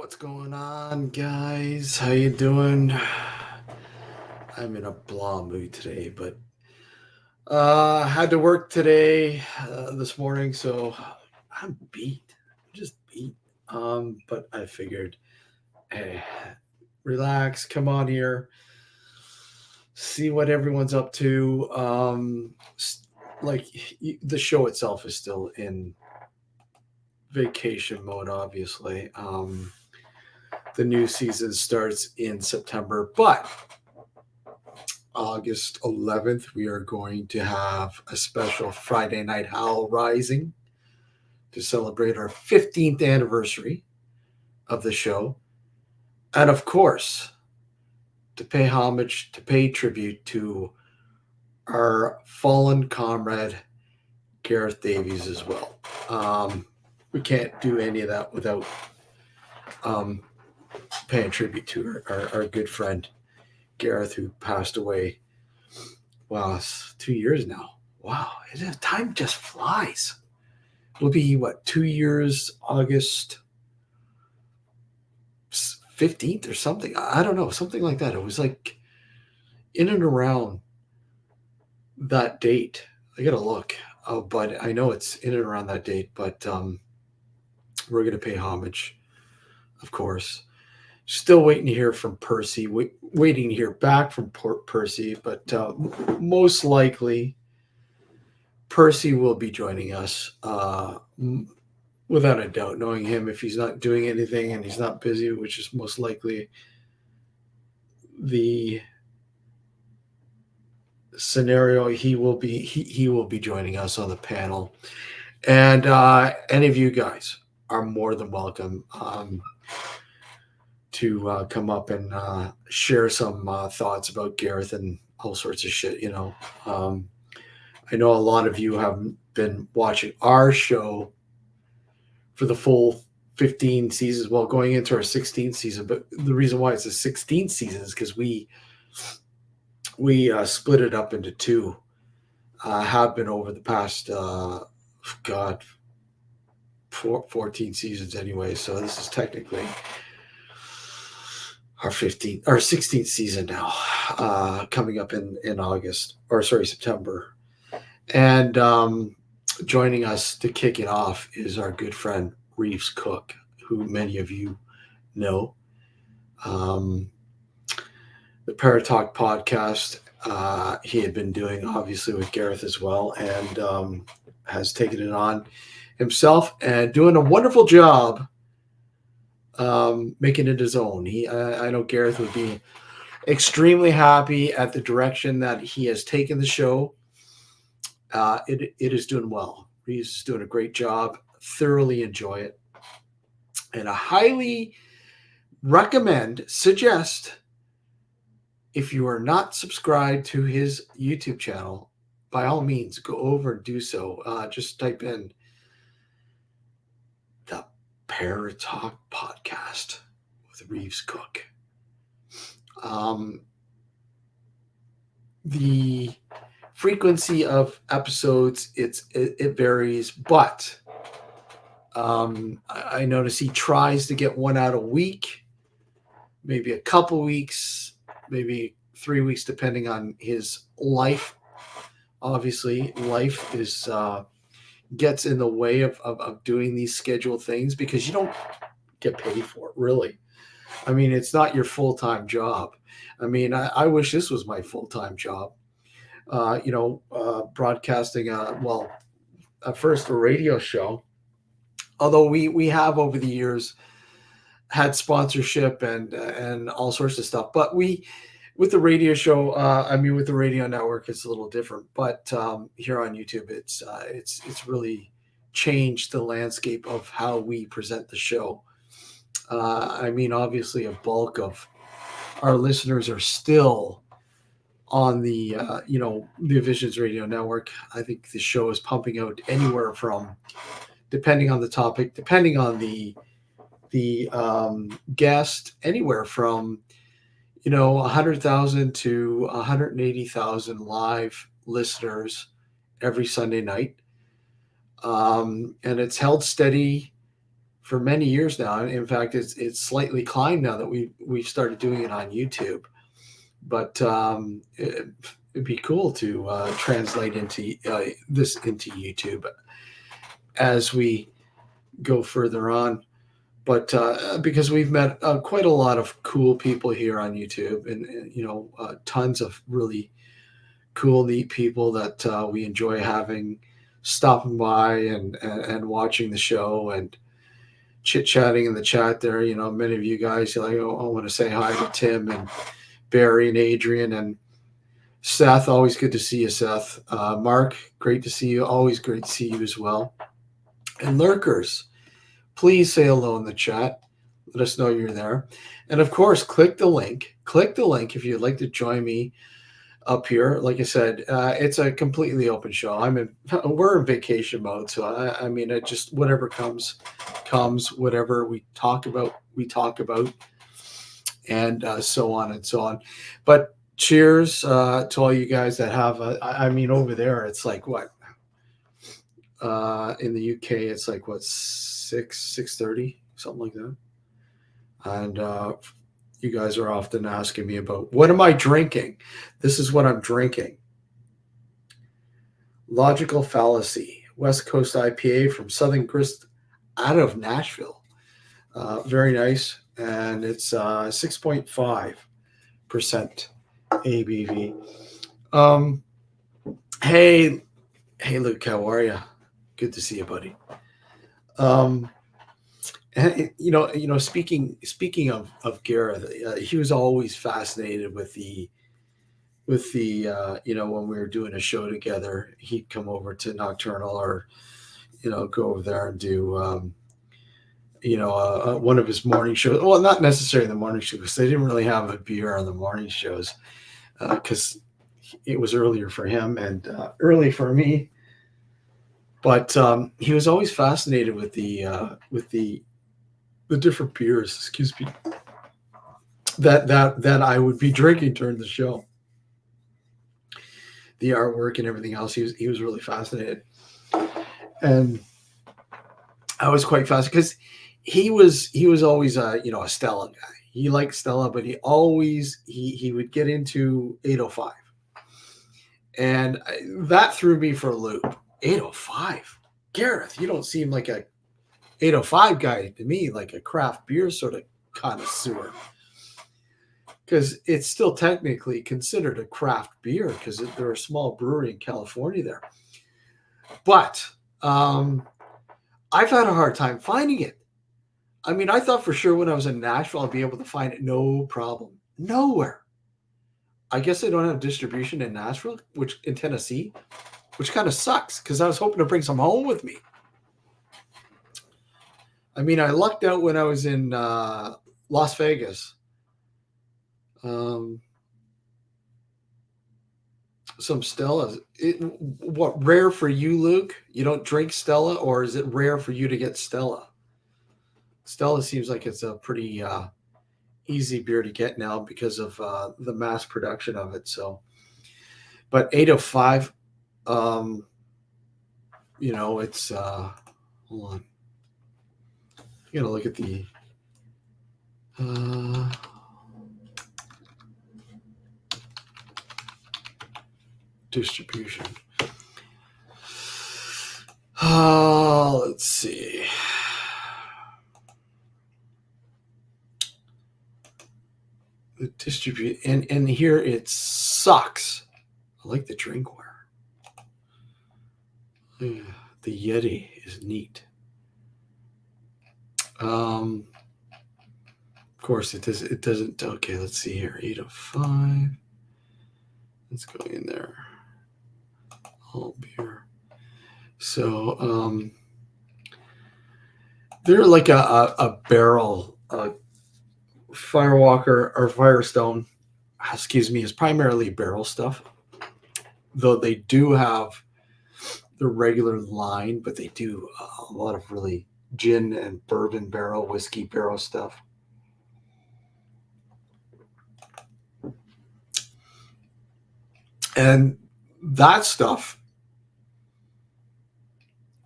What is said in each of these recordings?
What's going on, guys? How you doing? I'm in a blah mood today, but had to work today, this morning, so I'm beat. I'm just beat. But I figured, hey, relax, come on here, see what everyone's up to. Like the show itself is still in vacation mode, obviously. The new season starts in September, but August 11th, we are going to have a special Friday Night Howl Rising to celebrate our 15th anniversary of the show. And of course, to pay homage, to pay tribute to our fallen comrade, Gareth Davies, as well. We can't do any of that without um, paying tribute to our good friend, Gareth, who passed away. Wow, it's 2 years now. Wow, time just flies. It'll be what, 2 years, August 15th or something. I don't know, something like that. It was like in and around that date. I gotta look, but I know it's in and around that date. But we're gonna pay homage, of course. Still waiting to hear from Percy. Waiting to hear back from Percy, but most likely Percy will be joining us, without a doubt. Knowing him, if he's not doing anything and he's not busy, which is most likely the scenario, he will be joining us on the panel. And any of you guys are more than welcome to come up and share some thoughts about Gareth and all sorts of shit. I know a lot of you have been watching our show for the full 15 seasons, well, going into our 16th season. But the reason why it's a 16th season is because we split it up into two. Have been over the past 14 seasons anyway. So this is technically our 16th season now, coming up in August, or sorry, September. And joining us to kick it off is our good friend Reeves Cook, who many of you know. The Paratalk podcast he had been doing, obviously, with Gareth as well, and has taken it on himself and doing a wonderful job making it his own. I know Gareth would be extremely happy at the direction that he has taken the show. It is doing well. He's doing a great job. Thoroughly enjoy it, and I highly suggest, if you are not subscribed to his YouTube channel, by all means, go over and do so. Just type in the Paratalk Podcast with Reeves Cook. The frequency of episodes, it varies, but I notice he tries to get one out a week, maybe a couple weeks, maybe 3 weeks, depending on his life. Obviously, life is gets in the way of doing these scheduled things, because you don't get paid for it, really. I mean, it's not your full-time job. I mean, I wish this was my full-time job. Broadcasting, first a radio show, although we have over the years had sponsorship and all sorts of stuff, but with the radio show, with the radio network, it's a little different. But here on YouTube, it's really changed the landscape of how we present the show. Obviously, a bulk of our listeners are still on the Visions Radio Network. I think the show is pumping out anywhere from, depending on the topic, depending on the guest, anywhere from 100,000 to 180,000 live listeners every Sunday night. And it's held steady for many years now. In fact, it's slightly climbed now that we've started doing it on YouTube. But it'd be cool to translate this into YouTube as we go further on. But because we've met quite a lot of cool people here on YouTube, and tons of really cool, neat people that we enjoy having stopping by and watching the show and chit-chatting in the chat there. Many of you guys, I want to say hi to Tim and Barry and Adrian and Seth. Always good to see you, Seth. Mark, great to see you. Always great to see you as well. And lurkers, please say hello in the chat. Let us know you're there. And of course, click the link. Click the link if you'd like to join me up here. Like I said, it's a completely open show. We're in vacation mode, so I just, whatever comes. Whatever we talk about, and so on and so on. But cheers to all you guys that have. Over there, it's like what? In the UK, it's like what, 6:30, something like that. And you guys are often asking me about, what am I drinking? This is what I'm drinking. Logical Fallacy, West Coast IPA from Southern Grist out of Nashville. Very nice. And it's 6.5% ABV. Hey, Luke, how are you? Good to see you, buddy. And, speaking of Gareth, he was always fascinated with the when we were doing a show together, he'd come over to Nocturnal, or go over there and do one of his morning shows. Well, not necessarily the morning show, because they didn't really have a beer on the morning shows, because it was earlier for him and early for me. But he was always fascinated with the different beers, excuse me, that I would be drinking during the show. The artwork and everything else, he was really fascinated, and I was quite fascinated because he was always a Stella guy. He liked Stella, but he would get into 805, and that threw me for a loop. 805, Gareth, you don't seem like a 805 guy to me, like a craft beer sort of connoisseur. because it's still technically considered a craft beer because they're a small brewery in California there. But I've had a hard time finding it. I mean, I thought for sure when I was in Nashville I'd be able to find it, no problem. Nowhere. I guess they don't have distribution in Nashville, which in Tennessee, which kind of sucks because I was hoping to bring some home with me. I mean, I lucked out when I was in Las Vegas. Some Stellas. What, rare for you, Luke? You don't drink Stella, or is it rare for you to get Stella? Stella seems like it's a pretty easy beer to get now because of the mass production of it. So, but 805, it's hold on. You gotta look at the distribution. Let's see. The distribute and here it sucks. I like the drinkware. Yeah, the Yeti is neat. Of course it does. It doesn't. Okay, let's see here. 805. Let's go in there. All beer. So they're like a barrel. Firewalker or Firestone, excuse me, is primarily barrel stuff. Though they do have the regular line, but they do a lot of really gin and bourbon barrel, whiskey barrel stuff. And that stuff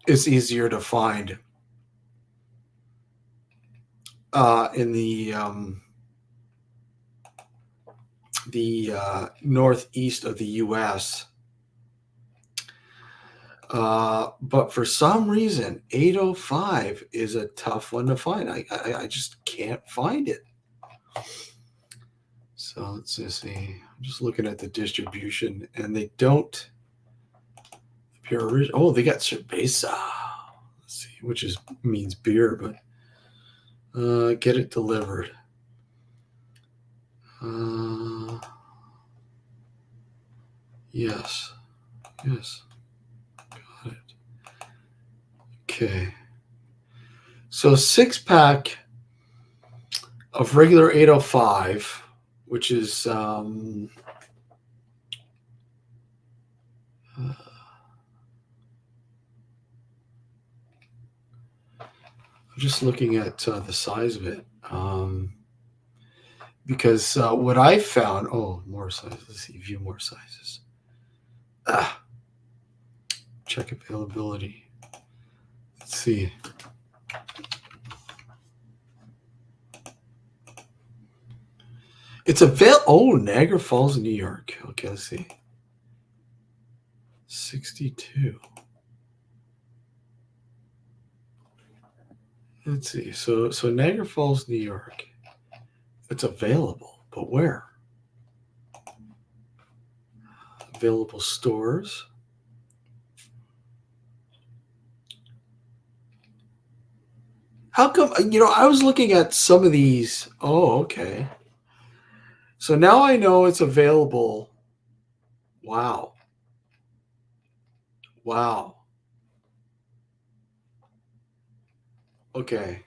is easier to find in the northeast of the U.S. But for some reason, 805 is a tough one to find. I just can't find it. So let's just see. I'm just looking at the distribution, and they don't appear. Oh, they got cerveza. Let's see, which means beer, but get it delivered. Yes. Got it. Okay. So 6-pack of regular 805, which is I'm just looking at the size of it. Because what I found, more sizes. Let's see, view more sizes. Check availability. Let's see. It's Niagara Falls, New York. Okay, let's see. 62. Let's see. So Niagara Falls, New York. It's available, but where? Available stores. How come, I was looking at some of these. Oh, okay. So now I know it's available. Wow. Okay.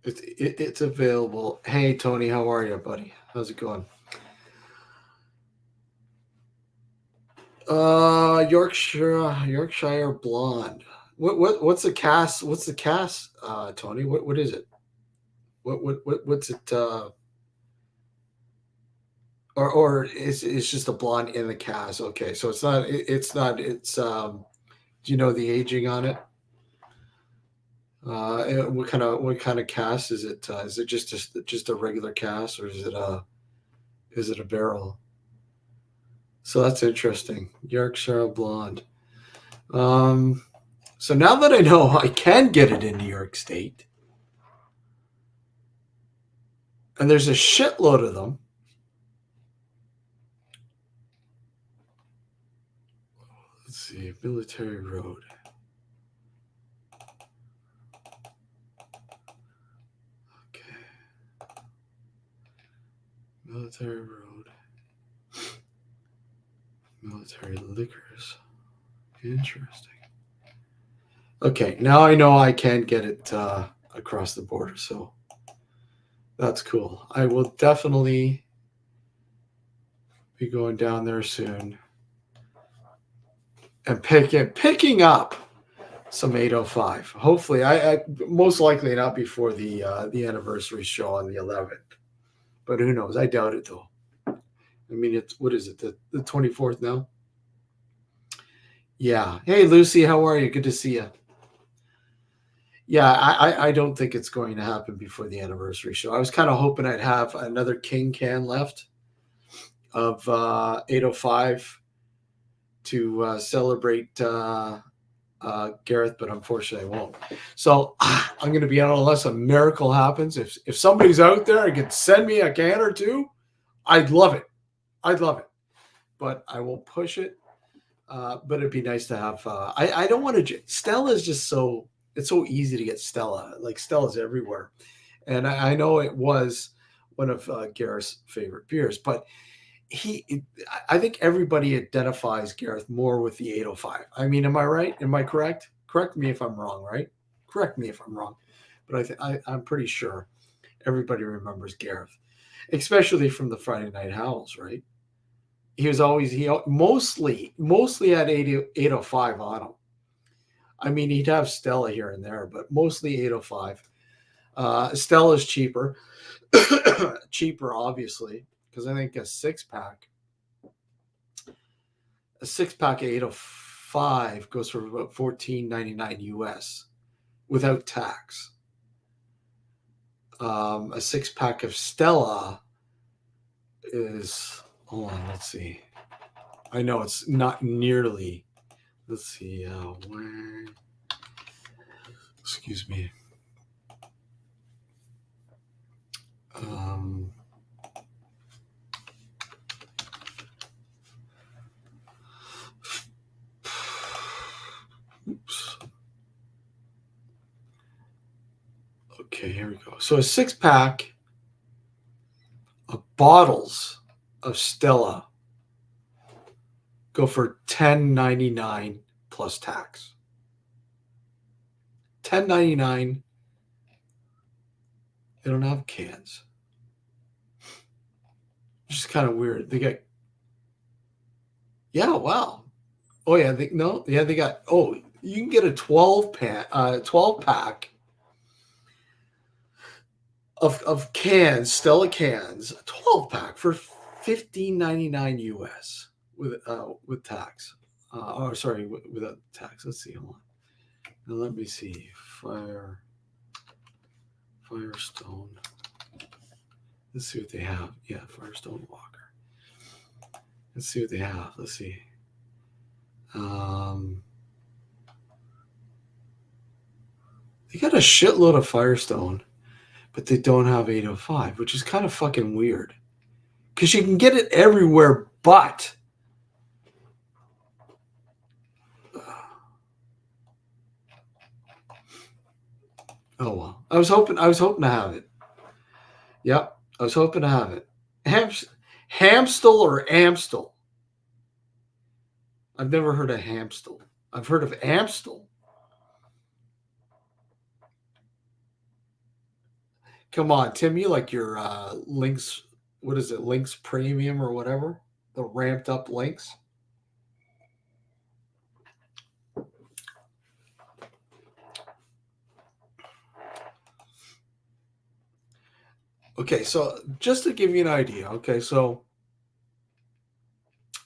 It's available. Hey, Tony, how are you, buddy? How's it going? Yorkshire Blonde. What's the cast? What's the cast, Tony? What is it? What's it? Or it's just a blonde in the cast. Okay, so it's not. Do you know the aging on it? What kind of cast is it? Is it just a regular cast, or is it a barrel? So that's interesting. Yorkshire Blonde. So now that I know I can get it in New York State, And there's a shitload of them. Let's see, Military Road. Okay. Military Road. Military Liquors. Interesting. Okay, now I know I can get it across the border, so that's cool. I will definitely be going down there soon and picking up some 805. Hopefully, I most likely not before the anniversary show on the 11th, but who knows? I doubt it though. I mean, it's what is it? The 24th now? Yeah. Hey, Lucy, how are you? Good to see you. Yeah, I don't think it's going to happen before the anniversary show. I was kind of hoping I'd have another King can left of 805 to celebrate Gareth, but unfortunately I won't. So I'm going to be out unless a miracle happens. If somebody's out there and can send me a can or two, I'd love it. I'd love it. But I won't push it. But it'd be nice to have. I don't want to. Stella is just so. It's so easy to get Stella. Like Stella's everywhere, and I know it was one of Gareth's favorite beers. But I think everybody identifies Gareth more with the 805. I mean, am I right? Am I correct? Correct me if I'm wrong. Right? Correct me if I'm wrong. But I'm pretty sure everybody remembers Gareth, especially from the Friday Night Howls. Right? He was always mostly had 805 on him. I mean, he'd have Stella here and there, but mostly 805. Stella's cheaper, cheaper obviously, because I think a six pack of 805 goes for about $14.99 US without tax. A six pack of Stella is, hold on, let's see. I know it's not nearly. Let's see. Where? Excuse me. Oops. Okay, here we go. So a six pack of bottles of Stella go for $10.99 plus tax. $10.99. They don't have cans. Which is kind of weird. They got, yeah, wow. Oh yeah, they got. Oh, you can get a 12 pack of cans, Stella cans, a 12 pack for $15.99 US with tax. Sorry, without tax. Let's see. Hold on. Now let me see. Firestone. Let's see what they have. Yeah, Firestone Walker. Let's see what they have. Let's see. They got a shitload of Firestone, but they don't have 805, which is kind of fucking weird. Because you can get it everywhere but. Oh well. I was hoping to have it. Yep. I was hoping to have it. Hamstel or Amstel? I've never heard of Hamstel. I've heard of Amstel. Come on, Tim, you like your Lynx, what is it, Lynx Premium or whatever? The ramped up Lynx? Okay, so just to give you an idea, okay, so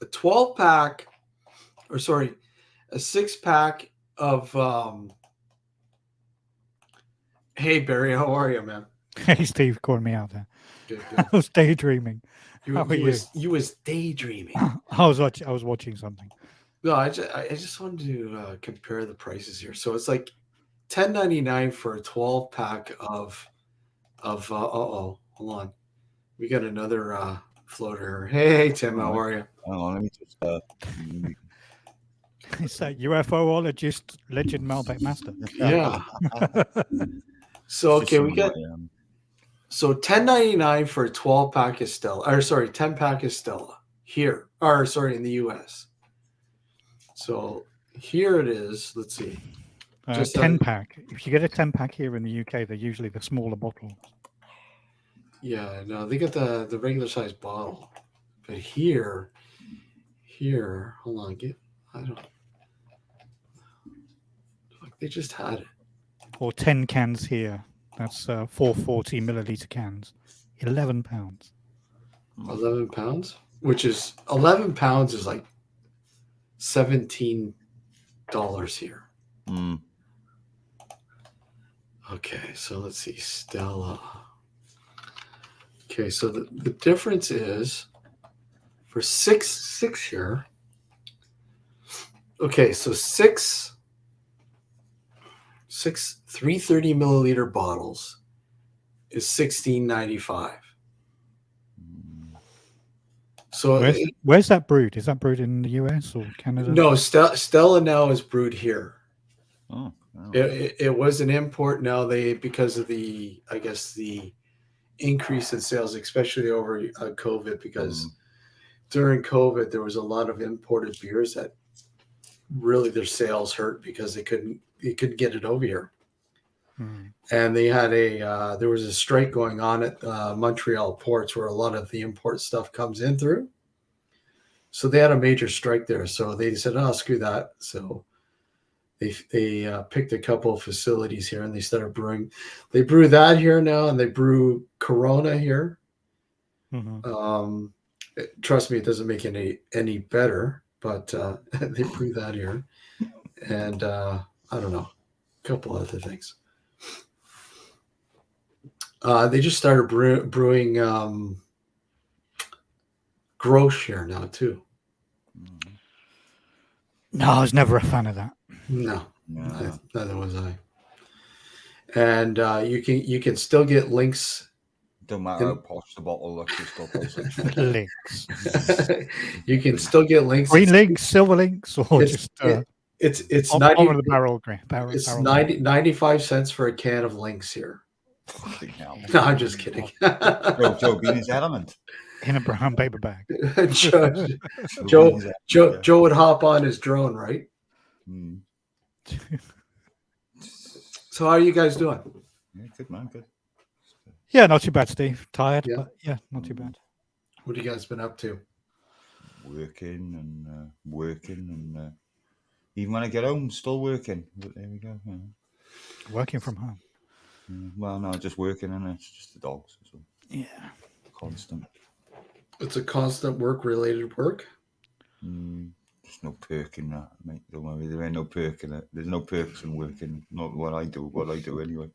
a 12 pack, or sorry, a 6 pack of, hey, Barry, how are you, man? Hey, Steve, calling me out there. Good. I was daydreaming. You was daydreaming. I was watching something. No, I just wanted to compare the prices here. So it's like $10.99 for a 12 pack of hold on. We got another floater. Hey, Tim, how are you? Hang on, let me just. It's that UFOologist legend Malbec Master. Yeah. So It's just okay, we some got of my, so $10.99 for a 12 pack of Stella. Or sorry, 10 pack of Stella here. Or sorry, in the US. So here it is. Let's see. Just 10 pack. If you get a 10 pack here in the UK, they're usually the smaller bottle. Yeah, no, they got the regular size bottle. But here, hold on, I don't like they just had it. Or 10 cans here. That's 440 milliliter cans. £11. 11 pounds, which is 11 pounds is like $17 here. Mm. Okay, so let's see, Stella. Okay, so the difference is for six here. Okay, so six 330 milliliter bottles is $16.95. So Where's that brewed? Is that brewed in the US or Canada? no, Stella now is brewed here. Oh, wow. It was an import. Now because of the increase in sales, especially over COVID, because during COVID there was a lot of imported beers that really their sales hurt because they couldn't get it over here. And they had there was a strike going on at Montreal ports where a lot of the import stuff comes in through. So they had a major strike there. So they said, "Oh, screw that." So they picked a couple of facilities here and they started brewing. They brew that here now, and they brew Corona here. Trust me, it doesn't make any better, but they brew that here, and I don't know, a couple other things. They just started brewing Grosh here now too. No, I was never a fan of that. No. Neither was I. And you can still get links. Don't matter how posh the bottle looks, it's still basic. Links. You can still get links. Green links, silver links, or it's 90 of the barrel. It's 95 cents for a can of links here. No, I'm just kidding. Joe being his element. In a brown paper bag. Joe would hop on his drone, right? Mm. So how are you guys doing? Yeah, good man, good. Yeah, not too bad, Steve. Tired, Yeah. but yeah, not too bad. What have you guys been up to? Working and even when I get home, still working. But there we go. Yeah. Working from home. Well, no, just working, and it's just the dogs. So yeah, constant. It's a constant work-related work. There's no perk in that, mate. Don't worry, there ain't no perk in it. There's no perks in working. Not what I do anyway.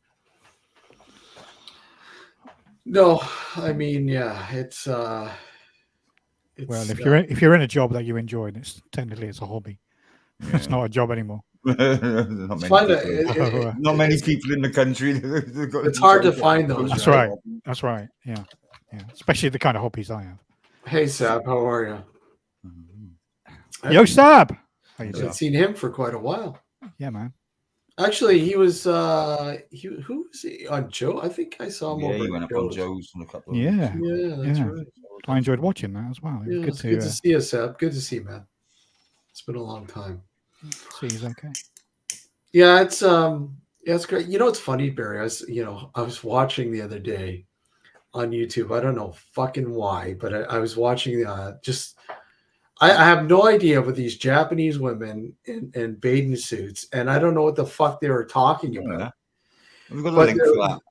No, I mean, yeah, it's well, if you're in a job that you enjoy, it's technically it's a hobby. Yeah. It's not a job anymore. Not many people in the country. It's hard to find those. That's right. That's right. Yeah. Especially the kind of hobbies I have. Hey, Sab, how are you? Yo, Sab. I haven't seen him for quite a while. Yeah, man. Actually, he was. Who was he on Joe? I think I saw him. Yeah, he went up on Joe's in a couple of weeks. Yeah, that's right. I enjoyed watching that as well. Yeah, good to see you, Sab. Good to see you, man. It's been a long time. See, he's okay. Yeah, it's great. You know, it's funny, Barry. I was watching the other day on YouTube. I don't know fucking why, but I was watching I have no idea with these Japanese women in bathing suits, and I don't know what the fuck they were talking about. We've got a link for that.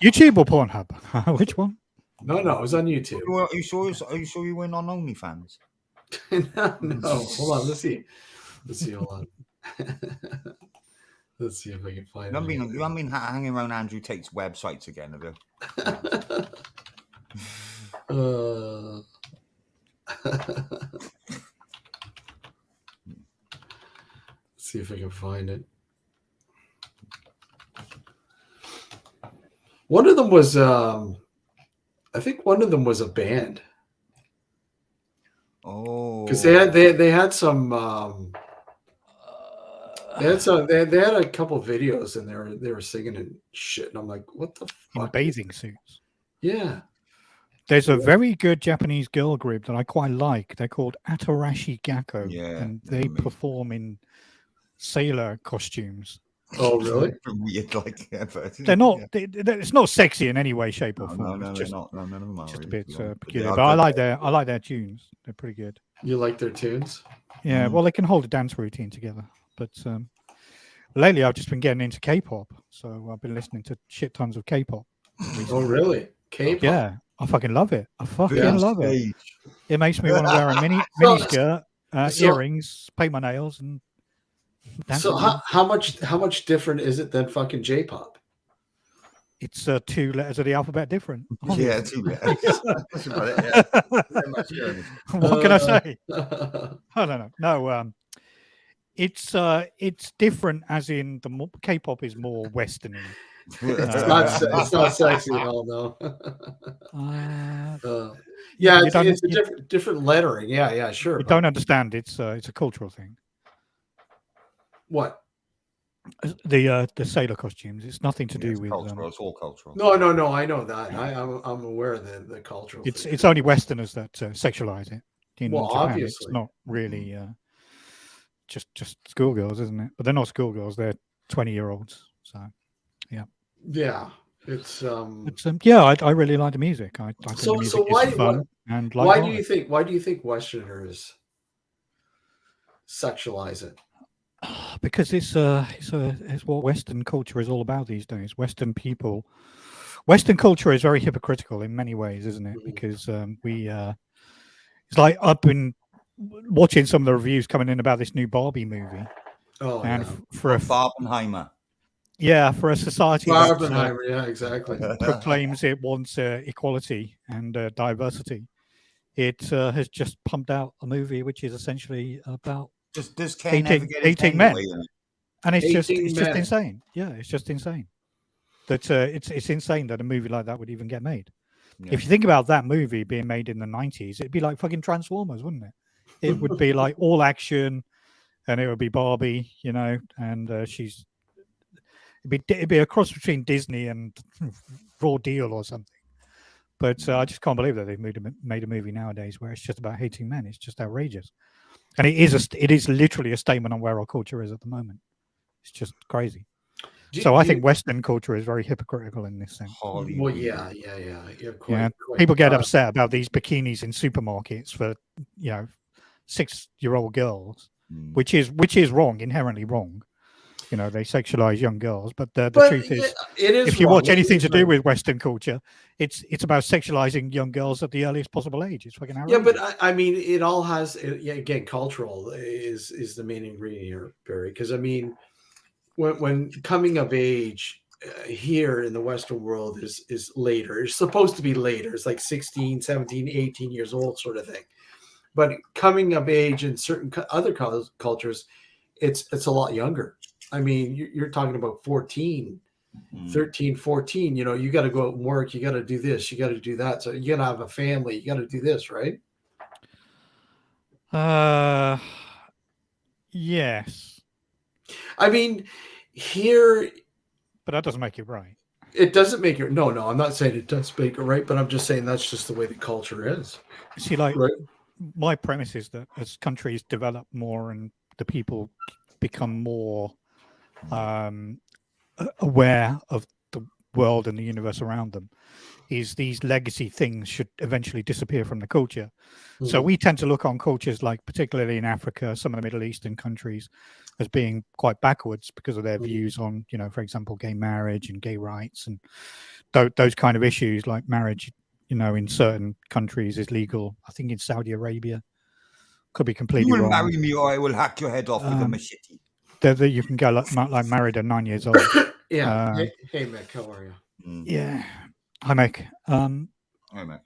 YouTube or Pornhub? Which one? No, it was on YouTube. Are you sure you went on OnlyFans? No. Hold on. Let's see. Hold on. Let's see if I can find it. You haven't been hanging around Andrew Tate's websites again, have you? Let's see if I can find it. One of them was I think one of them was a band. Oh, because they had some they had a couple videos and they were singing and shit, and I'm like, what the in fuck? bathing suits. Yeah. There's a very good Japanese girl group that I quite like. They're called Atarashi Gakko, yeah, and they perform in sailor costumes. Oh, really? Weird, like, yeah, but, They're not. yeah. It's not sexy in any way, shape, or form. No, it's they're just, not. No, none of them are. just a Really, bit but peculiar. But I like their tunes. They're pretty good. You like their tunes? Yeah, well, they can hold a dance routine together. But lately, I've just been getting into K-pop, so I've been listening to shit tons of K-pop. Oh, really? K-pop? Yeah, I fucking love it. I fucking love it. It makes me want to wear a mini skirt, earrings, paint my nails, and dance. So how much different is it than fucking J-pop? It's 2 letters of the alphabet different. Yeah, 2 letters. That's about it. Yeah. What can I say? I don't know. No, it's different, as in the K-pop is more Westerny. It's not sexy at all, no. Yeah, it's a different lettering. Yeah, sure. You don't understand. It's a cultural thing. What? The sailor costumes. It's nothing to do with cultural. It's all cultural. No. I know that. I'm aware of the cultural. It's only Westerners that sexualize it. In Japan, obviously, it's not really just schoolgirls, isn't it? But they're not schoolgirls. They're 20-year-olds. So, yeah. Yeah, it's I really like the music. I think the music is fun and why do you think Westerners sexualize it? Because it's what Western culture is all about these days. Western culture is very hypocritical in many ways, isn't it? Because it's like I've been watching some of the reviews coming in about this new Barbie movie. Oh, and yeah. for a Barbenheimer. Yeah, for a society that yeah, exactly. proclaims it wants equality and diversity, it has just pumped out a movie which is essentially about Does 18 men, and it's just insane. Yeah, it's just insane. That it's insane that a movie like that would even get made. Yeah. If you think about that movie being made in the 90s, it'd be like fucking Transformers, wouldn't it? It would be like all action, and it would be Barbie, and it'd be a cross between Disney and Raw Deal or something. But I just can't believe that they've made a movie nowadays where it's just about hating men. It's just outrageous, and it is literally a statement on where our culture is at the moment. It's just crazy. I think Western culture is very hypocritical in this sense. Well, yeah. People get upset about these bikinis in supermarkets for 6-year-old girls, which is wrong, inherently wrong. They sexualize young girls, but the truth is, if you watch anything to do with Western culture, it's about sexualizing young girls at the earliest possible age. It's fucking outrageous. Yeah, but I mean, it all has. Again, cultural is the main ingredient here, Barry. Because I mean, when coming of age here in the Western world is later. It's supposed to be later. It's like 16, 17, 18 years old sort of thing. But coming of age in certain other cultures, it's a lot younger. I mean, you're talking about 14, 13, 14. You got to go out and work. You got to do this. You got to do that. So you got to have a family. You got to do this, right? Yes. I mean, here. But that doesn't make it right. It doesn't make it. No, I'm not saying it does make it right, but I'm just saying that's just the way the culture is. See, right? My premise is that as countries develop more and the people become more aware of the world and the universe around them, is these legacy things should eventually disappear from the culture. Mm-hmm. So we tend to look on cultures like, particularly in Africa, some of the Middle Eastern countries, as being quite backwards because of their views on, for example, gay marriage and gay rights and those kind of issues. Like marriage, in certain countries is legal. I think in Saudi Arabia, could be completely wrong. You will marry me or I will hack your head off with a machete. You can go like married at 9 years old. Yeah. Hey, Mick, how are you? Yeah. Hi, Mick. Hi, Mick.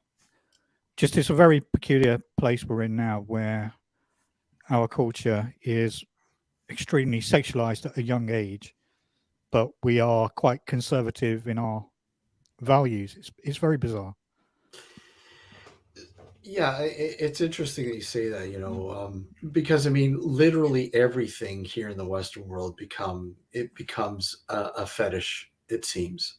Just it's a very peculiar place we're in now, where our culture is extremely sexualized at a young age, but we are quite conservative in our values. It's very bizarre. Yeah, it's interesting that you say that, because I mean, literally everything here in the Western world becomes a fetish. It seems,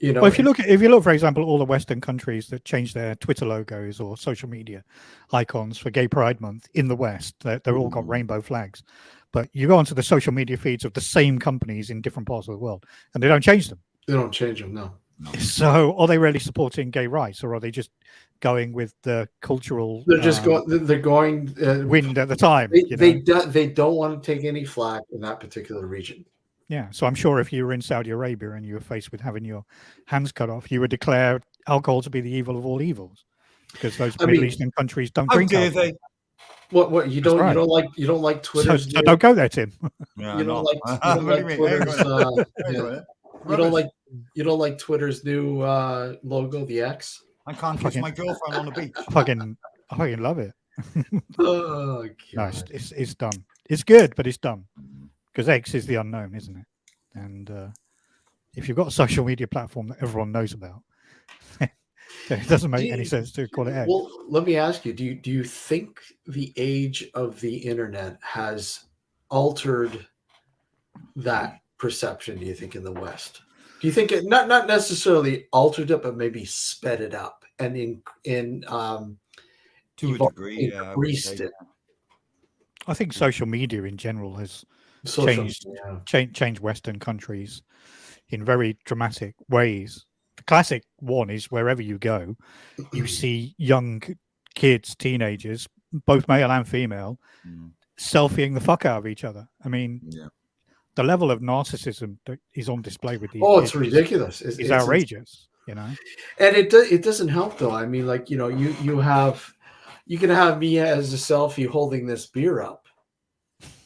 Well, and if you look, for example, all the Western countries that change their Twitter logos or social media icons for Gay Pride Month in the West, they're all got rainbow flags. But you go onto the social media feeds of the same companies in different parts of the world, and they don't change them. they don't change them. No. So, are they really supporting gay rights, or are they just going with the cultural? They're just going. They're going wind at the time. They don't want to take any flack in that particular region. Yeah, so I'm sure if you were in Saudi Arabia and you were faced with having your hands cut off, you would declare alcohol to be the evil of all evils, because those Middle Eastern countries don't drink alcohol. They? What you don't right. you don't like Twitter's so don't go there, Tim. Yeah, you don't like Twitter's you don't like Twitter's new logo, the X. I can't kiss my girlfriend on the beach. I fucking love it. Oh God. No, it's done. It's good, but it's done because X is the unknown, isn't it? And if you've got a social media platform that everyone knows about, it doesn't make any sense to call it X. Well, let me ask you: Do you think the age of the internet has altered that perception? Do you think in the West? Do you think it not necessarily altered it, but maybe sped it up and to a degree, increased it? I think social media in general has changed Western countries in very dramatic ways. The classic one is wherever you go, you see young kids, teenagers, both male and female, selfieing the fuck out of each other. I mean, the level of narcissism that is on display with these it's ridiculous. It's outrageous, And it doesn't help though. I mean, like, you can have me as a selfie holding this beer up,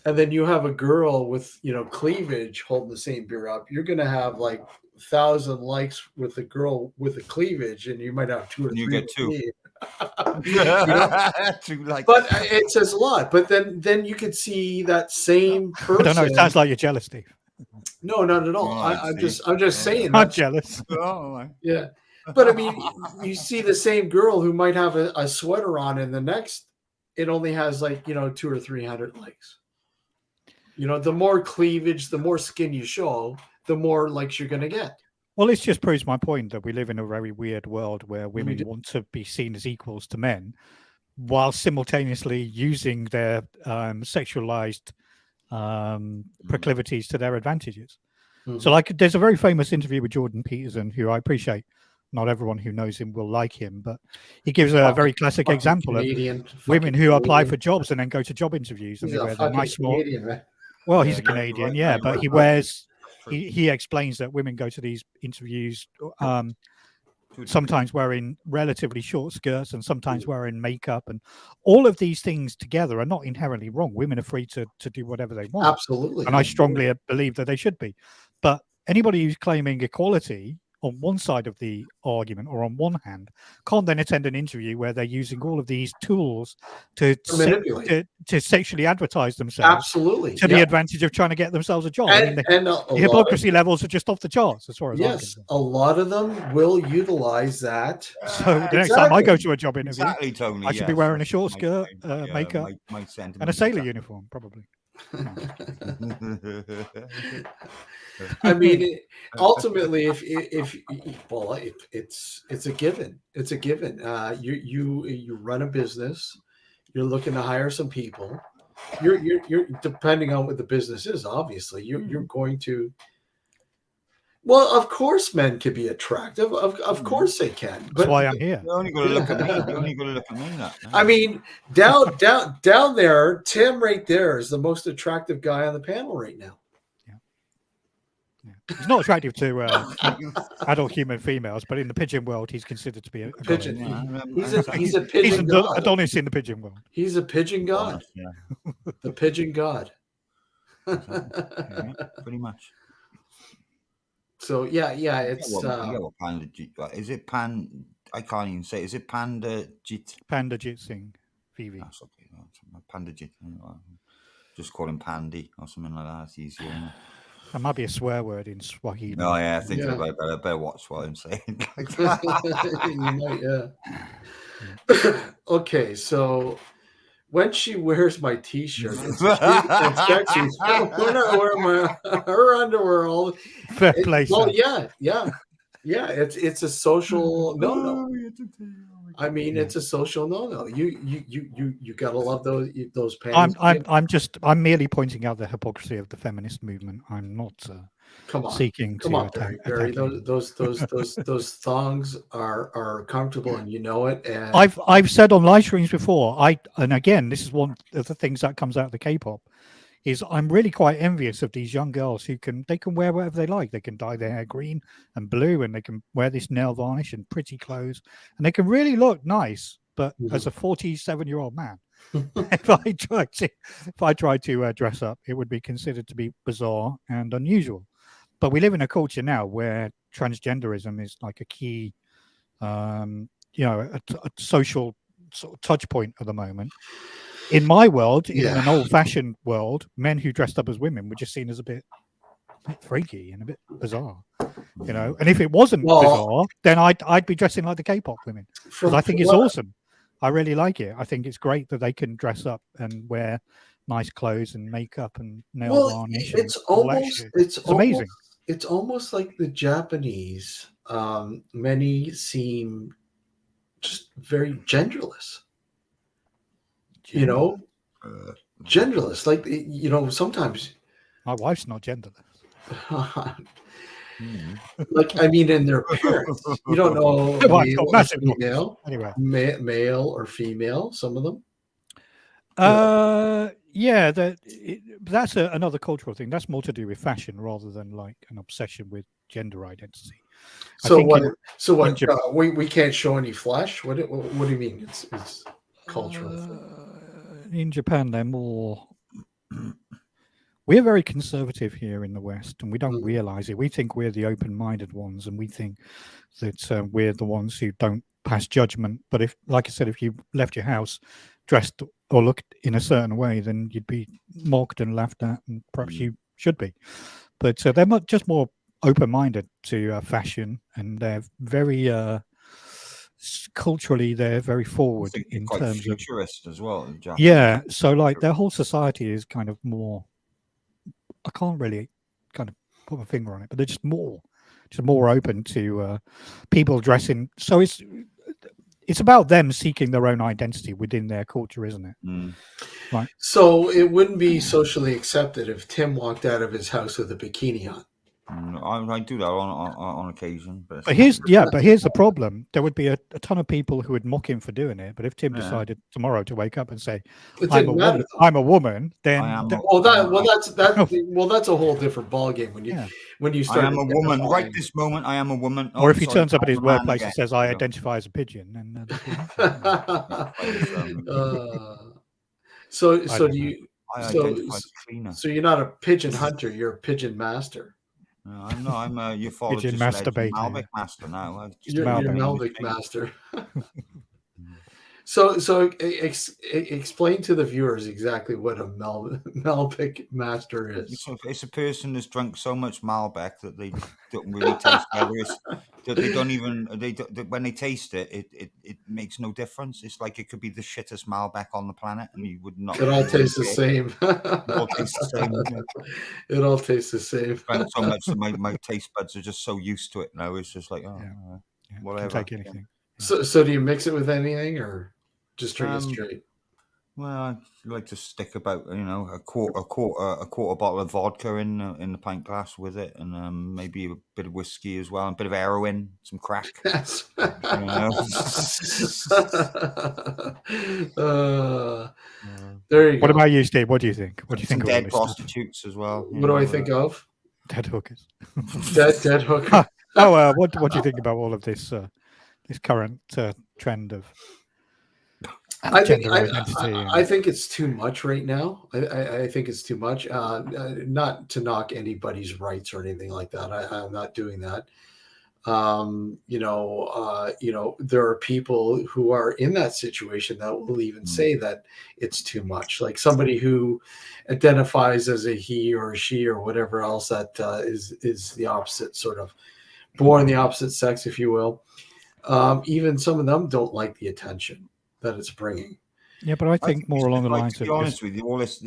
and then you have a girl with cleavage holding the same beer up. You're gonna have like 1,000 likes with a girl with a cleavage, and you might have 2 or 3. You get 2. But it says a lot. But then you could see that same person. I don't know. It sounds like you're jealous, Steve. No, not at all. I'm just saying. I'm jealous. Yeah, but I mean, you see the same girl who might have a sweater on, and the next, it only has like 200 or 300 likes. The more cleavage, the more skin you show, the more likes you're going to get. Well, this just proves my point that we live in a very weird world where women want to be seen as equals to men, while simultaneously using their sexualized proclivities to their advantages. So, like, there's a very famous interview with Jordan Peterson, who I appreciate. Not everyone who knows him will like him, but he gives a very classic example of women who apply for jobs and then go to job interviews and they wear the nice small. Well, he's a Canadian, but he wears. He explains that women go to these interviews sometimes wearing relatively short skirts and sometimes wearing makeup, and all of these things together are not inherently wrong. Women are free to do whatever they want. Absolutely. And I strongly believe that they should be. But anybody who's claiming equality on one side of the argument or on one hand can't then attend an interview where they're using all of these tools to sexually advertise themselves to the advantage of trying to get themselves a job. And the hypocrisy levels are just off the charts as far as I'm concerned. A lot of them will utilize that. So the next time I go to a job interview, Tony, I should be wearing a short skirt, makeup, and a sailor uniform, probably. I mean, ultimately, if it's a given. It's a given. You run a business. You're looking to hire some people. You're depending on what the business is. Obviously, you're going to. Well, of course, men can be attractive. Of course, they can. That's why I'm here. You only got to look at me. You only got to look at me. I mean, down there, Tim right there is the most attractive guy on the panel right now. He's not attractive to adult human females, but in the pigeon world, he's considered to be a pigeon. He's a pigeon god. Adonis in the pigeon world. He's a pigeon god. The pigeon god. Pretty much. So it's is it pan? I can't even say. Is it Panda Jit? Panda Jit Singh, VV. That's okay. Panda Jit. Just call him Pandy or something like that. It's easier. That might be a swear word in Swahili. Oh yeah, I think Yeah. I better watch what I'm saying. You might, yeah. Okay, so when she wears my T-shirt, it's cute and sexy. When I wear her underwear, Fair play, well, sir. yeah. It's a social no. I mean, Yeah. it's a social no. You gotta love those panties. I'm merely pointing out the hypocrisy of the feminist movement. I'm not Come on, seeking come to on, attack. Barry. Attack Those thongs are comfortable, and you know it. And I've said on live streams before. And again, this is one of the things that comes out of the K-pop. Is I'm really quite envious of these young girls who can wear whatever they like. They can dye their hair green and blue, and they can wear this nail varnish and pretty clothes, and they can really look nice. But as a 47-year-old man, if I tried to dress up, it would be considered to be bizarre and unusual. But we live in a culture now where transgenderism is like a key, a social sort of touch point at the moment. In my world, in an old-fashioned world, men who dressed up as women were just seen as a bit freaky and a bit bizarre, And if it wasn't bizarre, then I'd be dressing like the K-pop women, because I think it's awesome. I really like it. I think it's great that they can dress up and wear nice clothes and makeup and nail varnish. It's amazing. It's almost like the Japanese. Many seem just very genderless. Genderless. Like sometimes. My wife's not genderless. Like, I mean, in their appearance, you don't know male or female. Some of them. Yeah, that's another cultural thing. That's more to do with fashion rather than like an obsession with gender identity. So what? We can't show any flesh. What do you mean? It's cultural. In Japan, they're more. We're very conservative here in the West, and we don't realize it. We think we're the open-minded ones, and we think that we're the ones who don't pass judgment. But if, like I said, if you left your house dressed or looked in a certain way, then you'd be mocked and laughed at, and perhaps you should be. But they're just more open-minded to fashion, and they're very culturally, they're very forward in terms futurist as well. Yeah, so like their whole society is kind of more. I can't really kind of put my finger on it, but they're just more open to people dressing. So it's about them seeking their own identity within their culture, isn't it? Right. So it wouldn't be socially accepted if Tim walked out of his house with a bikini on. I do that on occasion, but here's the problem. There would be a ton of people who would mock him for doing it. But if Tim decided tomorrow to wake up and say, "I'm a woman," then that's a whole different ballgame. When you start, I am a woman. Right this moment, I am a woman. Or if he turns up at his workplace and says, "I identify as a pigeon," then. So you're not a pigeon hunter. You're a pigeon master. I'm not. I'm a ufologist, Malbec master now. You're Malbec master. So explain to the viewers exactly what a Malbec master is. It's a person that's drunk so much Malbec that they don't really taste that they don't even when they taste it, it makes no difference. It's like it could be the shittest Malbec on the planet, and you would not. It all tastes the same. It all tastes the same. It all tastes the same. So much that my taste buds are just so used to it now. It's just like whatever. Can take anything. So do you mix it with anything or just drink it straight? Well, I like to stick about a quarter bottle of vodka in the pint glass with it, and maybe a bit of whiskey as well, and a bit of heroin, some crack. Yes. There you go. What about you, Steve? What do you think? What do you think of dead prostitutes as well? What do I think of? Dead hookers. Dead hookers. What do you think about all of this this current trend of gender identity? I think it's too much right now. I think it's too much. Not to knock anybody's rights or anything like that. I'm not doing that. There are people who are in that situation that will even say that it's too much. Like somebody who identifies as a he or a she or whatever else that is the opposite, sort of born the opposite sex, if you will. Even some of them don't like the attention that it's bringing. Yeah, but I think more along the lines to of be honest with you, all this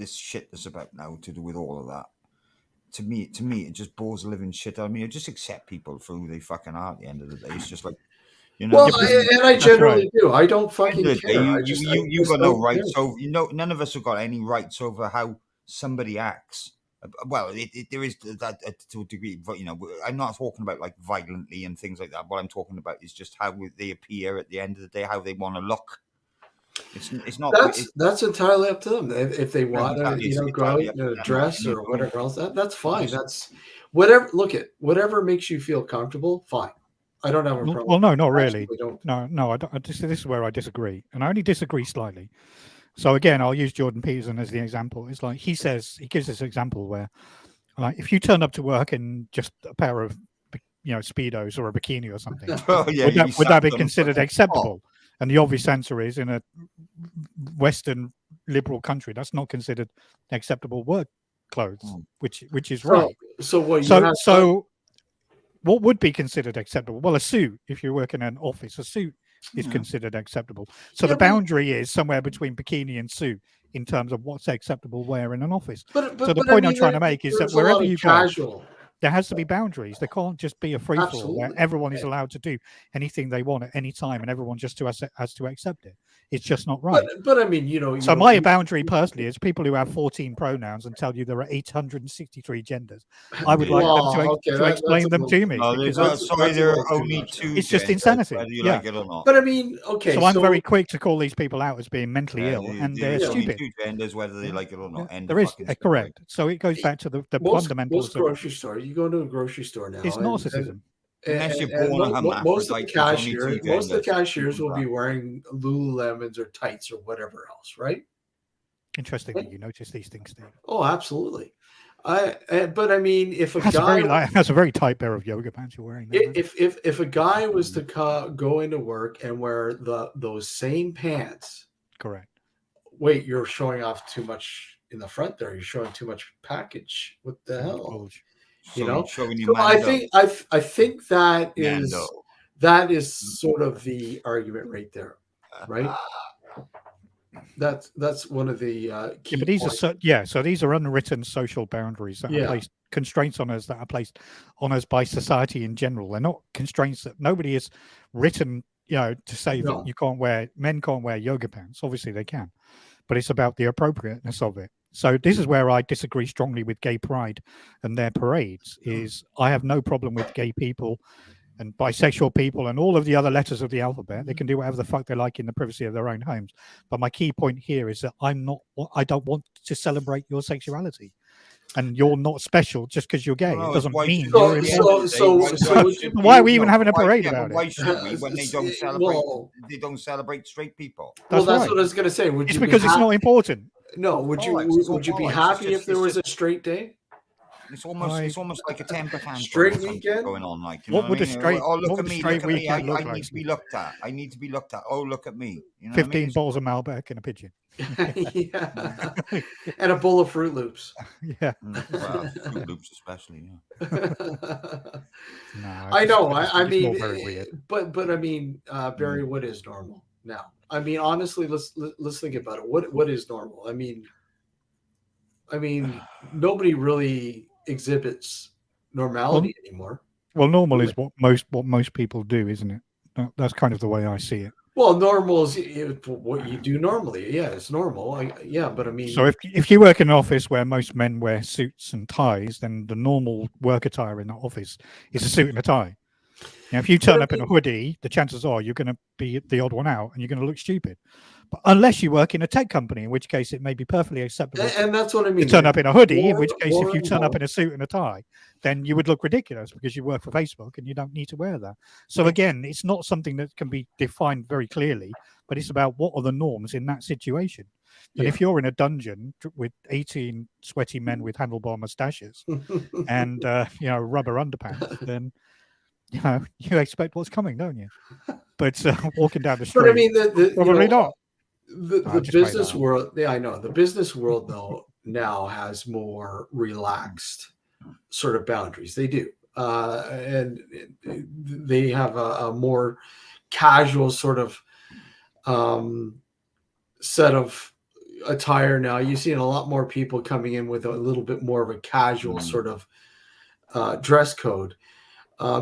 shit that's about now to do with all of that. To me, it just bores the living shit out of me. I just accept people for who they fucking are at the end of the day. It's just like, Well, and I generally do. I don't fucking care. You got no rights over. None of us have got any rights over how somebody acts. Well, there is that to a degree. But I'm not talking about like violently and things like that. What I'm talking about is just how they appear at the end of the day, how they want to look. It's not. That's entirely up to them. If they want to, go out in a dress or whatever else, that's fine. That's whatever. Whatever makes you feel comfortable. Fine. I don't have a problem. Well, no, not really. No. I don't. This is where I disagree, and I only disagree slightly. So again, I'll use Jordan Peterson as the example. It's like he gives this example where, like, if you turn up to work in just a pair of, Speedos or a bikini or something, would that be considered acceptable? And the obvious answer is, in a Western liberal country, that's not considered acceptable work clothes, which is right. So what? What would be considered acceptable? Well, a suit. If you work in an office, a suit is considered acceptable. So the boundary is somewhere between bikini and suit in terms of what's acceptable wear in an office. So the point I'm trying to make is that wherever you go, there has to be boundaries. There can't just be a free-for-all where everyone is allowed to do anything they want at any time and everyone just has to accept it. It's just not right. But I mean, So my boundary personally is people who have 14 pronouns and tell you there are 863 genders. I would like them to explain them to me. Sorry, there are only two. It's just insanity. Whether you like it or not. But I mean, okay. So I'm very quick to call these people out as being mentally ill, and they're stupid. Two genders, whether they like it or not. There is correct. So it goes back to the fundamentals. Most grocery stores, you go to a grocery store now. It's narcissism. Most of the cashiers will be wearing Lululemons or tights or whatever else, right? Interesting that you notice these things, Steve. Oh, absolutely. But I mean, if that's a very tight pair of yoga pants you're wearing. If a guy was to go into work and wear those same pants, correct. Wait, you're showing off too much in the front there. You're showing too much package. What the hell? I think that is sort of the argument right there, right? That's one of the key but these points. So these are unwritten social boundaries that are placed, constraints on us that are placed on us by society in general. They're not constraints that nobody has written, to say that men can't wear yoga pants. Obviously they can, but it's about the appropriateness of it. So this is where I disagree strongly with gay pride and their parades. Is I have no problem with gay people and bisexual people and all of the other letters of the alphabet. They can do whatever the fuck they like in the privacy of their own homes. But my key point here is that I don't want to celebrate your sexuality. And you're not special just because you're gay. It doesn't mean you're important. So why are we even having a parade about it? Why should we when they don't celebrate? They don't celebrate straight people. That's what I was going to say. It's because it's not important. No, would you be happy if there was a straight day? It's almost like a temper tantrum straight weekend going on. Like, what would a straight? Oh, look at me! Look at me! I like? Need to be looked at. I need to be looked at. Oh, look at me! 15 bowls of Malbec and a pigeon. Yeah, and a bowl of Fruit Loops. Yeah, well, Fruit Loops especially. Yeah. I know. I mean, very weird. But I mean, Barry, what is normal now? I mean, honestly, let's think about it. What is normal? I mean, nobody really exhibits normality anymore. Well, normal is what most people do, isn't it? That's kind of the way I see it. Well, normal is what you do normally. Yeah, it's normal. But I mean, so if you work in an office where most men wear suits and ties, then the normal work attire in that office is a suit and a tie. Now, if you turn up in a hoodie, the chances are you're going to be the odd one out and you're going to look stupid. But unless you work in a tech company, in which case it may be perfectly acceptable. And that's what I mean. To turn up in a hoodie, in which case if you turn up in a suit and a tie, then you would look ridiculous because you work for Facebook and you don't need to wear that. So again, it's not something that can be defined very clearly, but it's about what are the norms in that situation. And if you're in a dungeon with 18 sweaty men with handlebar mustaches and rubber underpants, then you expect what's coming, don't you? But walking down the But I street, mean, probably not. the business world. Yeah, I know the business world though now has more relaxed sort of boundaries. They do, and they have a more casual sort of set of attire now. You've seen a lot more people coming in with a little bit more of a casual sort of dress code.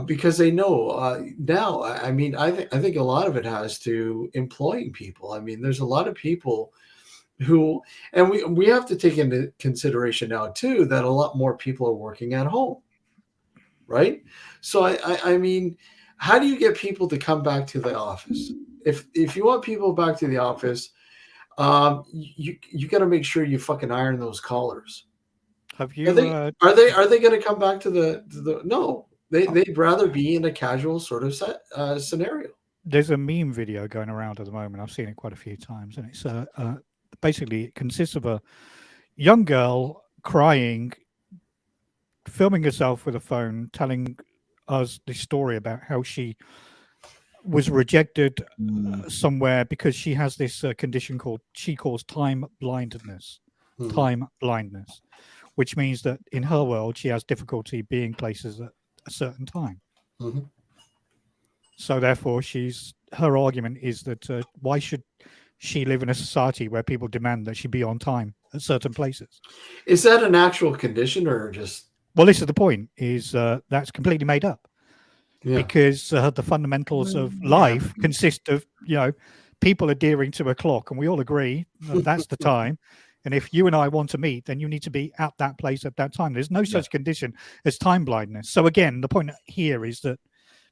Because they know now. I mean, I think a lot of it has to employing people. I mean, there's a lot of people who, and we have to take into consideration now too that a lot more people are working at home, right? So I mean, how do you get people to come back to the office? If you want people back to the office, you got to make sure you fucking iron those collars. Have you? Are they going to come back to the no? They'd rather be in a casual sort of scenario. There's a meme video going around at the moment. I've seen it quite a few times, and it's basically it consists of a young girl crying, filming herself with a phone, telling us the story about how she was rejected somewhere because she has this condition she calls time blindness. Time blindness, which means that in her world she has difficulty being places at a certain time. So therefore her argument is that why should she live in a society where people demand that she be on time at certain places? Is that an actual condition or just? Well, this is the point, is that's completely made up. Because the fundamentals of life consist of, people adhering to a clock, and we all agree that's the time. And if you and I want to meet, then you need to be at that place at that time. There's no such condition as time blindness. So again, the point here is that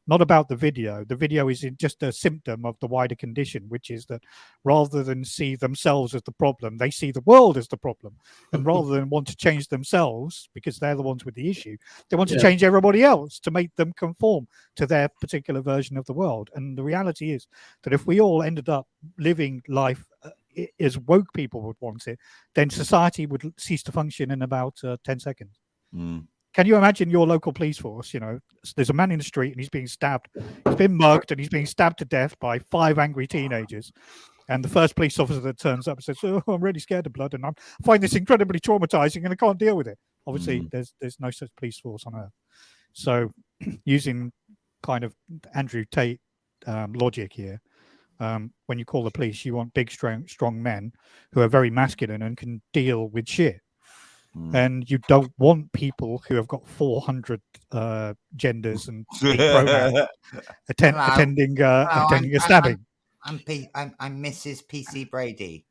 not about the video. The video is just a symptom of the wider condition, which is that rather than see themselves as the problem, they see the world as the problem. And rather than want to change themselves, because they're the ones with the issue, they want to change everybody else to make them conform to their particular version of the world. And the reality is that if we all ended up living life as woke people would want it, then society would cease to function in about 10 seconds. Can you imagine your local police force? There's a man in the street and he's being stabbed. He's been mugged and he's being stabbed to death by 5 angry teenagers. And the first police officer that turns up says, "Oh, I'm really scared of blood and I find this incredibly traumatizing and I can't deal with it." Obviously, there's no such police force on Earth. So using kind of Andrew Tate logic here, when you call the police, you want big, strong men who are very masculine and can deal with shit. And you don't want people who have got 400 genders and pronouns attending a stabbing. I'm Mrs. PC Brady.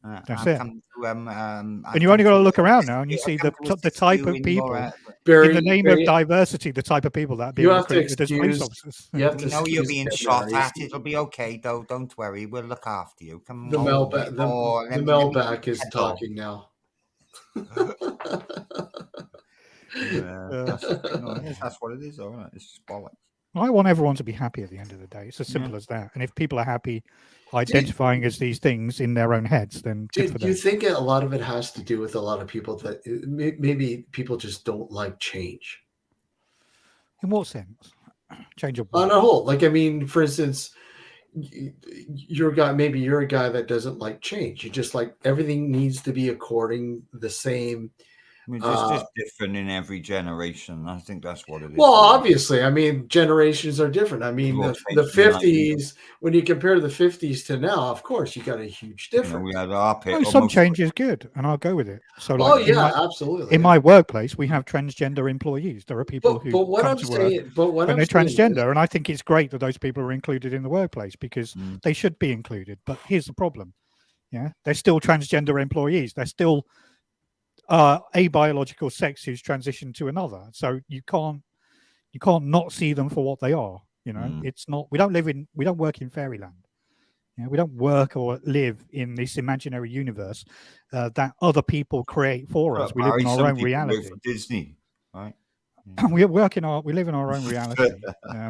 That's it. And you only got to look around now, and you see the type of people in the name of diversity. The type of people that being recruited as police officers. We know you're being shot at. It'll be okay, though. Don't worry. We'll look after you. Come the Melback is talking now. That's what it is, though, isn't it? It's just bollocks. I want everyone to be happy at the end of the day. It's as simple as that. And if people are happy identifying as these things in their own heads, then do you think a lot of it has to do with a lot of people that maybe people just don't like change? In what sense? Change of on a whole. Like, I mean, for instance, you're a guy that doesn't like change. You just like everything needs to be according the same. I mean, it's just different in every generation. I think that's what it is. Well, obviously, I mean, generations are different. I mean, the 50s, when you compare the 50s to now, of course, you got a huge difference. We had our some change is good, and I'll go with it. So, absolutely. In my workplace, we have transgender employees. There are people who come to work and they're transgender, and I think it's great that those people are included in the workplace because they should be included. But here's the problem: they're still transgender employees. They're still a biological sex who's transitioned to another, so you can't not see them for what they are. It's not. We don't work in fairyland. We don't work or live in this imaginary universe that other people create for us. We live in our own reality. For Disney, right? We live in our own reality.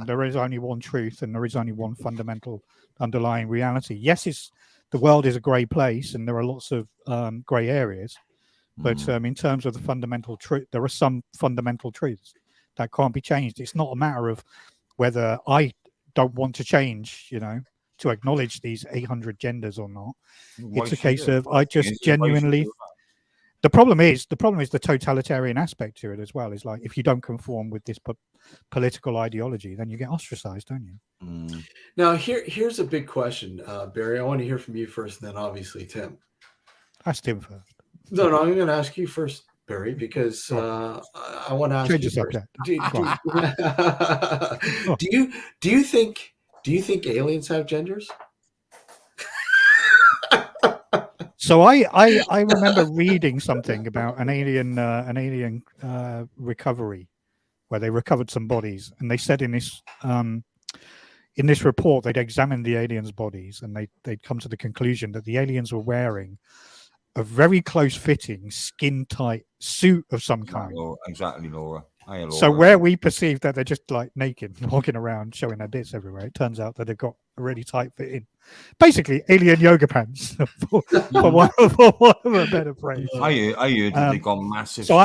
There is only one truth, and there is only one fundamental underlying reality. Yes, the world is a grey place, and there are lots of grey areas. But in terms of the fundamental truth, there are some fundamental truths that can't be changed. It's not a matter of whether I don't want to change, to acknowledge these 800 genders or not. It's a case of I just genuinely. The problem is the totalitarian aspect to it as well. Is like if you don't conform with this political ideology, then you get ostracized, don't you? Now here's a big question, Barry. I want to hear from you first, and then obviously Tim. Ask Tim first. No, I'm going to ask you first, Barry, because I want to ask Change you the subject. Do you think aliens have genders? So I remember reading something about an alien recovery, where they recovered some bodies, and they said in this report they'd examined the aliens' bodies, and they'd come to the conclusion that the aliens were wearing a very close-fitting, skin-tight suit of some kind. Exactly, Laura. Laura. So where we perceive that they're just like naked, walking around, showing their bits everywhere, it turns out that they've got a really tight-fitting, basically alien yoga pants, for want of a better phrase. I heard that they got massive. So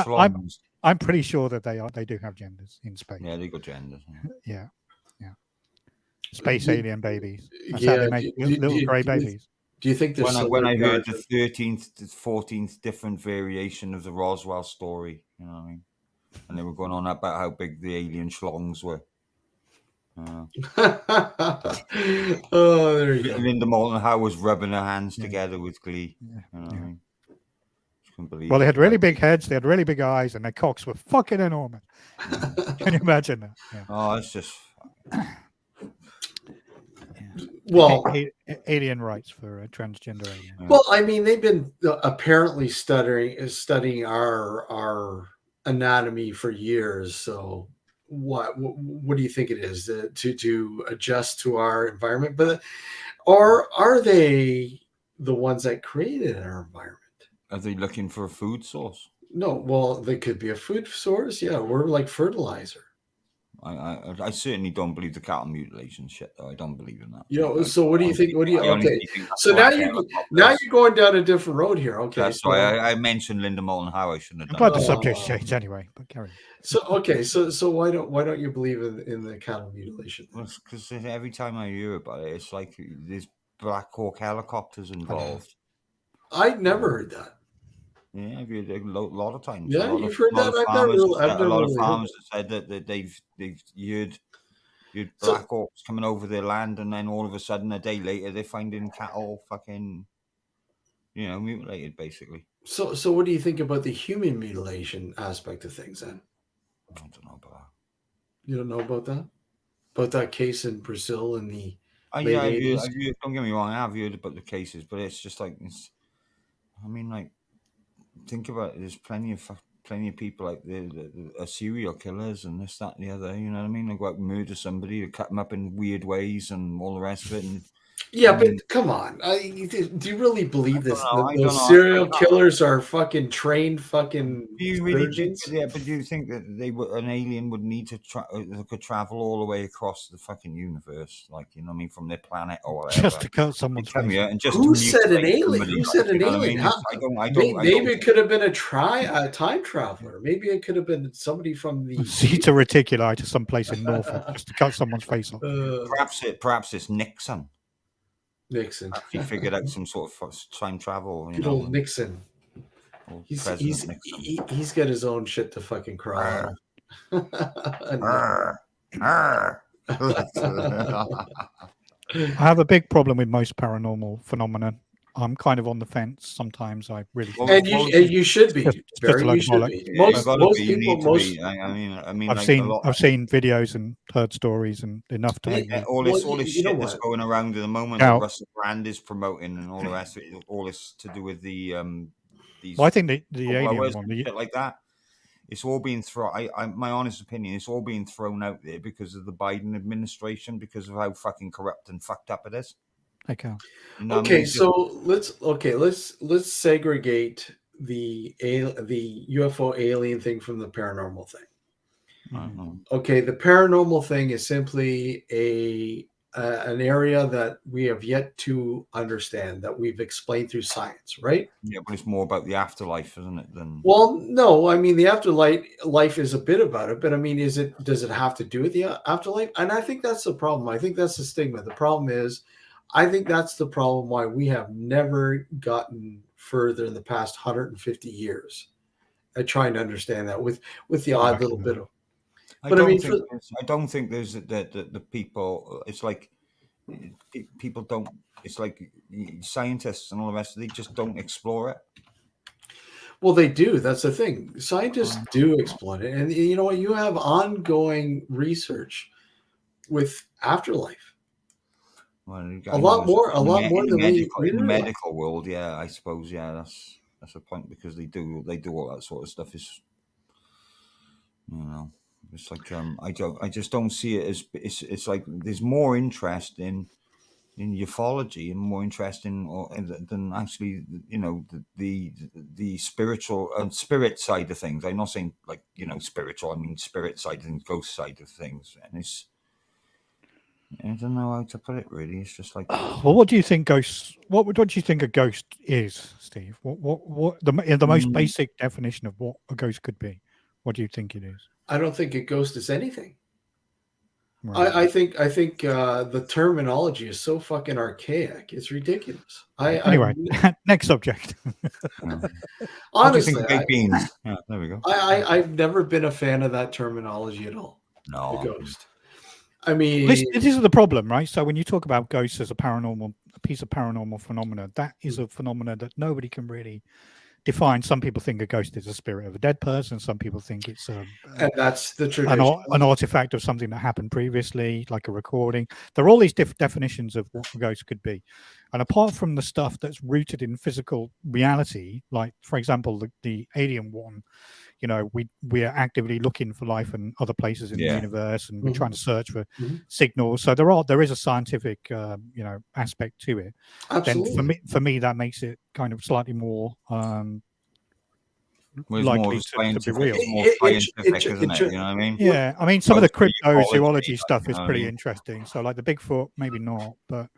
I'm pretty sure that they do have genders in space. Yeah, they got genders. Yeah. Space alien babies. That's how they make little grey babies. Do you think there's when I heard the 13th to 14th different variation of the Roswell story, you know what I mean? And they were going on about how big the alien schlongs were. Oh, there you go. Linda Moulton Howe was rubbing her hands together with glee. You know what I mean? Well, they had really big heads, they had really big eyes, and their cocks were fucking enormous. Can you imagine that? Yeah. Oh, it's just... Well, alien rights for a transgender alien. Well, I mean, they've been apparently studying our anatomy for years. So, what do you think it is to adjust to our environment? But are they the ones that created our environment? Are they looking for a food source? No. Well, they could be a food source. Yeah, we're like fertilizer. I certainly don't believe the cattle mutilation shit, though. I don't believe in that. So what do you think? Okay. So now you're going down a different road here. Okay. That's why I mentioned Linda Moulton Howe. I shouldn't have done. I'm glad the subject's changed anyway, but carry on. So okay. So why don't you believe in the cattle mutilation? Because every time I hear about it, it's like there's Black Hawk helicopters involved. I never heard that. Yeah, I've heard a lot of times. Yeah, you've heard that. A lot of farmers have said that they've heard Black Hawks coming over their land, and then all of a sudden, a day later, they're finding cattle fucking, mutilated, basically. So what do you think about the human mutilation aspect of things, then? I don't know about that. You don't know about that? About that case in Brazil in the I've heard, don't get me wrong, I have heard about the cases, but it's just like, think about it. There's plenty of people like the serial killers and this, that, and the other. You know what I mean? They go out and murder somebody, they cut them up in weird ways and all the rest of it. And but come on, do you really believe this? Those serial killers are fucking trained fucking. Do you really think? Yeah, but do you think that an alien would need to could travel all the way across the fucking universe, like from their planet or whatever, just to cut someone's face? And just who said an alien? Who said an alien? Maybe it could have been a time traveler. Maybe it could have been somebody from the Zeta Reticuli to some place in Norfolk just to cut someone's face off. Perhaps it's Nixon. He figured out some sort of time travel. Good old Nixon. He's got his own shit to fucking cry. I have a big problem with most paranormal phenomena. I'm kind of on the fence. Sometimes I really and you should be. Barry, you should be. Most people. I've seen videos and heard stories and enough to make all this shit that's going around at the moment that Russell Brand is promoting and all the rest of it, all this to do with the these. Well, I think the alien one, shit like that. It's all being thrown. My honest opinion, it's all being thrown out there because of the Biden administration, because of how fucking corrupt and fucked up it is. Okay. So let's segregate the UFO alien thing from the paranormal thing. Mm-hmm. Okay, the paranormal thing is simply a an area that we have yet to understand, that we've explained through science, right? Yeah, but it's more about the afterlife, isn't it? Than Well, no, I mean the afterlife life is a bit about it, but I mean, does it have to do with the afterlife? And I think that's the problem. I think that's the stigma. The problem is, I think that's the problem why we have never gotten further in the past 150 years at trying to understand that with the odd little bit of. I But I don't mean, think I don't think there's the people. It's like people don't. It's like scientists and all the rest. They just don't explore it. well, they do. That's the thing. Scientists do explain it, and you know what? You have ongoing research with afterlife. Well, A lot more in the than we realize. medical world. Yeah, I suppose. Yeah, that's a point because they do all that sort of stuff. Is it's like I just don't see it as it's like there's more interest in ufology and more interest than actually the spiritual and spirit side of things. I'm not saying like spiritual. I mean spirit side and ghost side of things, and it's. I don't know how to put it. Really, it's just like. Well, what do you think ghosts? What do you think a ghost is, Steve? What the most basic definition of what a ghost could be? What do you think it is? I don't think a ghost is anything. Right. I think the terminology is so fucking archaic. It's ridiculous. Anyway, next subject. Honestly, baked beans. Yeah, there we go. I've never been a fan of that terminology at all. No, the ghost. I mean, this is the problem, right? So when you talk about ghosts as a piece of paranormal phenomena, that is a phenomena that nobody can really define. Some people think a ghost is a spirit of a dead person. Some people think it's and that's the tradition, an artifact of something that happened previously, like a recording. There are all these different definitions of what a ghost could be. And apart from the stuff that's rooted in physical reality, like, for example, the alien one, we are actively looking for life in other places in the universe, and we're trying to search for signals. So there is a scientific aspect to it. Absolutely. Then for me that makes it kind of slightly more likely to be real. It's more scientific, isn't it? You know what I mean? Yeah, I mean some of the cryptozoology stuff is pretty interesting. So like the Bigfoot, maybe not, but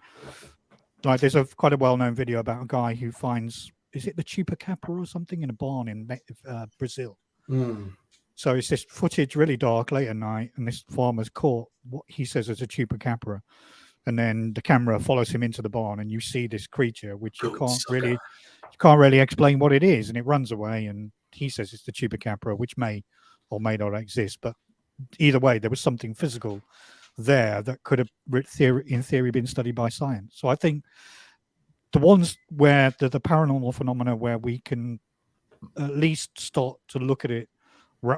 like there's quite a well-known video about a guy who finds, is it the chupacabra or something in a barn in Brazil? So it's this footage, really dark, late at night, and this farmer's caught what he says is a chupacabra, and then the camera follows him into the barn, and you see this creature which you can't really explain what it is, and it runs away, and he says it's the chupacabra, which may or may not exist, but either way, there was something physical there that could have, in theory, been studied by science. So I think the ones where the paranormal phenomena where we can at least start to look at it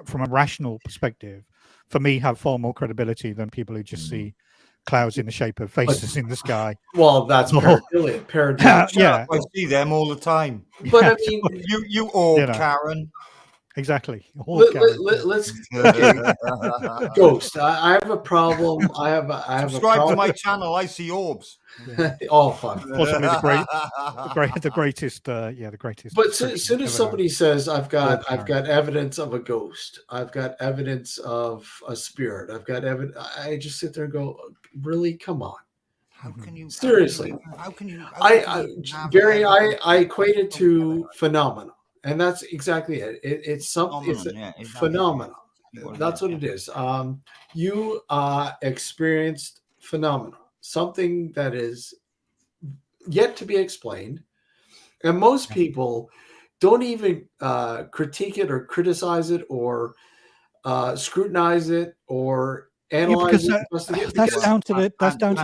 from a rational perspective, for me, have far more credibility than people who just see clouds in the shape of faces in the sky. Well, that's pareidolia. Yeah, I see them all the time. But I mean, you orb, Karen. Exactly. Let's Ghost. I have a problem. I have subscribe to my channel. I see orbs. Yeah. Oh, fun. Possibly the greatest. The greatest. But as soon as somebody says, "I've got evidence of a ghost. I've got evidence of a spirit. I've got evidence," I just sit there and go, "Really? Come on." How can you seriously? How can you? Barry, I equate it to phenomena. And that's exactly it. It's something. It's a phenomena. That's what it is. You experienced phenomena, something that is yet to be explained, and most people don't even critique it or criticize it or scrutinize it or analyze it. That's down to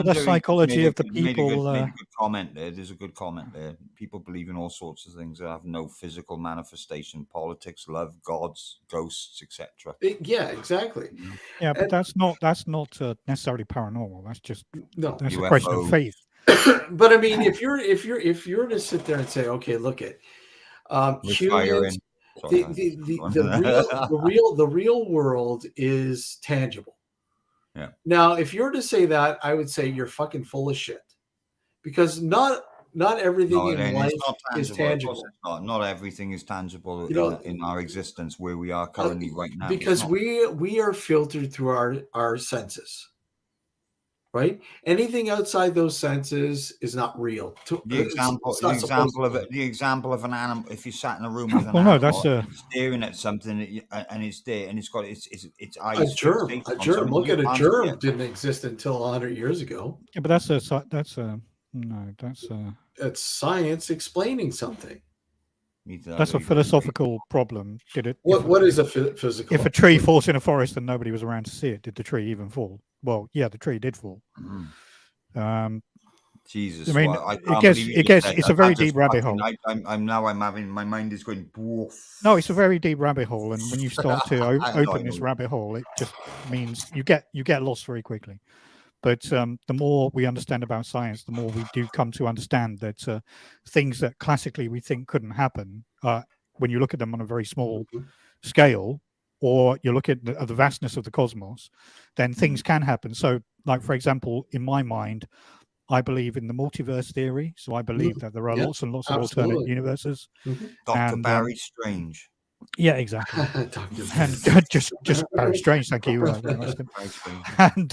the psychology of the people. Made a good comment there. There's a good comment there. People believe in all sorts of things that have no physical manifestation: politics, love, gods, ghosts, etc. Yeah, exactly. Yeah, but that's not necessarily paranormal. That's just that's UFO. a question of faith. But I mean, if you're to sit there and say, okay, look at humans. The real world is tangible. Yeah. Now, if you're to say that, I would say you're fucking full of shit, because not everything in life is tangible. Not everything is tangible in our existence where we are currently right now. Because we are filtered through our senses. right? Anything outside those senses is not real. The example, it's not supposed to be. the example of an animal. If you sat in a room with an Well, no, animal that's staring at something, and it's there, and it's got its A eyes germ. fixated A on germ. something, Look you at a can't see germ. it. Didn't exist until 100 years ago. yeah, but that's It's science explaining something. a philosophical problem. Did it? What is a physical? If a tree falls in a forest and nobody was around to see it, did the tree even fall? Well, yeah, the tree did fall. Jesus, I mean, well, I it can't gets believe you it just gets said it's that. a very That just deep rabbit fucking- hole. I'm having my mind is going. Woof. No, it's a very deep rabbit hole, and when you start to I know, open I this know. rabbit hole, it just means you get lost very quickly. But the more we understand about science, the more we do come to understand that things that classically we think couldn't happen, when you look at them on a very small scale, or you look at the vastness of the cosmos, then things can happen. So, like for example, in my mind, I believe in the multiverse theory. So I believe that there are Yeah, lots and lots of alternate absolutely. universes. Dr. And, Barry Strange. Yeah, exactly. Dr. And just very strange. Thank you very much, Tim. Very strange. And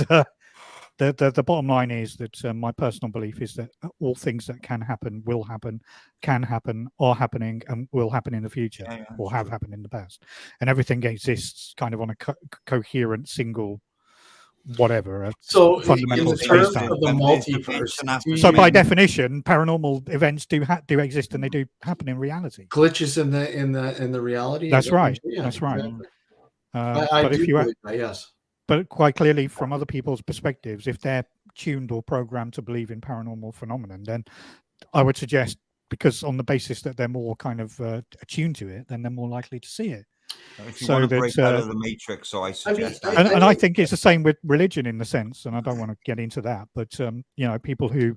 the bottom line is that my personal belief is that all things that can happen, will happen, can happen, are happening, and will happen in the future, Yeah, or have happened in the past, and everything exists kind of on a coherent single whatever. So, fundamental in terms space-time. of the When there's multiverse, dimension after do So you by mean definition, paranormal events do exist and they do happen in reality. glitches in the reality? That's right. Yeah, That's right. exactly. I But do if you believe that, yes. but quite clearly from other people's perspectives, if they're tuned or programmed to believe in paranormal phenomenon, then I would suggest, because on the basis that they're more kind of attuned to it, then they're more likely to see it. If you So want to that, break out of the matrix, so I suggest that. and I think it's the same with religion in the sense, and I don't want to get into that, but people who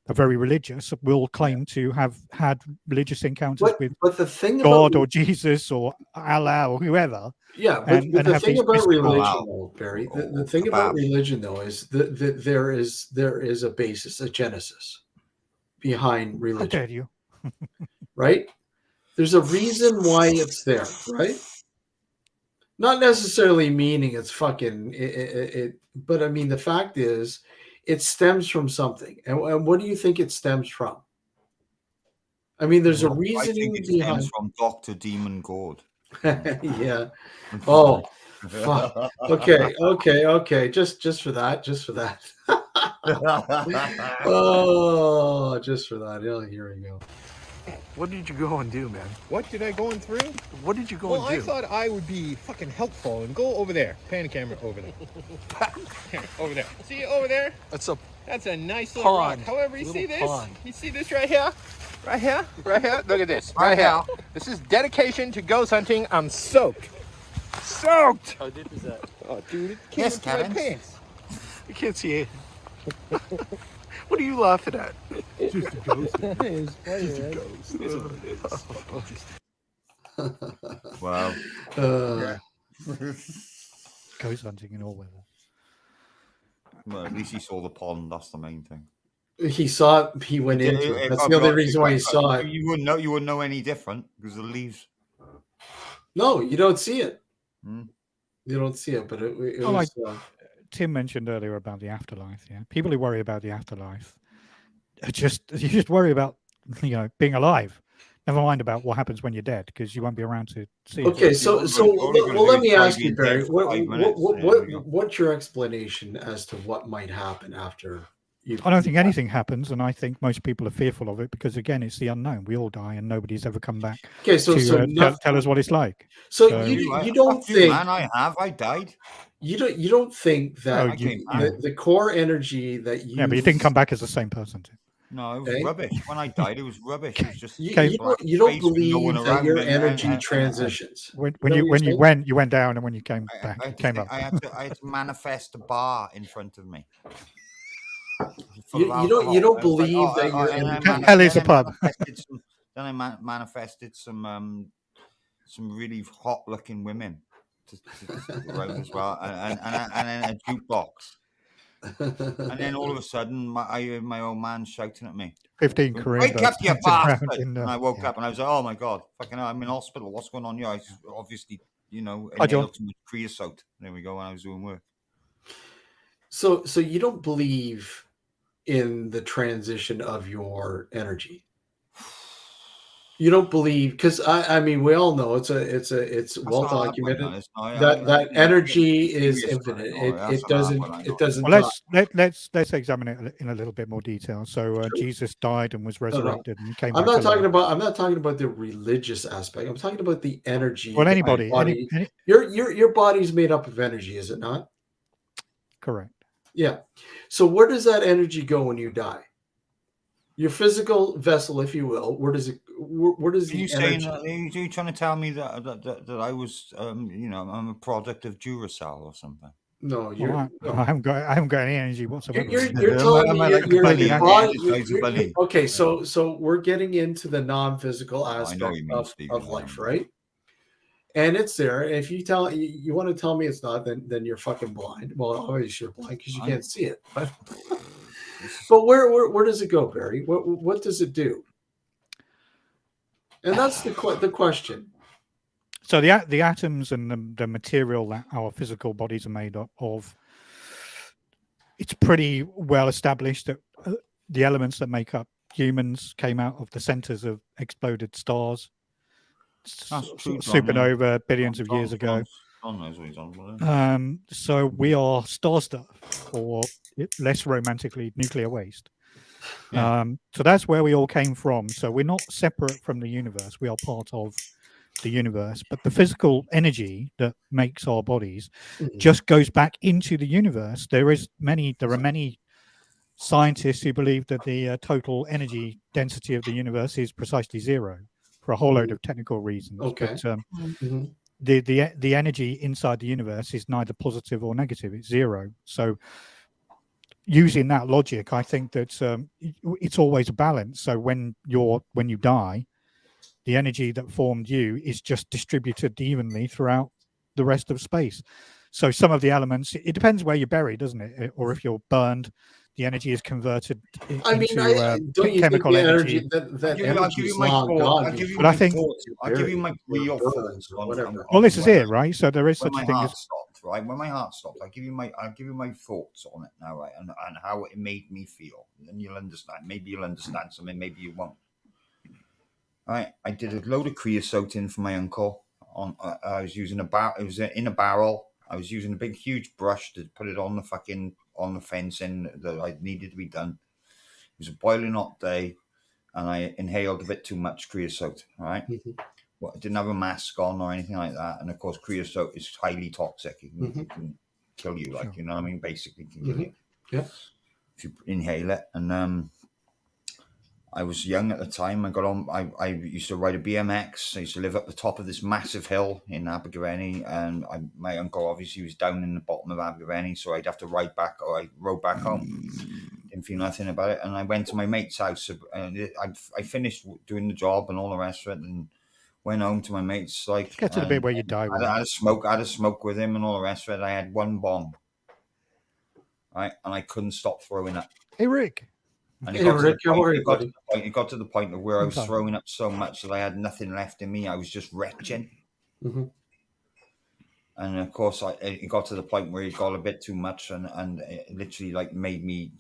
are very religious will claim to have had religious encounters with But the thing God about or Jesus or Allah or whoever. yeah, but and the have thing these about mystical- religion, though, Barry, the thing about religion, though, is that there is a basis, a genesis behind How religion, dare you? right? There's a reason why it's there, right? Not necessarily meaning it's fucking it, but I mean the fact is, it stems from something, and what do you think it stems from? I mean, there's a I reasoning think it behind. stems from Dr. Demon God. Yeah. Oh, fuck. Okay. Just for that. Oh, just for that. Yeah, here we go. What did you go and do, man? What did I go through? What did you go Well, and I do? thought I would be fucking helpful and go over there. Pan the camera over there. Here, over there. See over there? That's a That's a nice little rock. pond. However, you see Little this? pond. You see this right here? Right here? Right here? Look at this. Right here. This is dedication to ghost hunting. I'm soaked. Soaked! How deep is that? Oh, dude, it came Yes, into my Karen. pants. I can't see it. What are you laughing at? Just a ghost. It is funny, man. Wow. Uh, Ghost hunting in all weather. Well, at least he saw the pond. That's the main thing. He saw it. He went into it. That's the only reason why he saw it. You wouldn't know any different because the leaves. No, you don't see it. Hmm. You don't see it, but it Oh, was. Tim mentioned earlier about the afterlife. Yeah, people who worry about the afterlife you just worry about being alive. Never mind about what happens when you're dead, because you won't be around to see. Okay, it. so only gonna let do me is ask probably you, be dead Barry. for 5 minutes, there we go. What's your explanation as to what might happen after you? I don't think anything happens, and I think most people are fearful of it because, again, it's the unknown. We all die, and nobody's ever come back Okay, so to tell us what it's like. So you don't Fuck you, think man, I died. you don't think that Oh, the core energy that you Yeah, but you didn't come back as the same person. Tim. No, it was Okay. rubbish. When I died, it was rubbish. It was just you Okay. don't believe that your energy and transitions. When Is that you what you're you went down, and when you came back, I you came up. I had to manifest a bar in front of me. You don't believe that your energy. Hell is a pub. Then I manifested some really hot looking women to around as well, and then a jukebox. And then all of a sudden, I heard my old man shouting at me, 15 Korean. "Wake up, you guys dancing bastard!" around in, And I woke up and I was like, "Oh my god, fucking hell, I'm in hospital. What's going on here?" I obviously, Hi, John. inhaled too much creosote. There we go. When I was doing work. So you don't believe in the transition of your energy. You don't believe, because I mean, we all know it's well documented that energy is infinite. It doesn't Well, die. let's examine it in a little bit more detail. So Jesus died and was resurrected and came I'm back not to life. I'm not talking about the religious aspect. I'm talking about the energy. Well, that anybody, body, any your body's made up of energy, is it not? correct. Yeah. So where does that energy go when you die? Your physical vessel, if you will, where does it? Where does Are you the saying energy? that? Are you trying to tell me that I was, I'm a product of Duracell or something? No, Well, no. I haven't got any energy whatsoever. You're telling me like a you're bunny, body. Okay, so we're getting into the non-physical I know aspect what you mean, of Stephen. life, right? And it's there. And if you want to tell me it's not, then you're fucking blind. Well, obviously you're blind because you can't see it. But where does it go, Barry? What does it do? And that's the question. So the atoms and the material that our physical bodies are made up of, it's pretty well established that the elements that make up humans came out of the centers of exploded stars, supernova, billions of years ago. So we are star stuff, or less romantically, nuclear waste. Yeah. So that's where we all came from. So we're not separate from the universe. We are part of the universe, but the physical energy that makes our bodies just goes back into the universe. There are many scientists who believe that the total energy density of the universe is precisely zero for a whole load of technical reasons. Okay. But the energy inside the universe is neither positive or negative. It's zero. So using that logic, I think that it's always a balance. So when you die, the energy that formed you is just distributed evenly throughout the rest of space. So some of the elements, it depends where you're buried, doesn't it? Or if you're burned, the energy is converted into don't you chemical think the energy. I'll give you my thoughts. I'll give you my real thoughts on whatever. Well, this is it, right? So there is such a thing as stopped, right? When my heart stopped, I'll give you my thoughts on it now, right? And how it made me feel. And then you'll understand. Maybe you'll understand something, maybe you won't. Right, I did a load of creosote in for my uncle. I was using it was in a barrel. I was using a big, huge brush to put it on the fencing that I needed to be done. It was a boiling hot day, and I inhaled a bit too much creosote. Right, well, I didn't have a mask on or anything like that, and of course, creosote is highly toxic. It can kill you, like you know what I mean. Basically, can kill you. Yeah. If you inhale it, and I was young at the time. I used to ride a BMX. I used to live up the top of this massive hill in Abergavenny, and my uncle obviously was down in the bottom of Abergavenny, so I'd have to ride back, or I rode back home. Didn't feel nothing about it, and I went to my mate's house. And I finished doing the job and all the rest of it, and went home to my mate's. Like, get to the bit where you die. I had a smoke with him and all the rest of it. I had one bomb, right, and I couldn't stop throwing up. Hey, Rick. And it got to the point of where I was throwing up so much that I had nothing left in me. I was just retching. And of course, it got to the point where it got a bit too much, and it literally like made me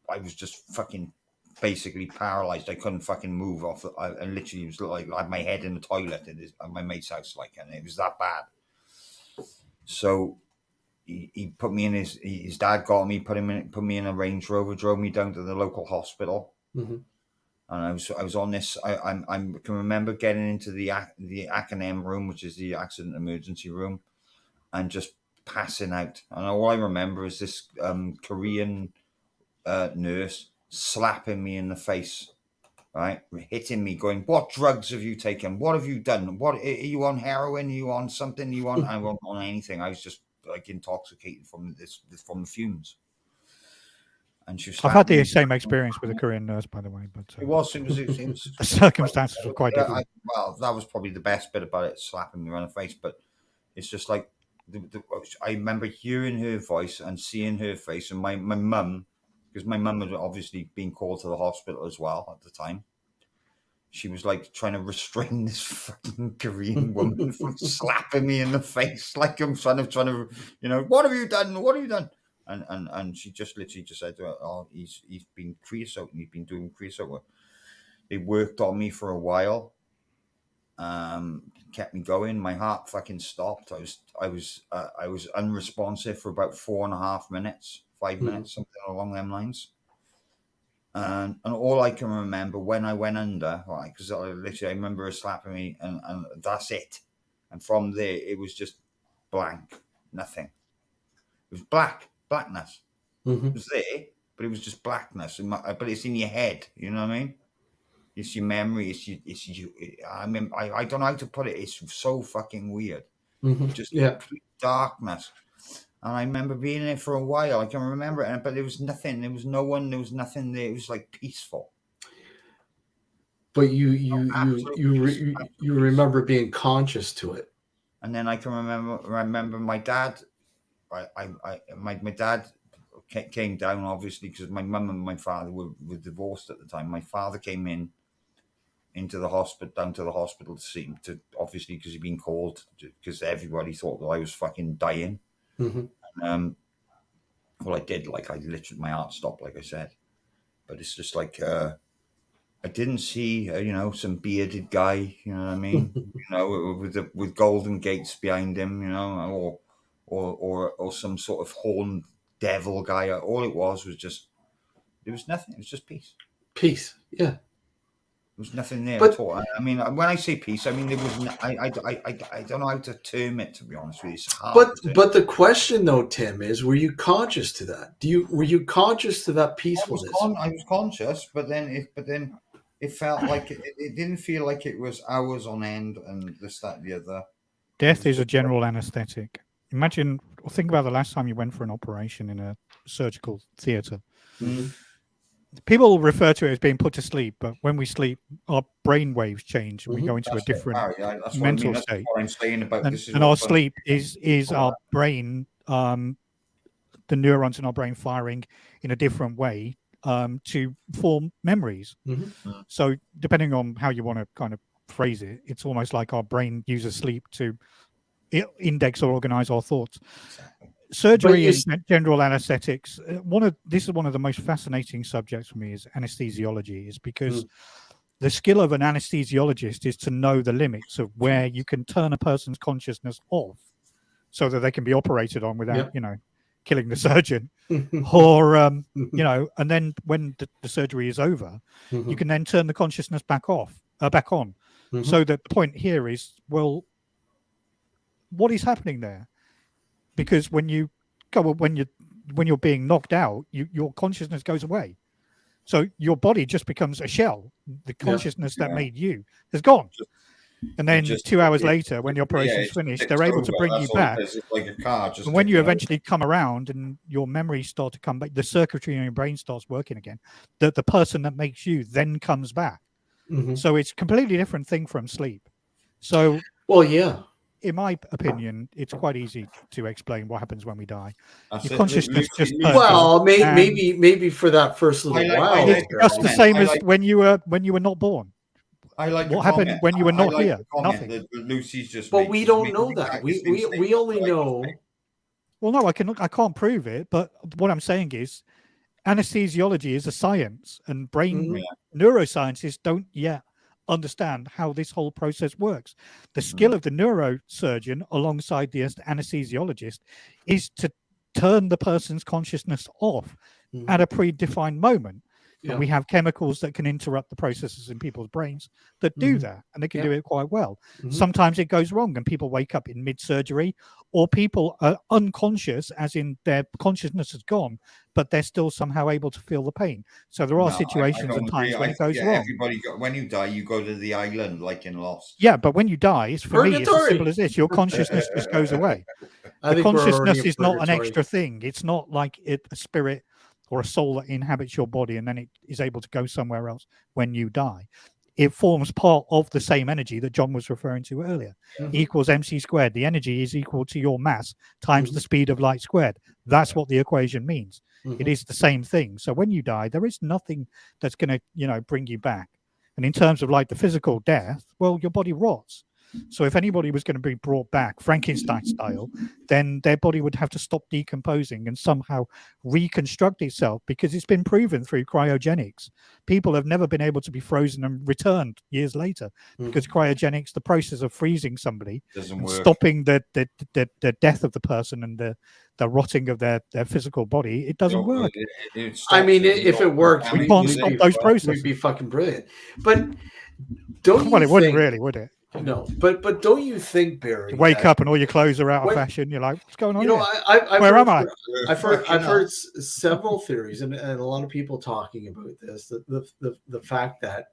I was just fucking basically paralyzed. I couldn't fucking move off. I literally was like I had my head in the toilet at my mate's house, like, and it was that bad. So he put me in his dad got me, put me in a Range Rover, drove me down to the local hospital. And I was on this. I can remember getting into the A&M room, which is the accident emergency room, and just passing out. And all I remember is this Korean nurse slapping me in the face, right, hitting me, going, "What drugs have you taken? What have you done? What are you on? Heroin? Are you on something? I wasn't on anything. I was just like intoxicated from the fumes." And I've had the same experience with a Korean nurse, by the way, but it was the circumstances were quite different. Well, that was probably the best bit about it, slapping me around the face. But it's just like I remember hearing her voice and seeing her face, and my mum, because my mum had obviously been called to the hospital as well at the time. She was like trying to restrain this fucking Korean woman from slapping me in the face, like I'm trying to, what have you done? What have you done? And she just literally just said to her, "Oh, he's been creosote, and he's been doing creosote work." They worked on me for a while. Kept me going. My heart fucking stopped. I was unresponsive for about 4.5 minutes, 5 minutes, something along them lines. And all I can remember when I went under, right, because I remember her slapping me, and that's it. And from there, it was just blank, nothing. It was blackness. It was there, but it was just blackness. But it's in your head, you know what I mean? It's your memory. It's you. I mean, I don't know how to put it. It's so fucking weird. Just complete darkness. And I remember being in it for a while. I can remember it, but there was nothing. There was no one. There was nothing there. It was like peaceful. But you remember being conscious to it. And then I can remember my dad. My dad came down, obviously, because my mum and my father were divorced at the time. My father came into the hospital, down to the hospital to see him, obviously because he'd been called, because everybody thought that I was fucking dying. Well, I did. Like, I literally, my heart stopped, like I said. But it's just like, I didn't see, some bearded guy, you know what I mean? With golden gates behind him, or some sort of horned devil guy. All it was just, there was nothing. It was just peace. Peace, yeah. There was nothing there at all. I mean, when I say peace, I mean there was. I don't know how to term it, to be honest with you. It's hard. But the question, though, Tim, is: were you conscious to that? Were you conscious to that peacefulness? I was conscious, but then it felt like it didn't feel like it was hours on end and this, that, and the other. Death is a general anesthetic. Imagine, or think about the last time you went for an operation in a surgical theatre. People refer to it as being put to sleep, but when we sleep, our brain waves change and we go into a different mental state. What I'm saying about this and our sleep is our brain, the neurons in our brain firing in a different way to form memories. So depending on how you want to kind of phrase it, it's almost like our brain uses sleep to index or organize our thoughts. Surgery and general anesthetics. This is one of the most fascinating subjects for me is anesthesiology, is because the skill of an anesthesiologist is to know the limits of where you can turn a person's consciousness off so that they can be operated on without, killing the surgeon, or and then when the surgery is over, you can then turn the consciousness back on. So that the point here is, well, what is happening there? Because when you're being knocked out, your consciousness goes away. So your body just becomes a shell. The consciousness that made you has gone. And then 2 hours later, when the operation is finished, they're able to bring you back. Like a car, and when you eventually come around and your memories start to come back, the circuitry in your brain starts working again, the person that makes you then comes back. So it's a completely different thing from sleep. So, in my opinion, it's quite easy to explain what happens when we die. Your consciousness just maybe for that first little while. It's just the same as when you were not born. What happened when you were not here? Nothing. Lucy's just. But we don't know that. We only know. Well, no, I can't prove it. But what I'm saying is, anesthesiology is a science, and brain neuroscientists don't yet understand how this whole process works. The skill of the neurosurgeon alongside the anesthesiologist is to turn the person's consciousness off at a predefined moment. And we have chemicals that can interrupt the processes in people's brains that do that, and they can do it quite well. Sometimes it goes wrong and people wake up in mid-surgery, or people are unconscious, as in their consciousness is gone, but they're still somehow able to feel the pain. So there are situations and times when it goes wrong. When you die, you go to the island like in Lost. Yeah, but when you die, for me, it's as simple as this. Your consciousness just goes away. The consciousness is not an extra thing. It's not like a spirit or a soul that inhabits your body and then it is able to go somewhere else when you die. It forms part of the same energy that John was referring to earlier. Equals mc squared. The energy is equal to your mass times the speed of light squared. That's what the equation means. It is the same thing. So when you die, there is nothing that's going to, bring you back. And in terms of like the physical death, well, your body rots. So if anybody was going to be brought back Frankenstein style, then their body would have to stop decomposing and somehow reconstruct itself, because it's been proven through cryogenics. People have never been able to be frozen and returned years later, because cryogenics, the process of freezing somebody Doesn't and work. stopping the death of the person and the rotting of their physical body, it doesn't work. I mean, if it worked, We can't stop those processes. We'd be fucking brilliant. But don't you Well, it wouldn't think, really, would it? No, but don't you think, Barry? You wake up and all your clothes are out of fashion. You're like, what's going on? You know, here? Where am I? I've heard several theories, and a lot of people talking about this. The fact that,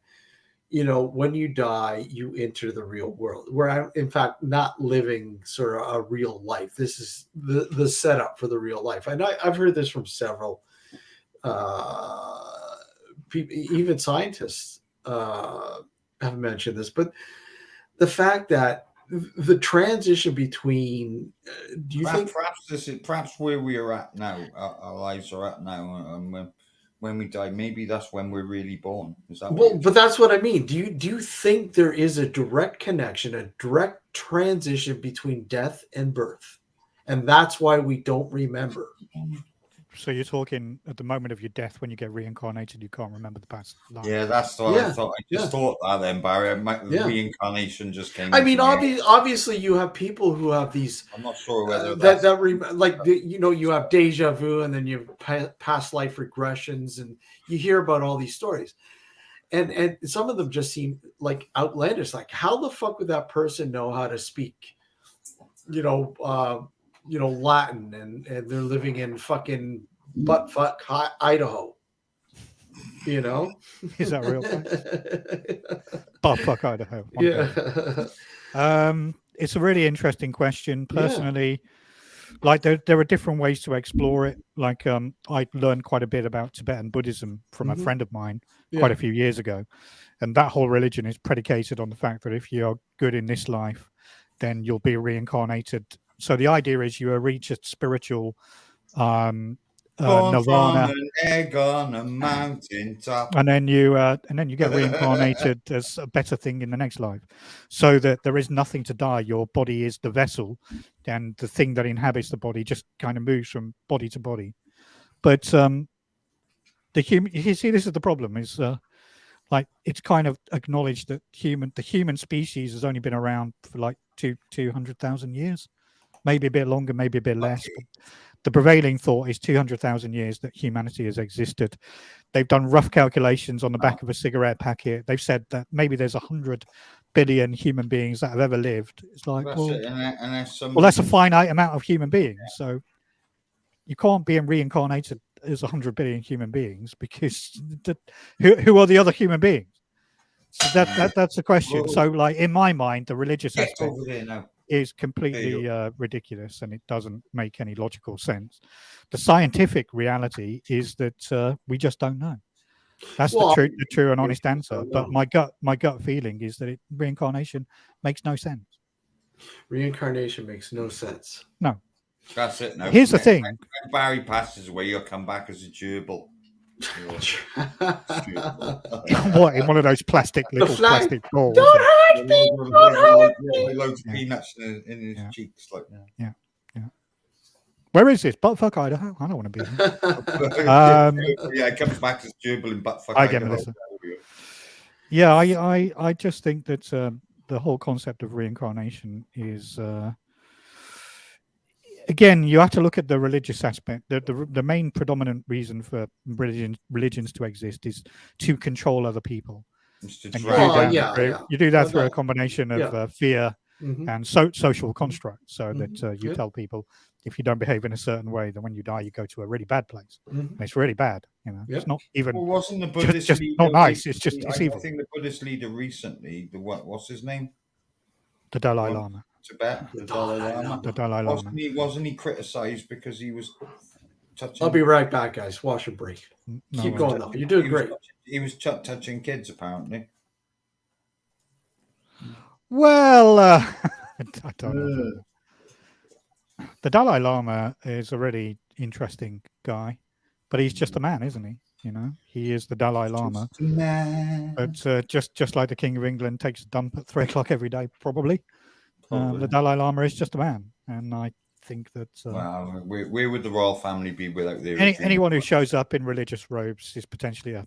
you know, when you die, you enter the real world. We're in fact not living sort of a real life. This is the setup for the real life. And I've heard this from several people, even scientists have mentioned this. But the fact that the transition between, do you think perhaps where we are at now, our lives are at now, and when we die, maybe that's when we're really born. Is that but that's what I mean. Do you think there is a direct connection, a direct transition between death and birth, and that's why we don't remember? So you're talking at the moment of your death, when you get reincarnated, you can't remember the past life. Yeah, that's what I thought. I just thought that then, Barry. Reincarnation just came. I mean, obviously, you have people who have these. I'm not sure whether you have deja vu, and then you have past life regressions, and you hear about all these stories, and some of them just seem like outlandish. Like, how the fuck would that person know how to speak? Latin, and they're living in fucking buttfuck Idaho. You know, is that real place? Buttfuck Idaho. It's a really interesting question. Personally, like there are different ways to explore it. Like I learned quite a bit about Tibetan Buddhism from a friend of mine quite a few years ago, and that whole religion is predicated on the fact that if you're good in this life, then you'll be reincarnated. So the idea is you reach a spiritual nirvana, from an egg on a mountain top, and then you get reincarnated as a better thing in the next life, so that there is nothing to die. Your body is the vessel, and the thing that inhabits the body just kind of moves from body to body. But the human, you see, this is the problem. Is like it's kind of acknowledged that the human species has only been around for like 200,000 years. Maybe a bit longer, maybe a bit less. But the prevailing thought is 200,000 years that humanity has existed. They've done rough calculations on the back of a cigarette packet. They've said that maybe there's 100 billion human beings that have ever lived. It's like, that's a finite amount of human beings. Yeah. So you can't be reincarnated as 100 billion human beings, because who are the other human beings? So that's the question. So, like, in my mind, the religious aspect is completely ridiculous, and it doesn't make any logical sense. The scientific reality is that we just don't know. That's the true and honest answer. But my gut feeling is that reincarnation makes no sense. Reincarnation makes no sense. No. That's it. Now, here's the thing: when Barry passes away, you'll come back as a gerbil. What, in one of those plastic plastic balls? Don't hurt me! Don't hurt me! Loads of peanuts in his cheeks, like that. Yeah. Where is this? Buttfuck Idaho? I don't want to be here. It comes back as gerbil in Buttfuck Idaho. Yeah, I just think that the whole concept of reincarnation is. Again, you have to look at the religious aspect. The main predominant reason for religions to exist is to control other people. And you do that through a combination of fear and social constructs. So that you tell people, if you don't behave in a certain way, then when you die, you go to a really bad place. And it's really bad. You know, it's not even. Well, wasn't the Buddhist just leader, not nice? It's just it's evil. I think the Buddhist leader recently, what's his name? The Dalai Lama. Tibet, the Dalai Lama. Wasn't he criticised because he was touching? I'll be right back, guys. Wash and break. Keep going though. You're doing great. He was touching kids, apparently. Well, I don't know. The Dalai Lama is a really interesting guy, but he's just a man, isn't he? He is the Dalai Lama. But just like the King of England takes a dump at 3 o'clock every day, probably. The Dalai Lama is just a man, and I think that. Wow, where would the royal family be without their anyone who shows up in religious robes is potentially a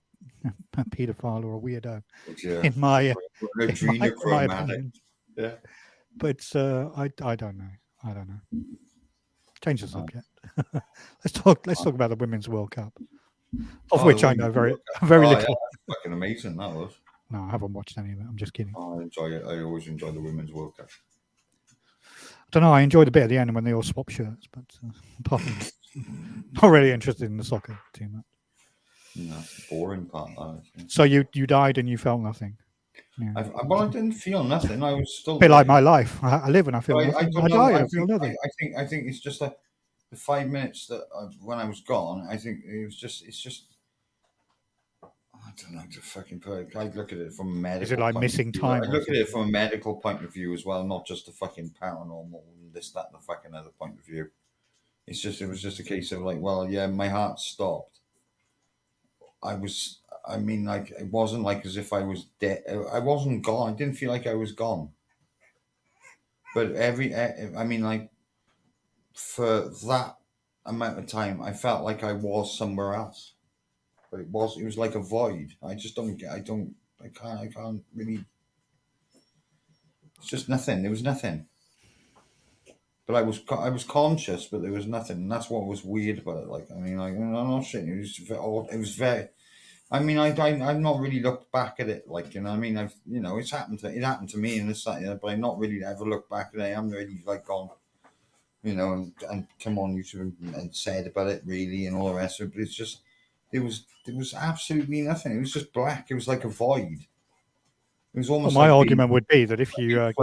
paedophile or a weirdo, in my opinion. Yeah. But I don't know. Change the subject. Let's talk about the Women's World Cup, of which I know very little. Yeah, that's fucking amazing. That was. No, I haven't watched any of it. I'm just kidding. I enjoy it. I always enjoy the Women's World Cup. I don't know. I enjoyed the bit at the end when they all swap shirts, but apart from that, not really interested in the soccer too much. No, boring part. So you died and you felt nothing. Yeah. I didn't feel nothing. I was still a bit like my life. I live and I feel nothing. I die. I feel nothing. I think it's just the 5 minutes that when I was gone. I think it's just. I don't know to fucking put it. I look at it from a medical. Is it like missing time? I look at it from a medical point of view as well, not just a fucking paranormal and this, that, and the fucking other point of view. It was just a case of like, well, yeah, my heart stopped. It wasn't like as if I was dead. I wasn't gone. I didn't feel like I was gone. But for that amount of time, I felt like I was somewhere else. But it was like a void. I can't really. It's just nothing. There was nothing. But I was conscious, but there was nothing, and that's what was weird about it. Like, I'm not shitting. It was very. I've not really looked back at it. Like, it's happened to me in this, but I've not really ever looked back at it. I haven't really like gone, and come on YouTube and said about it really and all the rest of it. But it's just. There was absolutely nothing. It was just black. It was like a void. It was almost. My argument would be that if you had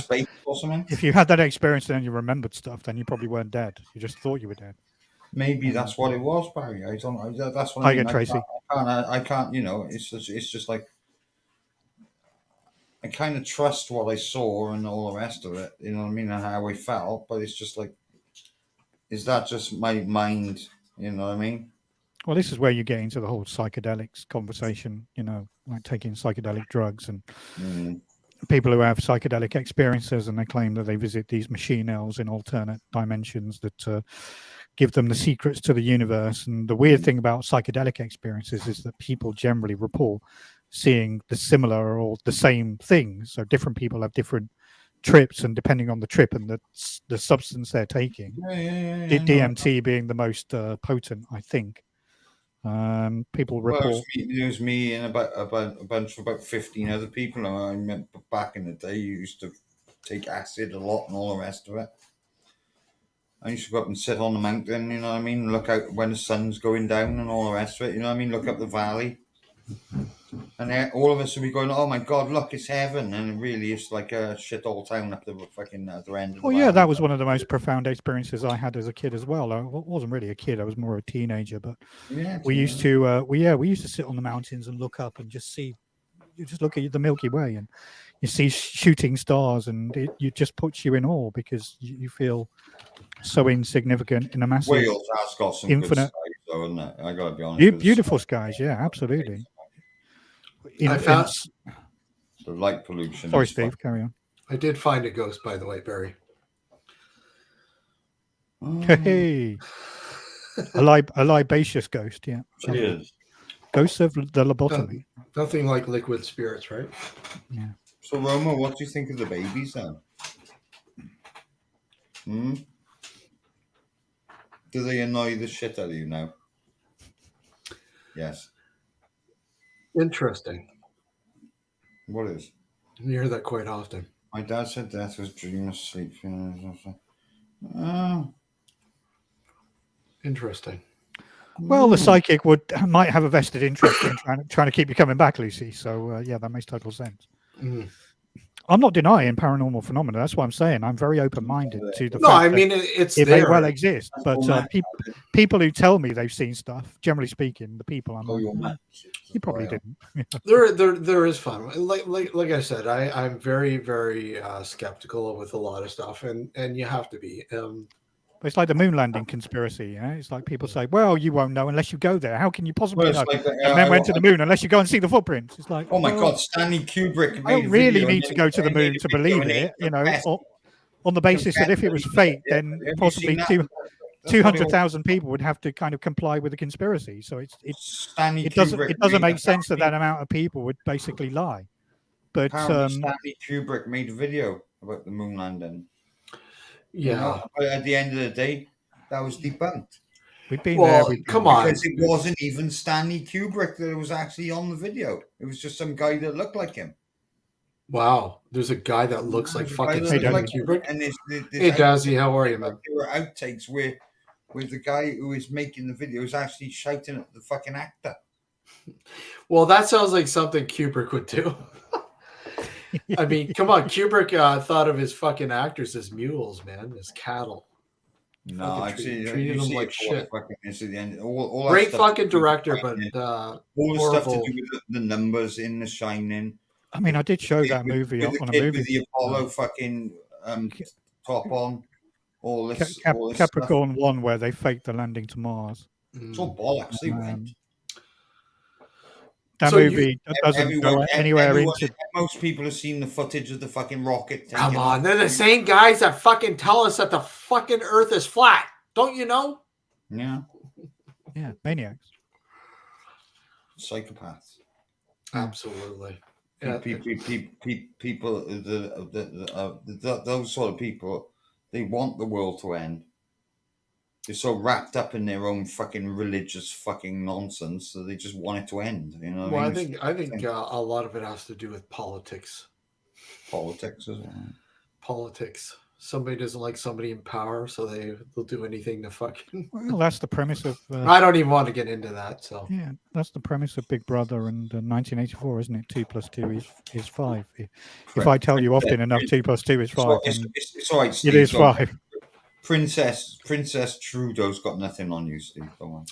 that experience and then you remembered stuff, then you probably weren't dead. You just thought you were dead. Maybe that's what it was, Barry. I don't know. That's what I mean. Tracy. I can't. It's just like I kind of trust what I saw and all the rest of it. You know what I mean, and how I felt. But it's just like, is that just my mind? You know what I mean? Well, this is where you get into the whole psychedelics conversation, like taking psychedelic drugs and people who have psychedelic experiences and they claim that they visit these machine elves in alternate dimensions that give them the secrets to the universe. And the weird thing about psychedelic experiences is that people generally report seeing the similar or the same things. So different people have different trips, and depending on the trip and the substance they're taking, DMT being the most potent, I think. People report. It was me and about a bunch of about 15 other people. I remember back in the day, you used to take acid a lot and all the rest of it. I used to go up and sit on the mountain, you know what I mean? Look out when the sun's going down and all the rest of it, you know what I mean? Look up the valley. And all of us would be going, oh my God, look, it's heaven. And really, it's like a shit old town up the fucking other end of the valley. That was one of the most profound experiences I had as a kid as well. I wasn't really a kid, I was more a teenager, but we used to sit on the mountains and look up and just look at the Milky Way and you see shooting stars, and it just puts you in awe because you feel so insignificant in a massive Wales has got some infinite good skies, though, isn't it? I gotta be honest. Beautiful skies, yeah, absolutely. I found the light pollution. Sorry, Steve, carry on. I did find a ghost, by the way, Barry. Hey, a libacious ghost, yeah. It is. Ghosts of the lobotomy. Nothing like liquid spirits, right? Yeah. So, Roma, what do you think of the babies then? Do they annoy the shit out of you now? Yes. Interesting. What is? You hear that quite often. My dad said death was dreamless sleep. Interesting. Well, the psychic might have a vested interest in trying to keep you coming back, Lucy. So, that makes total sense. Mm. I'm not denying paranormal phenomena. That's what I'm saying. I'm very open-minded to the fact it's it there. may well exist. But people who tell me they've seen stuff, generally speaking, the people I'm like, you probably didn't. There is fun. Like I said, I'm very, very skeptical with a lot of stuff, and you have to be. But it's like the moon landing conspiracy. Yeah, it's like people say, "Well, you won't know unless you go there. How can you possibly know?" And then went to the moon unless you go and see the footprints. It's like, oh my God, Stanley Kubrick I made don't a really video need to go to the moon to believe it. You know, on the basis that if it was fake, then possibly 200,000 people would have to kind of comply with the conspiracy. So it doesn't make sense that amount of people would basically lie. But Stanley Kubrick made a video about the moon landing. Yeah. You know, but at the end of the day, that was debunked. We've been there. Come on. Because it wasn't even Stanley Kubrick that was actually on the video. It was just some guy that looked like him. Wow. There's a guy that looks like fucking Stanley Kubrick. And hey, Dazzy, how are you, man? There were outtakes where the guy who is making the video is actually shouting at the fucking actor. Well, that sounds like something Kubrick would do. I mean, come on. Kubrick thought of his fucking actors as mules, man, as cattle. No, actually, treated them like shit. All great fucking director, but all the stuff to do with the numbers in The Shining. I mean, I did show that movie with on a movie. With the Apollo fucking top on. All this Capricorn stuff. 1, where they faked the landing to Mars. It's all bollocks. They went. That movie doesn't go anywhere into. Most people have seen the footage of the fucking rocket. Come on, they're the same guys that fucking tell us that the fucking Earth is flat. Don't you know? Yeah. Yeah, maniacs. Psychopaths. Absolutely. People, those sort of people, they want the world to end. They're so wrapped up in their own fucking religious fucking nonsense that they just want it to end. You know. Well, I think a lot of it has to do with politics. Politics as well. Politics. Somebody doesn't like somebody in power, so they'll do anything to fucking. Well, that's the premise of. I don't even want to get into that. So yeah, that's the premise of Big Brother and 1984, isn't it? 2 + 2 is 5. If I tell you often enough, 2 + 2 is 5. It's all right, Steve, it is 5. Princess Trudeau's got nothing on you, Steve. Don't worry.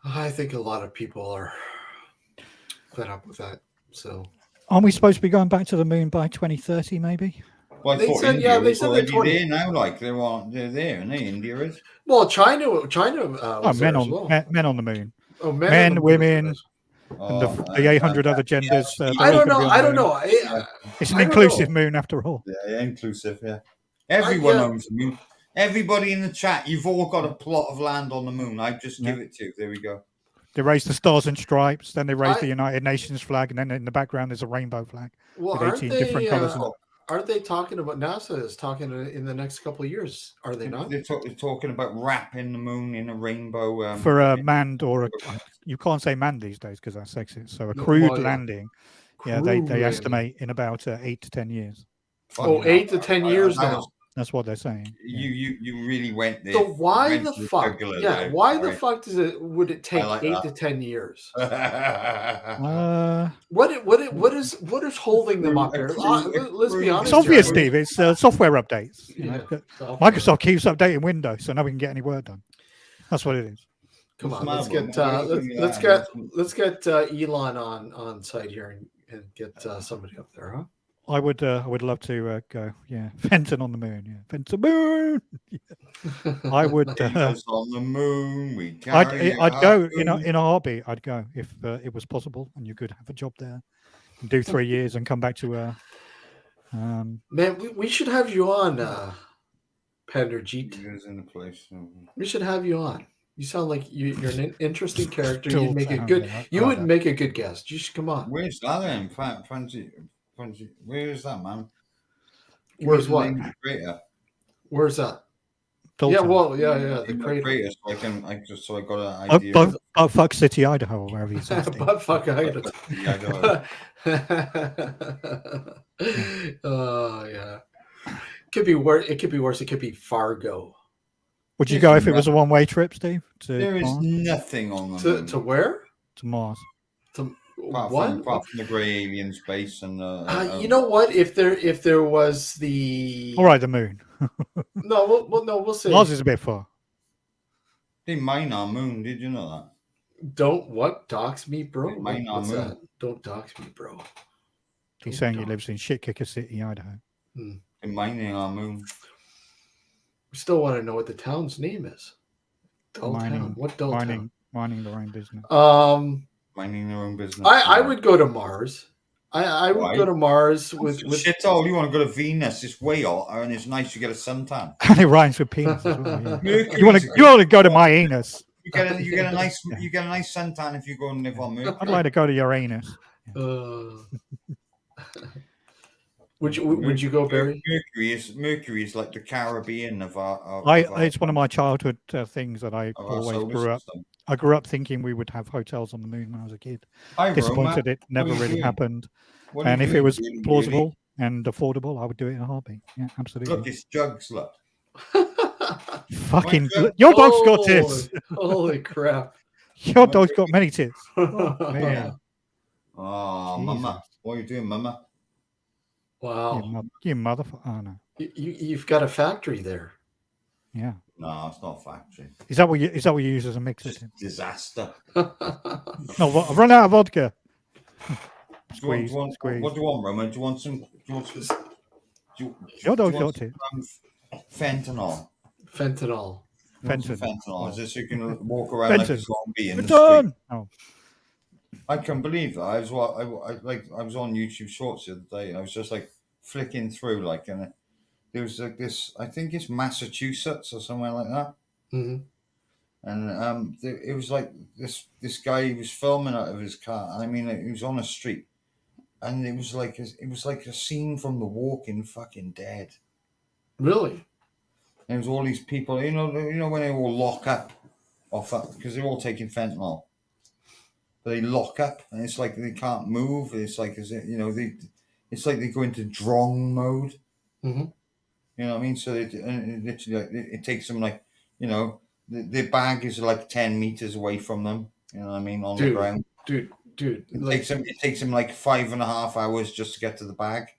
I think a lot of people are fed up with that. So aren't we supposed to be going back to the moon by 2030, maybe? Well, they said they're 20 there now. Like they're there, and India is. Well, China. Was men on men on the moon. Oh, men, women. And the 800 other genders. I don't know. It's an inclusive moon after all. Yeah, inclusive. Yeah. Everyone owns the moon. Everybody in the chat, you've all got a plot of land on the moon. I just give it to you. There we go. They raise the Stars and Stripes, then they raise the United Nations flag, and then in the background there's a rainbow flag with 18 different colors. Aren't they talking about NASA is talking in the next couple of years? Are they not? They're talking about wrapping the moon in a rainbow. For a manned you can't say manned these days because that's sexist. So a crewed landing. Yeah, they estimate in about 8 to 10 years. 8 to 10 years now. That's what they're saying. You really went there. So why the fuck? Yeah, why the fuck would it take 8 to 10 years? What is holding them up here? Let's be honest. It's obvious, Steve. It's software updates. Microsoft keeps updating Windows, so now we can get any work done. That's what it is. Come on, let's get Elon on site here and get somebody up there, huh? I would love to go. Yeah, Fenton on the moon. Yeah, Fenton moon. Yeah. I would. On the moon, I'd go. In a heartbeat. I'd go if it was possible, and you could have a job there, and do 3 years, and come back to. Man, we should have you on, Penderjeet. In the place. We should have you on. You sound like you're an interesting character. You'd make a good. You would make a good guest. You should come on. Where's that then, Fancy? Where is that, man? Where's what? Where's that? Yeah, well, yeah. The crater. So I got an idea. Buttfuck City, Idaho, or wherever you say. Buttfuck Idaho. Oh yeah. Could be worse. It could be worse. It could be Fargo. Would you go if it was a one-way trip, Steve? There is nothing on the to where? To Mars. Apart from the grey alien space and you know what? If there was the the moon. we'll say Mars is a bit far. They mine our moon. Did you know that? Don't dox me, bro. Mine our moon. That? Don't dox me, bro. He's saying he lives in Shitkicker City, Idaho. They're mining our moon. still want to know what the town's name is. Dull Mining. town. What dull town? Mining their own business. Minding their own business. I would go to Mars. I would go to Mars with shit. Oh, you want to go to Venus? It's way hotter and it's nice to get a suntan. And it rhymes with penis as well. Yeah. Mercury's You want to go to my anus? You get a nice suntan if you go and live on Mercury. I'd like to go to Uranus. Would you go, Barry? Mercury is like the Caribbean of our. It's one of my childhood things that I always grew up. I grew up thinking we would have hotels on the moon when I was a kid. Disappointed it never really happened. And if it was plausible and affordable, I would do it in a heartbeat. Yeah, absolutely. Look, it's jugs, look. Fucking, your dog's got tits. Holy crap! Your dog's got many tits. Oh, man. Oh, Mama, what are you doing, Mama? Wow, you motherfucker! Oh no, you've got a factory there. Yeah. No, it's not a factory. Is that what you use as a mixer? Disaster. No, I've run out of vodka. Squeeze. What do you want, Roman? Do you want some? Your dog's got tits. Fentanyl. Fentanyl. Fentanyl. Is this so you can walk around like a zombie in the street? Oh. I can't believe that. I was on YouTube Shorts the other day. And I was just like flicking through, like, and there was like this. I think it's Massachusetts or somewhere like that. Mm-hmm. And it was like this guy. He was filming out of his car. I mean, he was on a street, and it was like a scene from The Walking Fucking Dead. Really? There was all these people. You know when they all lock up off that because they're all taking fentanyl. They lock up, and it's like they can't move. It's like it's like they go into drone mode. Mm-hmm. You know what I mean? So literally, like, it takes them like, the bag is like 10 meters away from them. You know what I mean? On the ground, dude. It takes them like 5.5 hours just to get to the bag,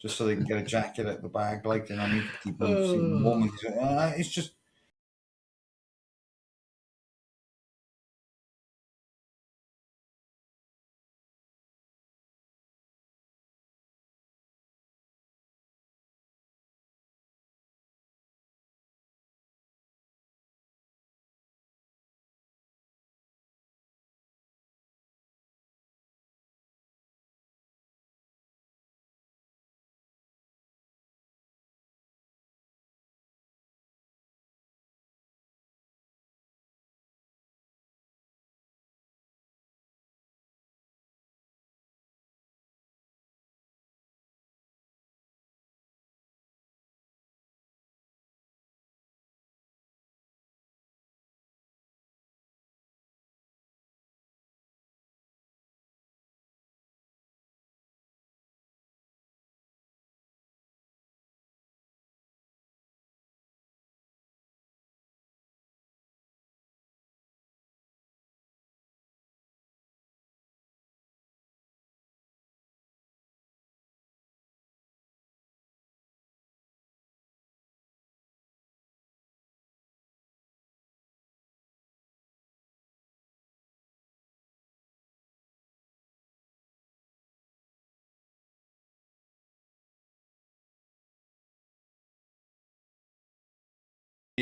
just so they can get a jacket at the bag. Like, you know what I mean? To keep them warm. It's just.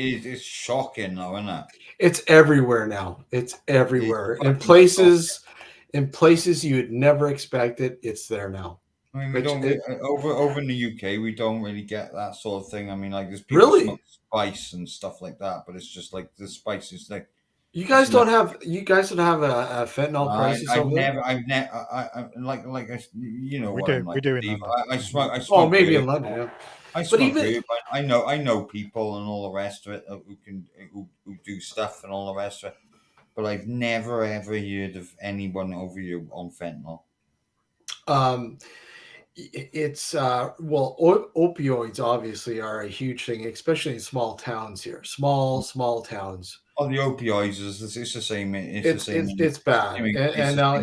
It's shocking now, isn't it? It's everywhere now. It's everywhere. In places you would never expect it, it's there now. I mean, we don't over in the UK. We don't really get that sort of thing. I mean, like there's people smoke spice and stuff like that, but it's just like the spice is like. You guys don't have a fentanyl crisis over there? I've never, we do in London. I smoke. Oh, maybe in London. Yeah. I smoke weed, but I know people and all the rest of it who do stuff and all the rest of it. But I've never ever heard of anyone over here on fentanyl. It's opioids obviously are a huge thing, especially in small towns here. Small towns. Oh, the opioids it's the same. It's bad, and now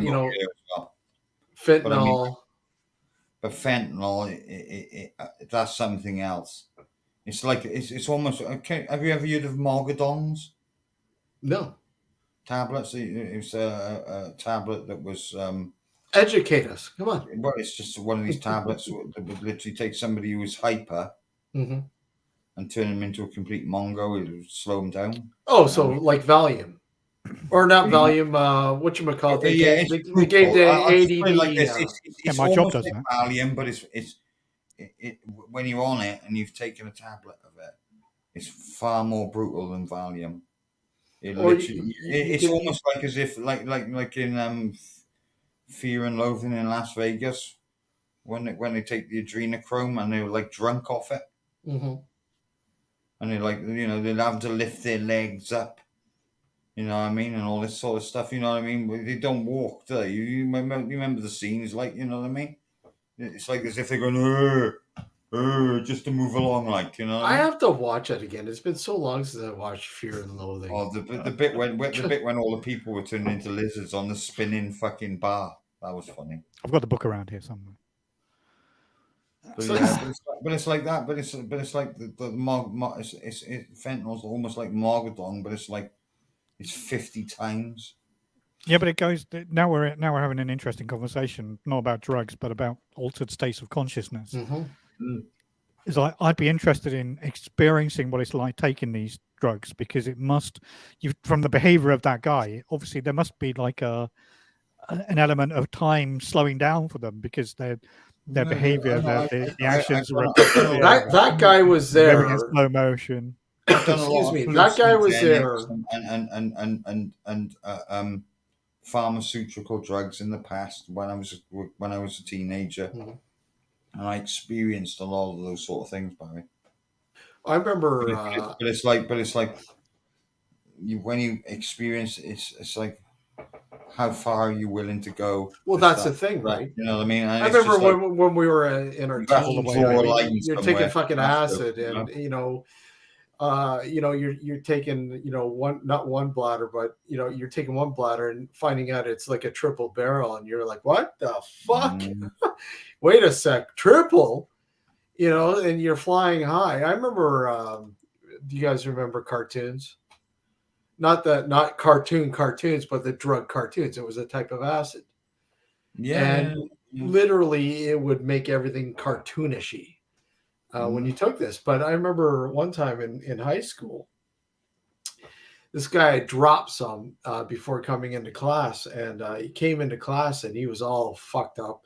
fentanyl. But fentanyl, that's something else. It's like it's almost. Okay, have you ever heard of Morgadons? No. Tablets. It was a tablet that was. Educate us. Come on. Well, it's just one of these tablets that would literally take somebody who was hyper, mm-hmm. and turn him into a complete Mongo. It would slow him down. Oh, so like Valium. Or not Valium, whatchamacallit, they Yeah, gave, it's they gave the I'll explain ADD. like this. It's my job almost does like that. Valium, but when you're on it and you've taken a tablet of it, it's far more brutal than Valium. It's almost like as if like in Fear and Loathing in Las Vegas when they take the adrenochrome and they're like drunk off it, Mm-hmm. and they're like they're having to lift their legs up. You know what I mean? And all this sort of stuff, you know what I mean? But they don't walk, do they? You remember the scenes, like, you know what I mean? It's like as if they're going, just to move along, like, you know what I I mean? have to watch it again. It's been so long since I watched Fear and Loathing. Or the bit when all the people were turning into lizards on the spinning fucking bar. That was funny. I've got the book around here somewhere. But yeah, but it's like that. But it's like the fentanyl's almost like Margadong, but it's 50 times. Yeah, but it goes. Now we're having an interesting conversation, not about drugs, but about altered states of consciousness. Mm-hmm. Is I'd be interested in experiencing what it's like taking these drugs, because it must. From the behavior of that guy, obviously there must be like an element of time slowing down for them, because their behavior, the actions. That guy was there in slow motion. Excuse me. That guy was there. And pharmaceutical drugs in the past when I was a teenager, and I experienced a lot of those sort of things, Barry. I remember, but it's like when you experience it, it's like how far are you willing to go? Well, that's the thing, right? You know what I mean? And I remember when we were in our teens, you're taking fucking acid, and you're taking not one bladder, but you're taking one bladder and finding out it's like a triple barrel, and you're like, what the fuck? Wait a sec, triple? And you're flying high. I remember. Do you guys remember cartoons? Not cartoons, but the drug cartoons. It was a type of acid. Yeah. And literally, it would make everything cartoonishy when you took this. But I remember one time in high school, this guy dropped some before coming into class, and he came into class and he was all fucked up.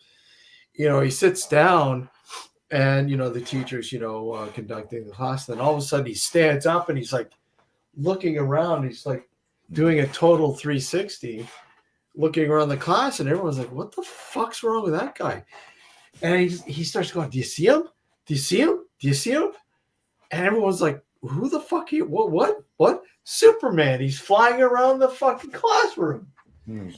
He sits down, and the teacher's conducting the class. Then all of a sudden he stands up and he's like looking around. He's like doing a total 360, looking around the class, and everyone's like, "What the fuck's wrong with that guy?" And he starts going, "Do you see him? Do you see him? Do you see him?" And everyone's like, "Who the fuck? What? Superman? He's flying around the fucking classroom." And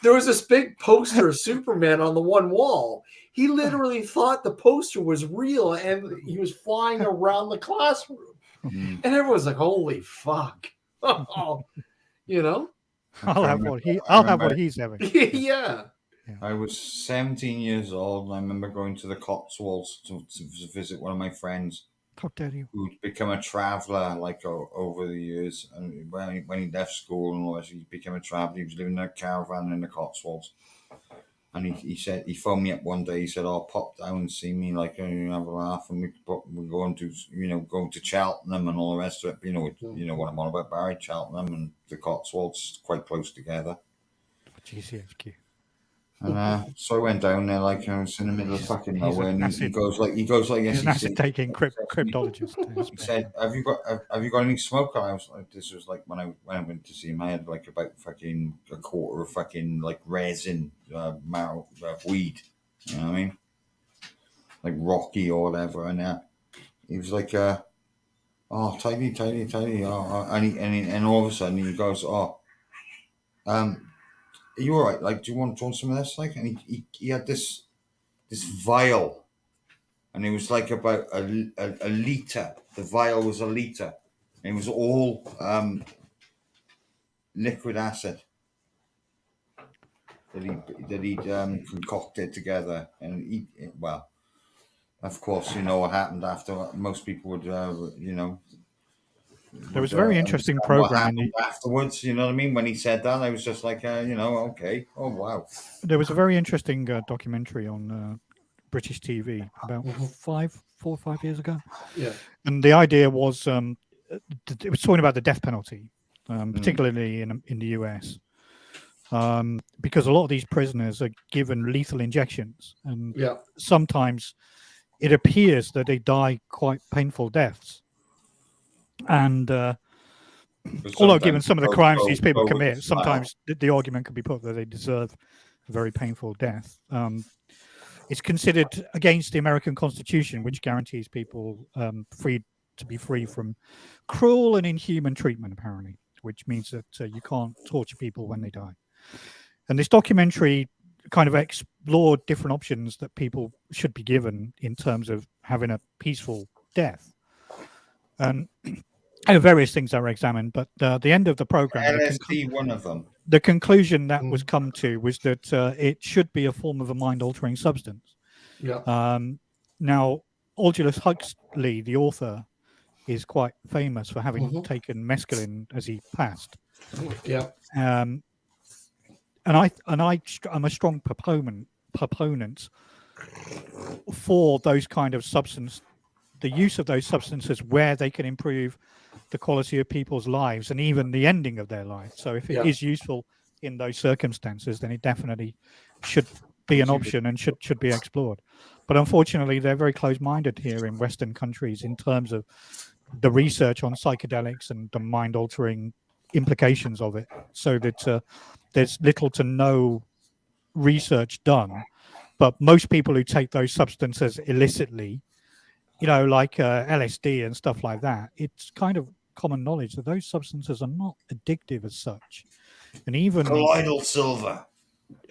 there was this big poster of Superman on the one wall. He literally thought the poster was real, and he was flying around the classroom. And everyone's like, "Holy fuck!" I'll have what he's having. Yeah. I was 17 years old, and I remember going to the Cotswolds to visit one of my friends. How dare you? Who'd become a traveller over the years, and when he left school and all that, he became a traveller. He was living in a caravan in the Cotswolds, and he said he phoned me up one day. He said, "I'll pop down and see me, have a laugh, and we're going to go to Cheltenham and all the rest of it." You know what I'm on about, Barry. Cheltenham and the Cotswolds quite close together. GCHQ. And so I went down there, I was in the middle of fucking nowhere, and he goes like, yes, he said, taking cryptologist. He said, "Have you got any smoke?" And I was like, this was like when I went to see him, I had like about fucking a quarter of fucking like resin, marrow weed, you know what I mean, like Rocky or whatever. And he was like, "Oh, tidy, and all of a sudden he goes, "Oh, are you all right? Like, do you want some of this?" Like, and he had this vial, and it was like about a liter. The vial was a liter, and it was all liquid acid that he'd concocted together. And of course, you know what happened after. Most people would, There was a very interesting program afterwards. You know what I mean? When he said that, I was just like, okay, oh wow. There was a very interesting documentary on British TV about Mhm. 4 or 5 years ago. Yeah. And the idea was it was talking about the death penalty, particularly in the US, because a lot of these prisoners are given lethal injections, and Yeah. sometimes it appears that they die quite painful deaths. And although given some of the crimes these people commit, sometimes the argument could be put that they deserve a very painful death. It's considered against the American Constitution, which guarantees people to be free from cruel and inhuman treatment, apparently, which means that you can't torture people when they die. And this documentary kind of explored different options that people should be given in terms of having a peaceful death. And there are various things that were examined, but the end of the program, LSD, one of them. the conclusion that was come to was that it should be a form of a mind-altering substance. Yeah. Now, Aldous Huxley, the author, is quite famous for having taken mescaline as he passed. Yeah. And I'm a strong proponent for those kind of substance, the use of those substances where they can improve the quality of people's lives and even the ending of their lives. So if it is useful in those circumstances, then it definitely should be an option and should be explored. But unfortunately, they're very close-minded here in Western countries in terms of the research on psychedelics and the mind-altering implications of it, so that there's little to no research done. But most people who take those substances illicitly, like LSD and stuff like that, it's kind of common knowledge that those substances are not addictive as such. And even colloidal silver.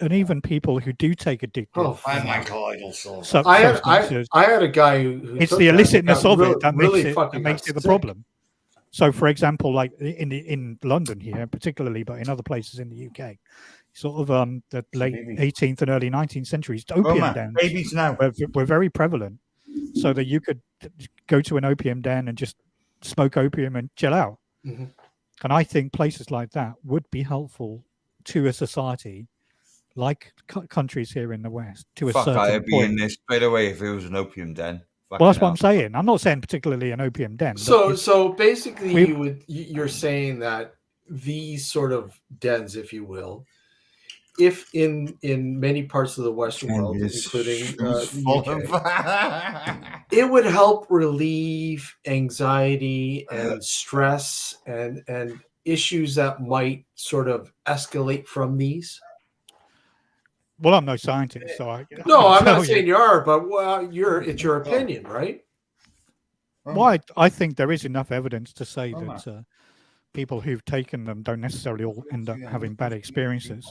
And even people who do take addictive colloidal silver. Substances, I had a guy who it's took the that illicitness of it that really makes it the problem. So, for example, like in London here, particularly, but in other places in the UK, sort of the late 18th and early 19th centuries, opium dens were very prevalent, so that you could go to an opium den and just smoke opium and chill out. Mm-hmm. And I think places like that would be helpful to a society like countries here in the West to a certain point. I'd be in this straight away if it was an opium den. Well, that's what I'm saying. I'm not saying particularly an opium den. So basically, you're saying that these sort of dens, if you will, if in many parts of the Western world, including the UK, it would help relieve anxiety and stress and issues that might sort of escalate from these. Well, I'm no scientist, so I'm not saying you are, but it's your opinion, right? Well, I think there is enough evidence to say that people who've taken them don't necessarily all end up having bad experiences,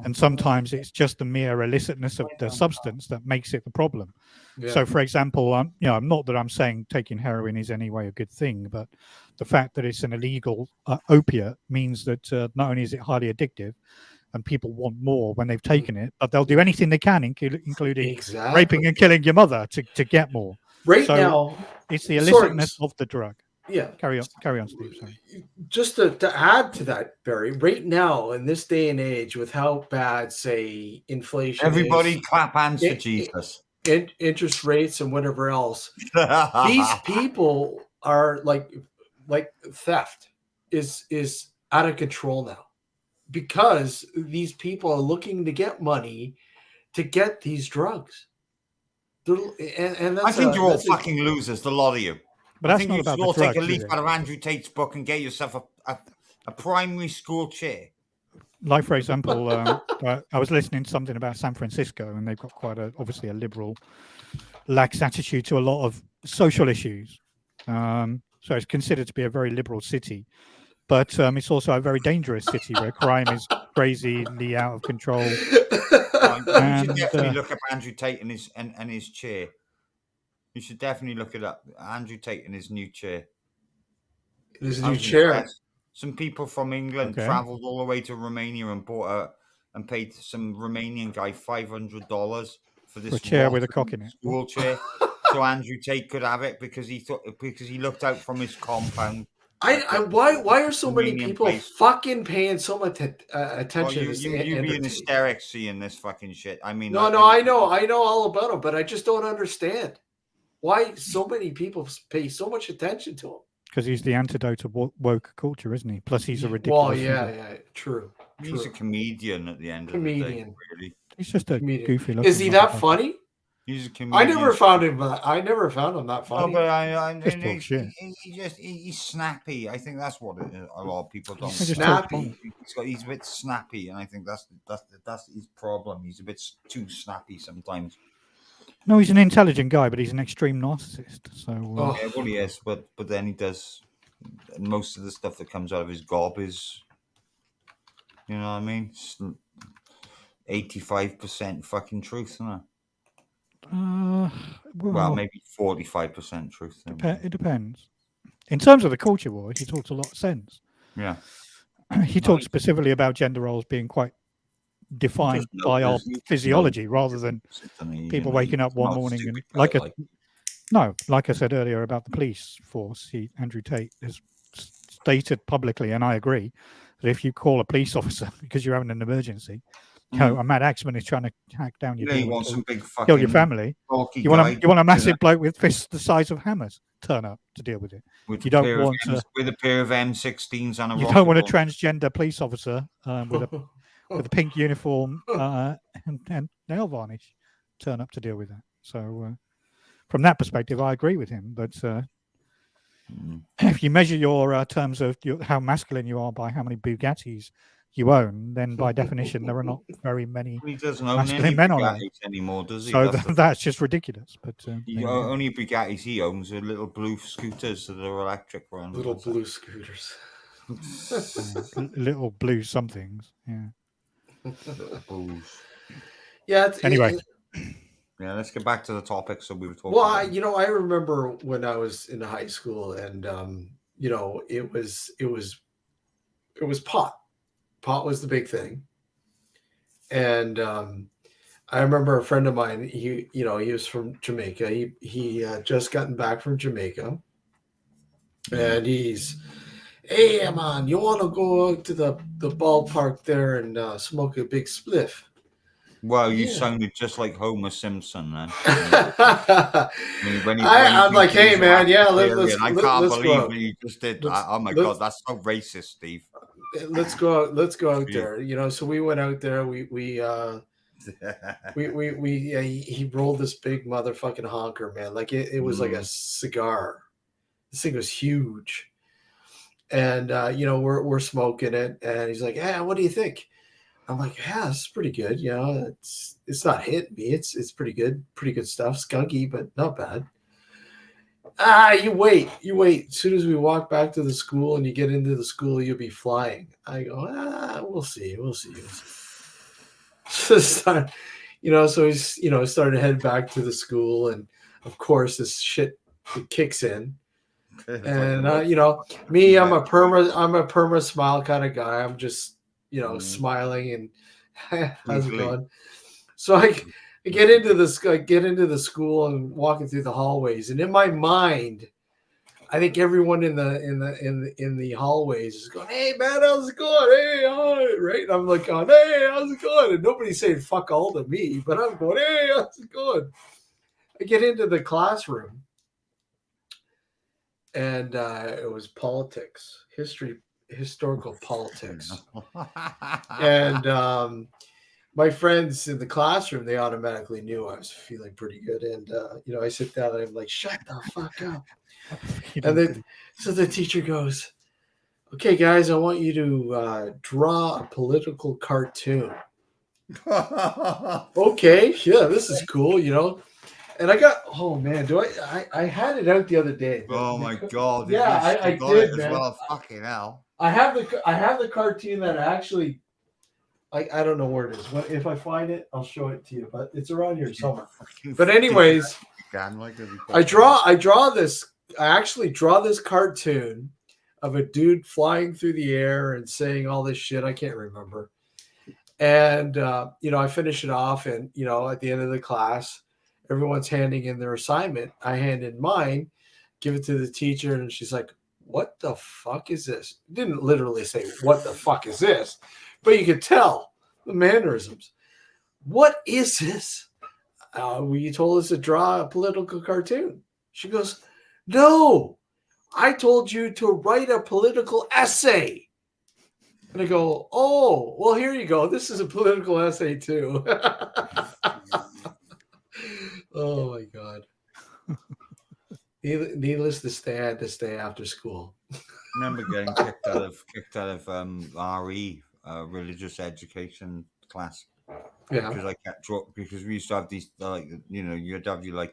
and sometimes it's just the mere illicitness of the substance that makes it the problem. Yeah. So, for example, I'm not that I'm saying taking heroin is any way a good thing, but the fact that it's an illegal opiate means that not only is it highly addictive, and people want more when they've taken it, but they'll do anything they can, including raping and killing your mother to get more. Now, it's the illicitness of the drug. Yeah. Carry on, Steve. Sorry. Just to add to that, Barry, right now in this day and age, with how bad, say, inflation everybody clap hands for Jesus. Interest rates and whatever else, these people are like theft is out of control now. Because these people are looking to get money to get these drugs. I think you're all fucking losers, the lot of you. But I think you should all take a leaf out of Andrew Tate's book and get yourself a primary school chair. Like, for example, I was listening to something about San Francisco, and they've got obviously a liberal, lax attitude to a lot of social issues. So it's considered to be a very liberal city. But it's also a very dangerous city where crime is crazily out of control. You should definitely look up Andrew Tate and his chair. You should definitely look it up. Andrew Tate and his new chair. His new chair. Some people from England travelled all the way to Romania and bought and paid some Romanian guy $500 for this chair with a cock in it. School chair. So Andrew Tate could have it because he looked out from his compound Why are so many Convenient people place. fucking paying so much Oh, attention you to this you you be in entertainment? hysterics seeing this fucking shit. I mean, No, like, I know all about him, but I just don't understand why so many people pay so much attention to him. Because he's the antidote of woke culture, isn't he? Plus, he's a Well, ridiculous yeah, figure. true. he's a comedian at the end of the day. Really, He's just a Comedian. goofy looking. Is he that funny? he's a I comedian. never found him. I never found him that No, funny. but Just talk shit. he's snappy. I think that's what a lot of people don't. He's just understand. snappy. He's a bit snappy, and I think that's his problem. He's a bit too snappy sometimes. No, he's an intelligent guy, but he's an extreme narcissist. So Oh, Yeah, well, he is, but then he does most of the stuff that comes out of his gob is, you know what I mean? 85% fucking truth, isn't it? Well, well, maybe 45% truth. it depends. In terms of the culture war, he talks a lot of sense. Yeah. He talks specifically about gender roles being quite defined by our physiology rather than people waking up one morning and like I said earlier about the police force. Andrew Tate has stated publicly, and I agree, that if you call a police officer because you're having an emergency, a mad axeman is trying to hack down your door, kill your family. You want a massive bloke with fists the size of hammers turn up to deal with it. You don't want with a pair of M16s and a. You don't want a transgender police officer with a pink uniform and nail varnish turn up to deal with that. So from that perspective, I agree with him. But if you measure your terms of how masculine you are by how many Bugattis you own, then by definition there are not very many masculine men on it anymore, does he? So that's just ridiculous. But only Bugattis he owns are little blue scooters that are electric ones. Little blue scooters. Little blue somethings. Yeah. Yeah. Anyway. Yeah, let's get back to the topic. So we were talking. Well, I remember when I was in high school, and it was pot. Pot was the big thing, and I remember a friend of mine. He was from Jamaica. He just gotten back from Jamaica, and he's, hey man, you want to go out to the ballpark there and smoke a big spliff? Well, you sounded just like Homer Simpson then. I'm like, hey man, let's I can't believe that you just did. Oh my god, that's so racist, Steve. Let's go out there. So we went out there. He rolled this big motherfucking honker, man. Like it was like a cigar. This thing was huge, and we're smoking it, and he's like, "Hey, what do you think?" I'm like, "Yeah, it's pretty good. It's not hitting me. It's pretty good stuff. Skunky, but not bad." You wait. As soon as we walk back to the school and you get into the school, you'll be flying. I go, we'll see. So he's, started to head back to the school, and of course this shit kicks in. And me, I'm a perma smile kind of guy. I'm just, smiling and how's it going? So I get into the school and walking through the hallways, and in my mind, I think everyone in the hallways is going, "Hey man, how's it going? Hey, hi," right? And I'm like, going, "Hey, how's it going?" And nobody's saying fuck all to me, but I'm going, "Hey, how's it going?" I get into the classroom, and it was politics, historical politics, and my friends in the classroom, they automatically knew I was feeling pretty good. And, I sit down and I'm like, shut the fuck up. And so the teacher goes, "Okay, guys, I want you to draw a political cartoon." Okay, yeah, this is cool, And I got, oh man, I had it out the other day. Oh my god! Yeah, I did, man. Well, fucking hell. I have the cartoon that actually. I don't know where it is. If I find it, I'll show it to you. But it's around here somewhere. But anyways, I actually draw this cartoon of a dude flying through the air and saying all this shit. I can't remember. And I finish it off, and at the end of the class, everyone's handing in their assignment. I hand in mine, give it to the teacher, and she's like, what the fuck is this? Didn't literally say, what the fuck is this? But you could tell the mannerisms. What is this? You told us to draw a political cartoon. She goes, no, I told you to write a political essay. And I go, oh, well, here you go. This is a political essay too. Oh my God. Needless to say, I had to stay after school. I remember getting kicked out of RE, religious education class. Yeah. Because I kept because we used to have these you'd have your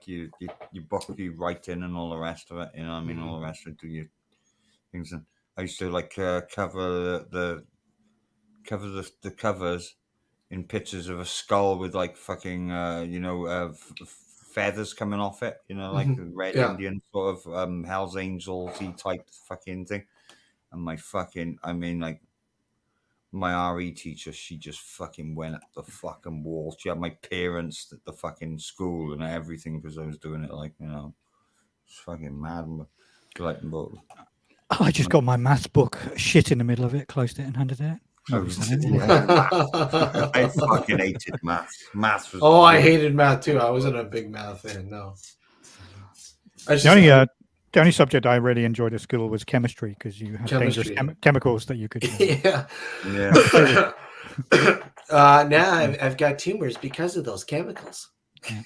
book, you writing and all the rest of it, you know what I mean, all the rest of it, do your things. And I used to cover the covers in pictures of a skull with like fucking feathers coming off it, like the red Indian sort of Hell's Angels-y type fucking thing. And my RE teacher, she just fucking went up the fucking wall. She had my parents at the fucking school and everything because I was doing it it's fucking mad. I just got my maths book, shit in the middle of it, closed it and handed it. I fucking hated maths. Maths was. Oh, I hated math too. I wasn't a big math fan. No. The only subject I really enjoyed at school was chemistry because you had dangerous chemicals that you could. Yeah. Now I've got tumors because of those chemicals. You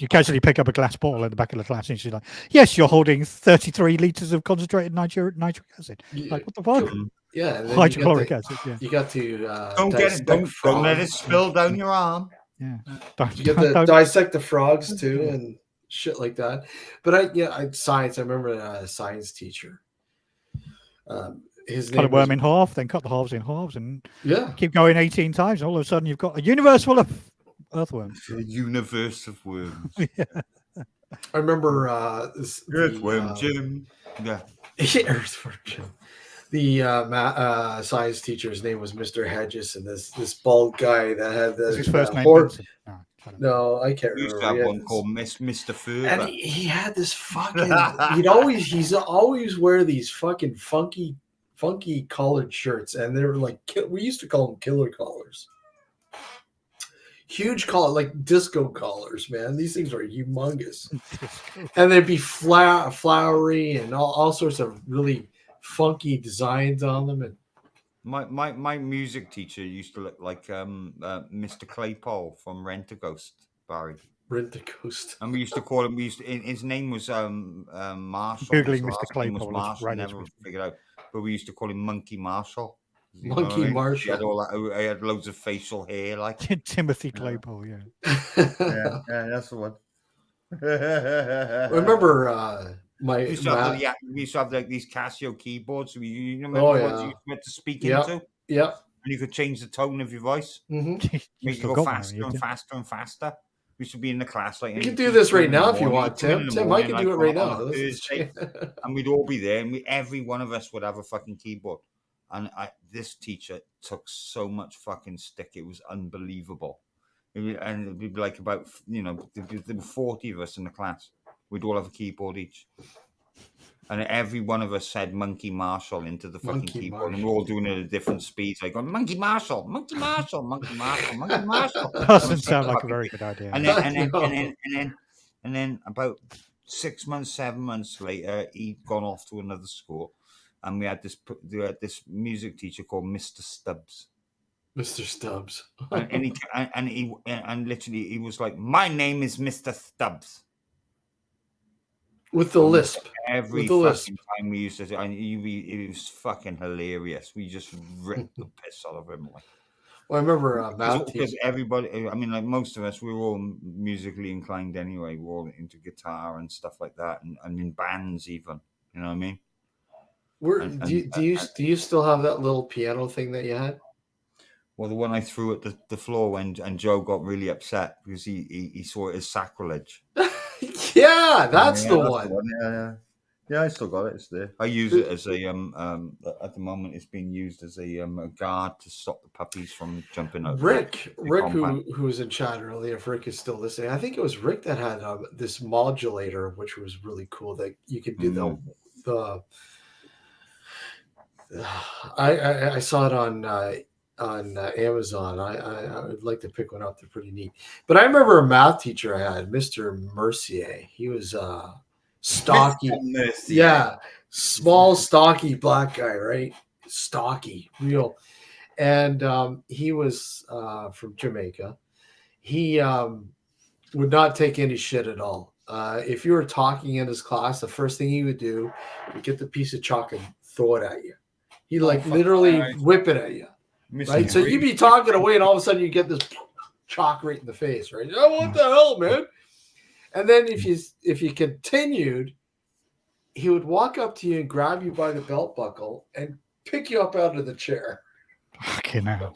casually pick up a glass bottle at the back of the class and she's like, yes, you're holding 33 liters of concentrated nitric acid. Like, what the fuck? Yeah. Hydrochloric acid. Yeah. You got to don't let it spill down your arm. Yeah. You get to dissect the frogs too and shit like that. But science, I remember a science teacher. His name cut a worm in half, then cut the halves in halves and keep going 18 times. And all of a sudden you've got a universe full of earthworms. A universe of worms. Yeah. I remember Earthworm Jim. Yeah. Earthworm Jim. The science teacher's name was Mr. Hedges, and this bald guy that had his first name. No, I can't remember. We used to have one called Mr. Furber. And he had this fucking. He's always wear these fucking funky collared shirts, and they were like, we used to call them killer collars. Huge collar, like disco collars, man. These things are humongous, and they'd be flowery and all sorts of really funky designs on them. And my music teacher used to look like Mr. Claypole from Rent a Ghost, Barry. Rent a Ghost. And we used to call him. His name was Marshall. Googling Mr. Claypole. Marshall, never figured out, but we used to call him Monkey Marshall. Monkey Marshall. He had loads of facial hair, like Timothy Claypole. Yeah, that's the one. I remember we used to have like these Casio keyboards. You remember ones you had to speak into? Yeah. And you could change the tone of your voice. Mm-hmm. Make it go faster and faster and faster. We should be in the class like. You can do this right now if you want, Tim. Tim, I can do it right now. And we'd all be there, and every one of us would have a fucking keyboard. And this teacher took so much fucking stick; it was unbelievable. And it'd be like about there were 40 of us in the class. We'd all have a keyboard each, and every one of us said "Monkey Marshall" into the fucking keyboard, and we're all doing it at different speeds. Like going "Monkey Marshall, Monkey Marshall, Monkey Marshall, Monkey Marshall." Doesn't sound like a very good idea. And then about 6 months, 7 months later, he'd gone off to another school. And we had this music teacher called Mr. Stubbs. Mr. Stubbs. and literally he was like, "My name is Mr. Stubbs." With the lisp. Every fucking time we used to, it was fucking hilarious. We just ripped the piss out of him. Well, I remember because everybody, I mean, like most of us, we were all musically inclined anyway. We're all into guitar and stuff like that, and in bands even. You know what I mean? Do you still have that little piano thing that you had? Well, the one I threw at the floor and Joe got really upset because he saw it as sacrilege. Yeah, that's the one. Yeah, I still got it. It's there. I use it as a at the moment it's being used as a guard to stop the puppies from jumping over. Rick, who was in chat earlier, if Rick is still listening, I think it was Rick that had this modulator, which was really cool. That you could do I saw it on Amazon. I would like to pick one up. They're pretty neat. But I remember a math teacher I had, Mr. Mercier. He was stocky. Mr. Mercier. Yeah, small, stocky black guy, right? Stocky, real. And he was from Jamaica. He would not take any shit at all. If you were talking in his class, the first thing he would do, he'd get the piece of chalk and throw it at you. He'd like literally whip it at you. Right? So you'd be talking away, and all of a sudden you get this chalk right in the face, right? Oh, what the hell, man? And then if you continued, he would walk up to you and grab you by the belt buckle and pick you up out of the chair. Fucking hell.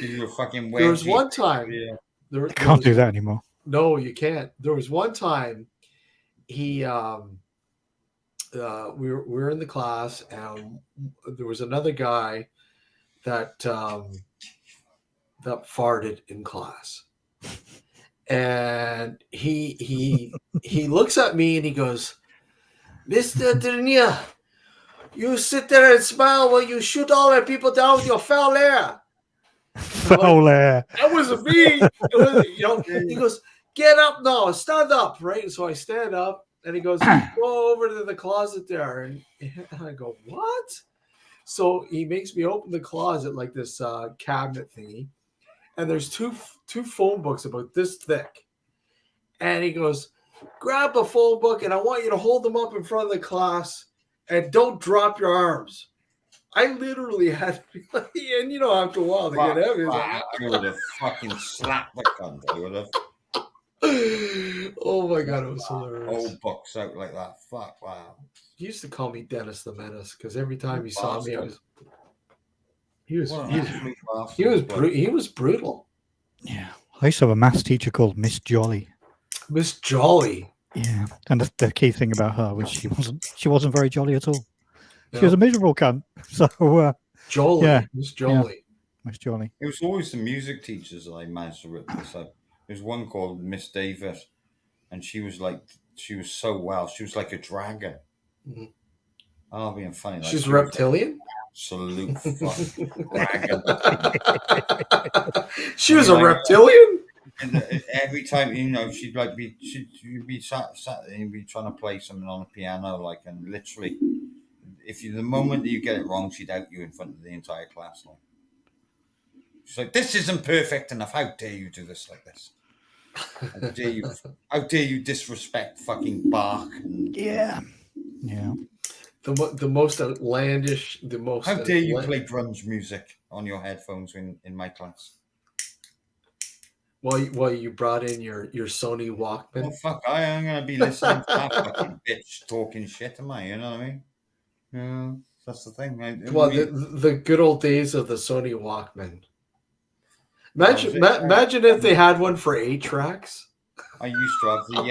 You were fucking There was one time. Yeah. I can't do that anymore. No, you can't. There was one time he we were in the class, and there was another guy that that farted in class, and he looks at me and he goes, "Mr. Dernier, you sit there and smile while you shoot all the people down with your foul air." Foul air. That wasn't me. It was, he goes, "Get up now, stand up," right? So I stand up, and he goes, "Go over to the closet there," and I go, "What?" So he makes me open the closet, like this cabinet thingy, and there's two phone books about this thick, and he goes, "Grab a phone book, and I want you to hold them up in front of the class, and don't drop your arms." I literally had to be like, and after a while they get heavy. I would have fucking slapped the cunt. I would have. Oh my god, it was hilarious. Old books out like that. Fuck, wow. He used to call me Dennis the Menace because every time he saw me, he was brutal. Yeah. I used to have a maths teacher called Miss Jolly. Miss Jolly. Yeah. And the key thing about her was she wasn't very jolly at all. She was a miserable cunt. So Jolly. Yeah. Miss Jolly. Yeah. Miss Jolly. It was always the music teachers that I managed to rip this up. There's one called Miss Davis, and she was so well. She was like a dragon. Mm-hmm. I'm not being funny. Like, she's reptilian? Absolute fucking dragon. She was a reptilian? And every time, she'd be sat and you'd be trying to play something on the piano, and literally, the moment that you get it wrong, she'd out you in front of the entire class. She's like, "This isn't perfect enough. How dare you do this like this? How dare you disrespect fucking Bach?" Yeah. The most outlandish, How dare you play grunge music on your headphones in my class? Well, you brought in your Sony Walkman. Oh fuck! I am gonna be listening to that fucking bitch talking shit, am I? You know what I mean? Yeah, that's the thing. The good old days of the Sony Walkman. Imagine if they had one for 8 tracks. I used to have the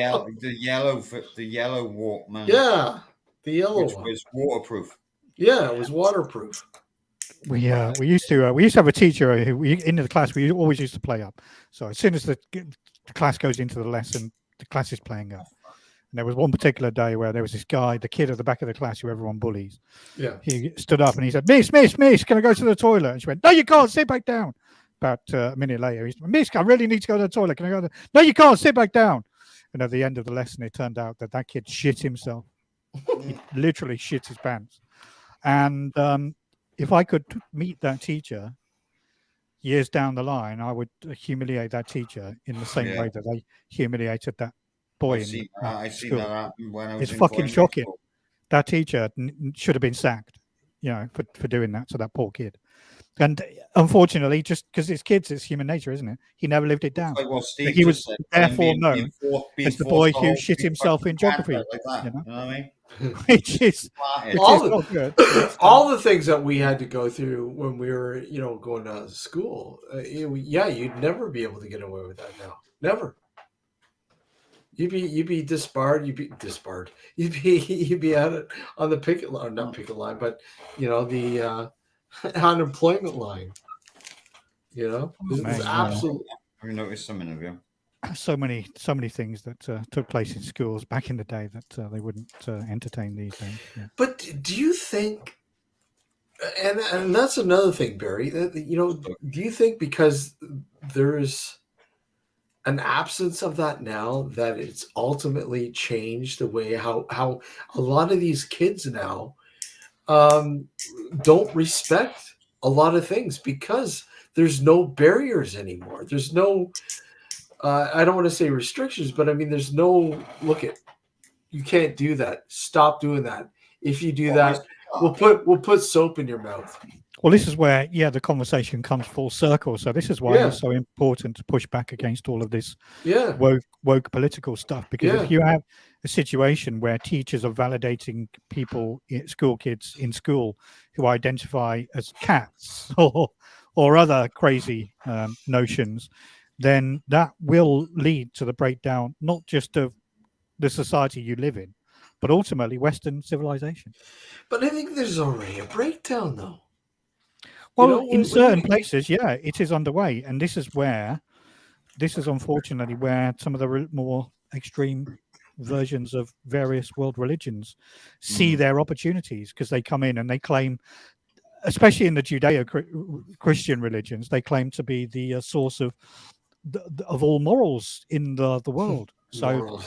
yellow Walkman. Yeah, the yellow which one was waterproof. Yeah, it was waterproof. We used to have a teacher who in the class we always used to play up. So as soon as the class goes into the lesson, the class is playing up. And there was one particular day where there was this guy, the kid at the back of the class who everyone bullies. Yeah. He stood up and he said, Miss, can I go to the toilet? And she went, "No, you can't. Sit back down." About a minute later, he said, "Miss, I really need to go to the toilet. Can I go?" "No, you can't. Sit back down." And at the end of the lesson, it turned out that kid shit himself. He literally shit his pants. And if I could meet that teacher years down the line, I would humiliate that teacher in the same way that they humiliated that boy. I see that happen when I was. It's fucking shocking. School. That teacher should have been sacked, for doing that to that poor kid. And unfortunately, just because it's kids, it's human nature, isn't it? He never lived it down. Like he was therefore known as the boy who shit himself in geography. Like that, you know what I mean? Which is not good. All the things that we had to go through when we were, going to school. You'd never be able to get away with that now. Never. You'd be disbarred. You'd be at it on the picket line, not picket line, but the unemployment line. It's absolutely. Have you noticed something of you? So many things that took place in schools back in the day that they wouldn't entertain these days. Yeah. But do you think And that's another thing, Barry. Do you think because there's an absence of that now that it's ultimately changed the way how a lot of these kids now um, don't respect a lot of things because there's no barriers anymore. There's no I don't want to say restrictions, but I mean there's no look at you can't do that. Stop doing that. If you do that, we'll put soap in your mouth. Well, this is where, the conversation comes full circle. So this is why it's so important to push back against all of this woke political stuff. Because if you have a situation where teachers are validating people, school kids in school, who identify as cats or other crazy notions, then that will lead to the breakdown, not just of the society you live in, but ultimately Western civilization. But I think there's already a breakdown, though. Well, in certain places, it is underway. And this is unfortunately where some of the more extreme versions of various world religions see their opportunities, because they come in and they claim, especially in the Judeo-Christian religions, they claim to be the source of all morals in the world. So, morals,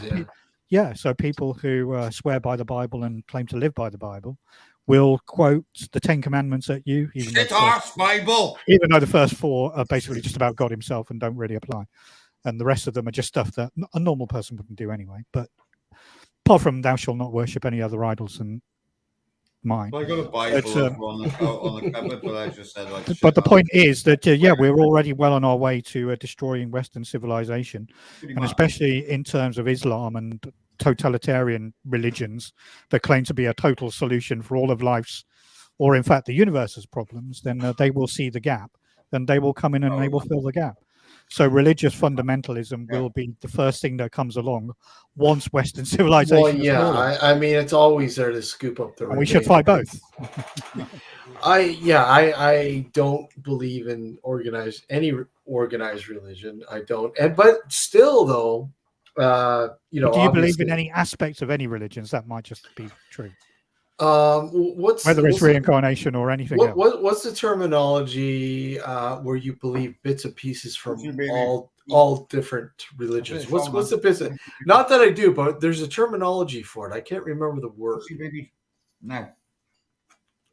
so people who swear by the Bible and claim to live by the Bible will quote the Ten Commandments at you, even though the first four are basically just about God himself and don't really apply. And the rest of them are just stuff that a normal person wouldn't do anyway. But apart from thou shalt not worship any other idols than mine. Well, I got a Bible on the cupboard, but I just said but the point is that we're already well on our way to destroying Western civilization, and especially in terms of Islam and totalitarian religions that claim to be a total solution for all of life's, or in fact the universe's problems. Then they will see the gap, and they will come in and they will fill the gap. So religious fundamentalism will be the first thing that comes along once Western civilization. Well, I mean, it's always there to scoop up the. And we should fight both. I don't believe in any organized religion. I don't, but still, though, do you believe in any aspects of any religions? That might just be true. Whether it's reincarnation or anything else. What's the terminology where you believe bits and pieces from all different religions? What's the bits? Not that I do, but there's a terminology for it. I can't remember the word. No.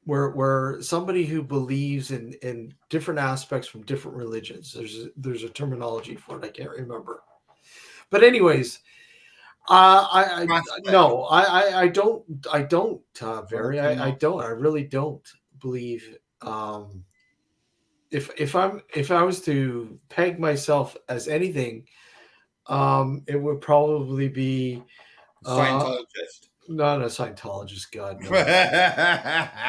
Where somebody who believes in different aspects from different religions, there's a terminology for it. I can't remember. But anyways. I don't, Barry. I don't. I really don't believe. If I was to peg myself as anything, it would probably be Scientologist. Not a Scientologist, God, no.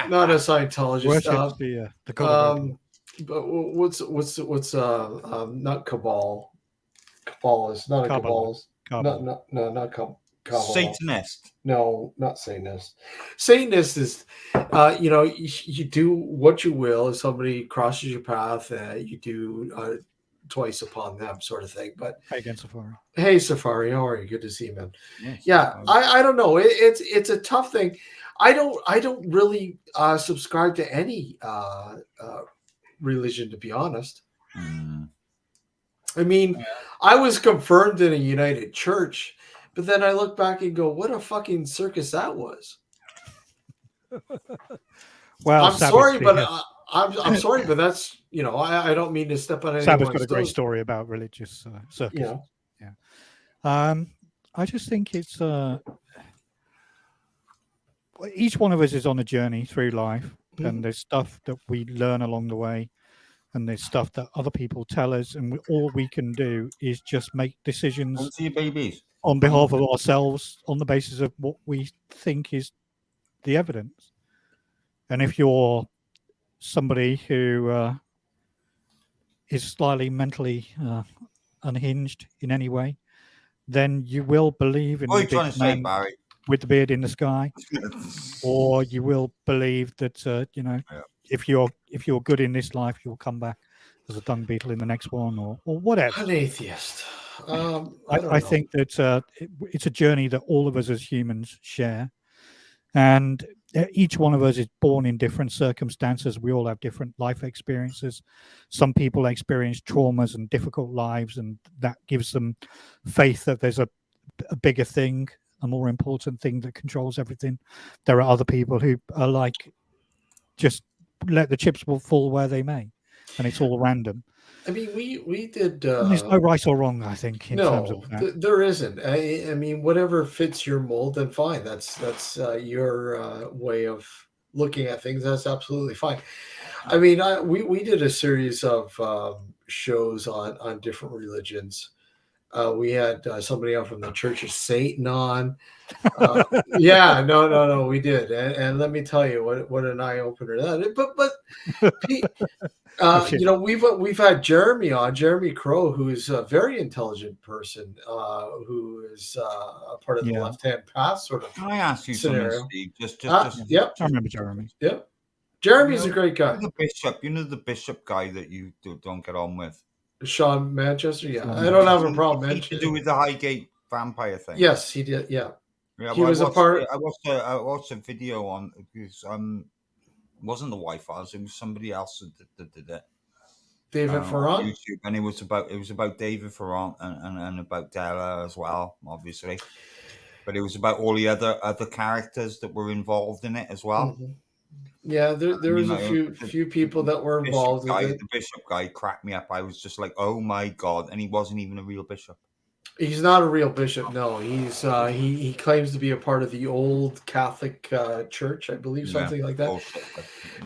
Not a Scientologist. But what's not Cabal? Kabbalist, not a Kabbalist. No, not Kabbalah. Satanist. No, not Satanist. Satanist is, you do what you will. If somebody crosses your path, you do twice upon them, sort of thing. But hey again, Safari. Hey, Safari, how are you? Good to see you, man. Yes, I don't know. It's a tough thing. I don't really subscribe to any religion, to be honest. I mean, I was confirmed in a United Church, but then I look back and go, what a fucking circus that was. Well, I'm sorry, but I'm sorry, but that's, I don't mean to step on anyone's Sabbath's got a great story about religious circus. I just think it's each one of us is on a journey through life, and there's stuff that we learn along the way. And there's stuff that other people tell us, and all we can do is just make decisions on behalf of ourselves on the basis of what we think is the evidence. And if you're somebody who is slightly mentally unhinged in any way, then you will believe in the big man with the beard in the sky, or you will believe that if you're good in this life, you'll come back as a dung beetle in the next one, or whatever. An atheist. I think that it's a journey that all of us as humans share, and each one of us is born in different circumstances. We all have different life experiences. Some people experience traumas and difficult lives, and that gives them faith that there's a bigger thing, a more important thing that controls everything. There are other people who are like, just let the chips will fall where they may, and it's all random. I mean, we did. And there's no right or wrong, I think, in terms of that. There isn't. I mean, whatever fits your mold, then fine. That's your way of looking at things. That's absolutely fine. I mean, we did a series of shows on different religions. We had somebody on from the Church of Satan on. Yeah, no, we did, and let me tell you what an eye opener that is. But you know, we've had Jeremy on, Jeremy Crow, who is a very intelligent person, who is a part of the left-hand path sort of. Can I ask you scenario. something, Steve? Yep. I remember Jeremy. Yep. Jeremy's a great guy. The bishop guy that you don't get on with. Sean Manchester, yeah. I don't have a problem. He to do with the Highgate vampire thing. Yes, he did. Yeah. He was a part. I watched a video on because wasn't the wife ours, it was somebody else that did it. David Ferrand? YouTube, and it was about David Ferrand and about Della as well, obviously. But it was about all the other characters that were involved in it as well. Mm-hmm. Yeah, there was a few people that were involved with it. The bishop guy cracked me up. I was just like, oh my God. And he wasn't even a real bishop. He's not a real bishop, no. He's he claims to be a part of the old Catholic Church, I believe, something like that.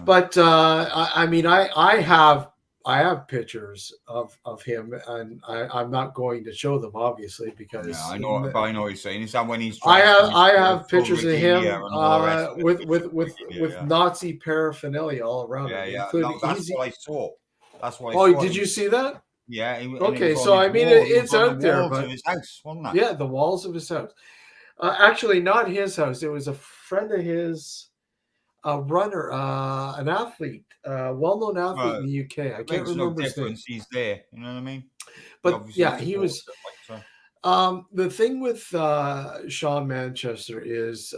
But I mean, I have pictures of him, and I'm not going to show them, obviously, because I know what you're saying. Is that when he's? I have pictures of him with Nazi paraphernalia all around him. Yeah. No, that's what I saw. That's why. Oh, did you see that? Yeah. Okay, so I mean, it's out there, but his house, wasn't it? Yeah, the walls of his house. Actually, not his house. It was a friend of his, a runner, an athlete, well-known athlete in the UK. I can't remember his name. He's there. You know what I mean? But yeah, he was. The thing with Sean Manchester is,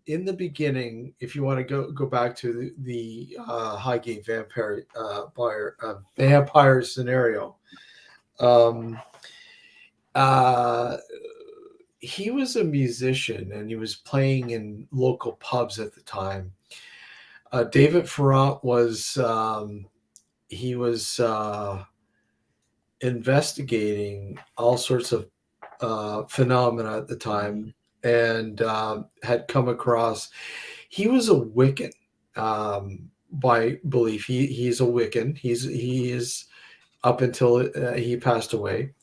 in the beginning, if you want to go back to the Highgate vampire scenario, he was a musician and he was playing in local pubs at the time. David Ferrand was investigating all sorts of phenomena at the time, and had come across. He was a Wiccan by belief. He's a Wiccan. He is up until he passed away.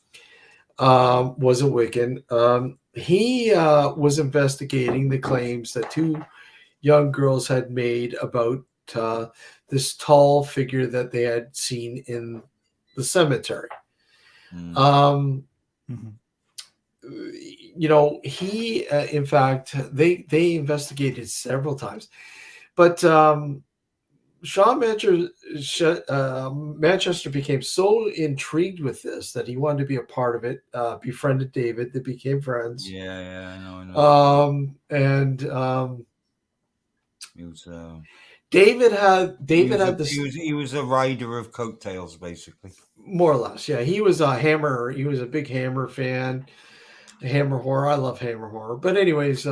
Was a Wiccan. He was investigating the claims that two young girls had made about this tall figure that they had seen in the cemetery. You know, he in fact they investigated several times, but Sean Manchester became so intrigued with this that he wanted to be a part of it. Befriended David, they became friends. Yeah, I know. And he was David had this. He was a rider of coattails, basically. More or less, yeah. He was a Hammer. He was a big Hammer fan. Hammer horror. I love Hammer horror. But anyways,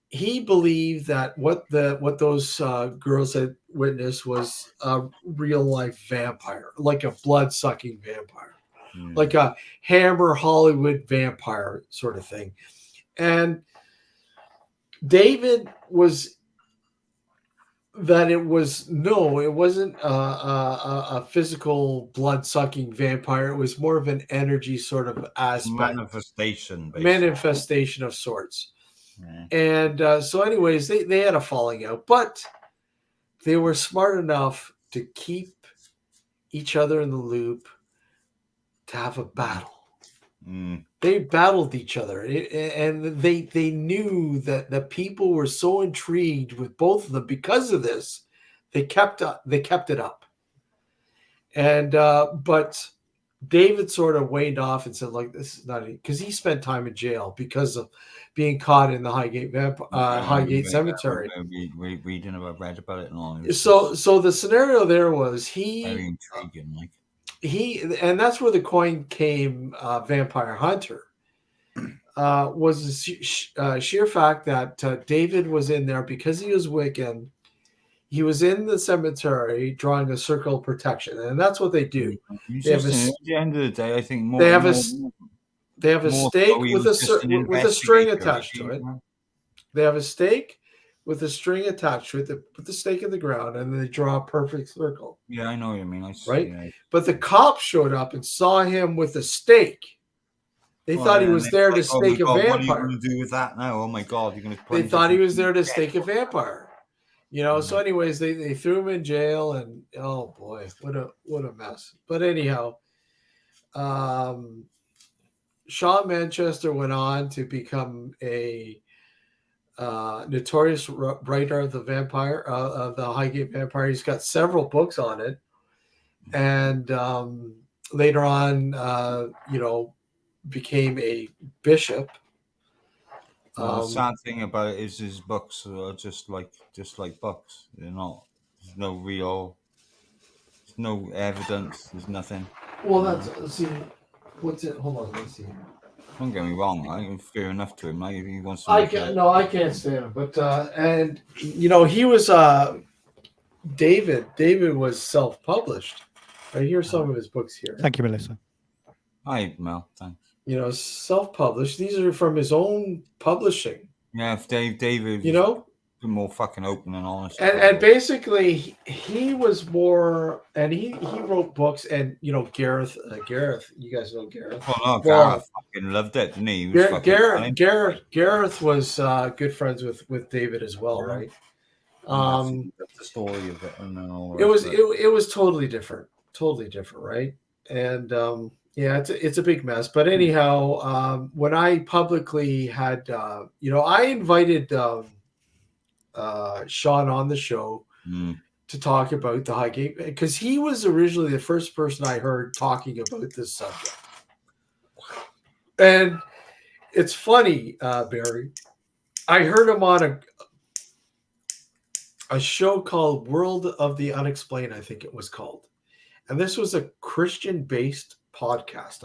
he believed that what those girls had witnessed was a real life vampire, like a blood sucking vampire, like a Hammer Hollywood vampire sort of thing. And David was. That it wasn't a physical blood-sucking vampire. It was more of an energy sort of aspect. Manifestation of sorts. Yeah. And so anyways, they had a falling out. But they were smart enough to keep each other in the loop to have a battle. They battled each other, and they knew that the people were so intrigued with both of them because of this. They kept it up, and but David sort of waned off and said, like, this is not, because he spent time in jail because of being caught in the Highgate Cemetery. Read about it and all. So the scenario there was very intriguing, like and that's where the coin came. Vampire Hunter was the sheer fact that David was in there because he was Wiccan. He was in the cemetery drawing a circle of protection, and that's what they do. They have at the end of the day, I think they have a stake with a string attached to it. They have a stake with a string attached to it. They put the stake in the ground, and then they draw a perfect circle. Yeah, I know what you mean. Right? Yeah. But the cops showed up and saw him with a stake. They thought he was there to stake a vampire. What are you going to do with that now? Oh my God, you're going to. They thought he was there to stake a vampire. So anyways, they threw him in jail, and oh boy, what a mess. But anyhow, Sean Manchester went on to become a notorious writer of the vampire, of the Highgate Vampire. He's got several books on it, and later on, became a bishop. The sad thing about it is his books are just like books. They're not. There's no real. There's no evidence. There's nothing. Well, let's see. What's it? Hold on. Let's see. Don't get me wrong. I'm fair enough to him. Like if he wants to. I can't stand him. But and he was David. David was self-published. Here's some of his books here. Thank you, Melissa. Hi, Mel. Thanks. Self-published. These are from his own publishing. Yeah, if David, been more fucking open and honest. And basically, he was more, and he wrote books, and Gareth, you guys know Gareth. Oh no, Gareth fucking loved it, didn't he? Gareth was good friends with David as well, right? The story of it and all. It was totally different, right? And yeah, it's a big mess. But anyhow, when I publicly had, I invited Sean on the show to talk about the Highgate, because he was originally the first person I heard talking about this subject. And it's funny, Barry. I heard him on a show called World of the Unexplained, I think it was called. And this was a Christian-based podcast.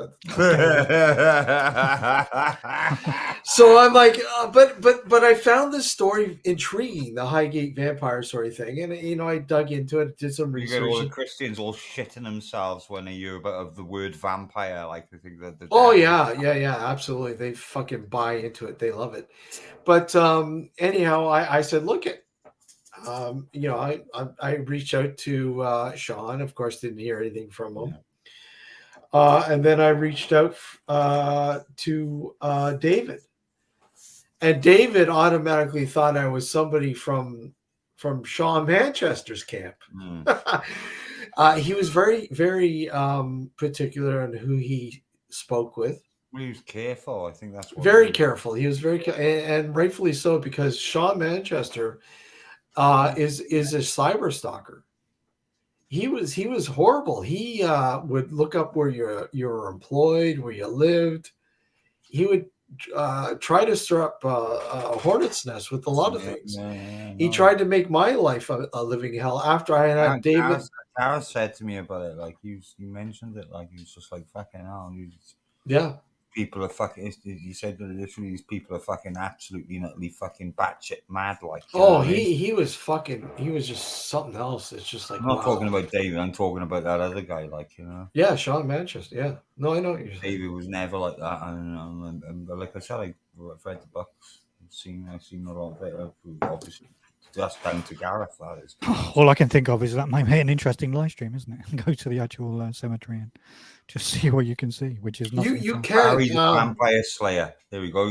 So I'm like, but I found this story intriguing, the Highgate vampire story thing, and I dug into it, did some research. You get all the Christians all shitting themselves when they hear about the word vampire, like they think that. Oh yeah, absolutely. They fucking buy into it. They love it. But anyhow, I said, look at. I reached out to Sean. Of course, didn't hear anything from him. And then I reached out to David, and David automatically thought I was somebody from Sean Manchester's camp. He was very, very particular on who he spoke with. Well, he was careful. I think that's what very careful. He was very, and rightfully so, because Sean Manchester is a cyber stalker. He was horrible. He would look up where you're employed, where you lived. He would try to stir up a hornet's nest with a lot of things. He tried to make my life a living hell after I had David. Gareth said to me about it, like you mentioned it, like he was just like fucking hell. Yeah. People are fucking. He said that literally these people are fucking absolutely nutty, fucking batshit mad. Like, he was fucking. He was just something else. It's just like, I'm not talking about David. I'm talking about that other guy. Like, Yeah, Sean Manchester. Yeah, no, I know what you're saying. David was never like that. And like I said, I've read the books. I've seen a lot of it. Obviously, just down to Gareth. That is. All I can think of is that might be an interesting live stream, isn't it? Go to the actual cemetery and just see what you can see, which is nothing. You can. Barry's Vampire Slayer. There we go.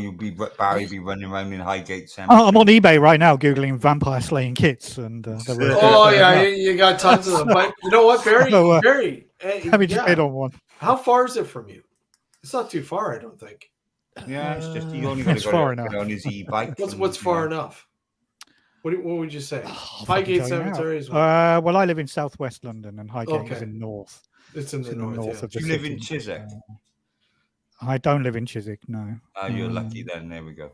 Barry be running around in Highgate Cemetery. I'm on eBay right now googling vampire slaying kits, and you got tons of them. But you know what, Barry? Barry, let me just bid on one. How far is it from you? It's not too far, I don't think. Yeah, it's just you only got to go on his e-bike. What's far enough? What would you say? Highgate Cemetery is well, I live in southwest London, and Highgate is in north. It's in It's the in the north. north Yeah. of the Do you live city. in Chiswick? I don't live in Chiswick, no. You're lucky then. There we go.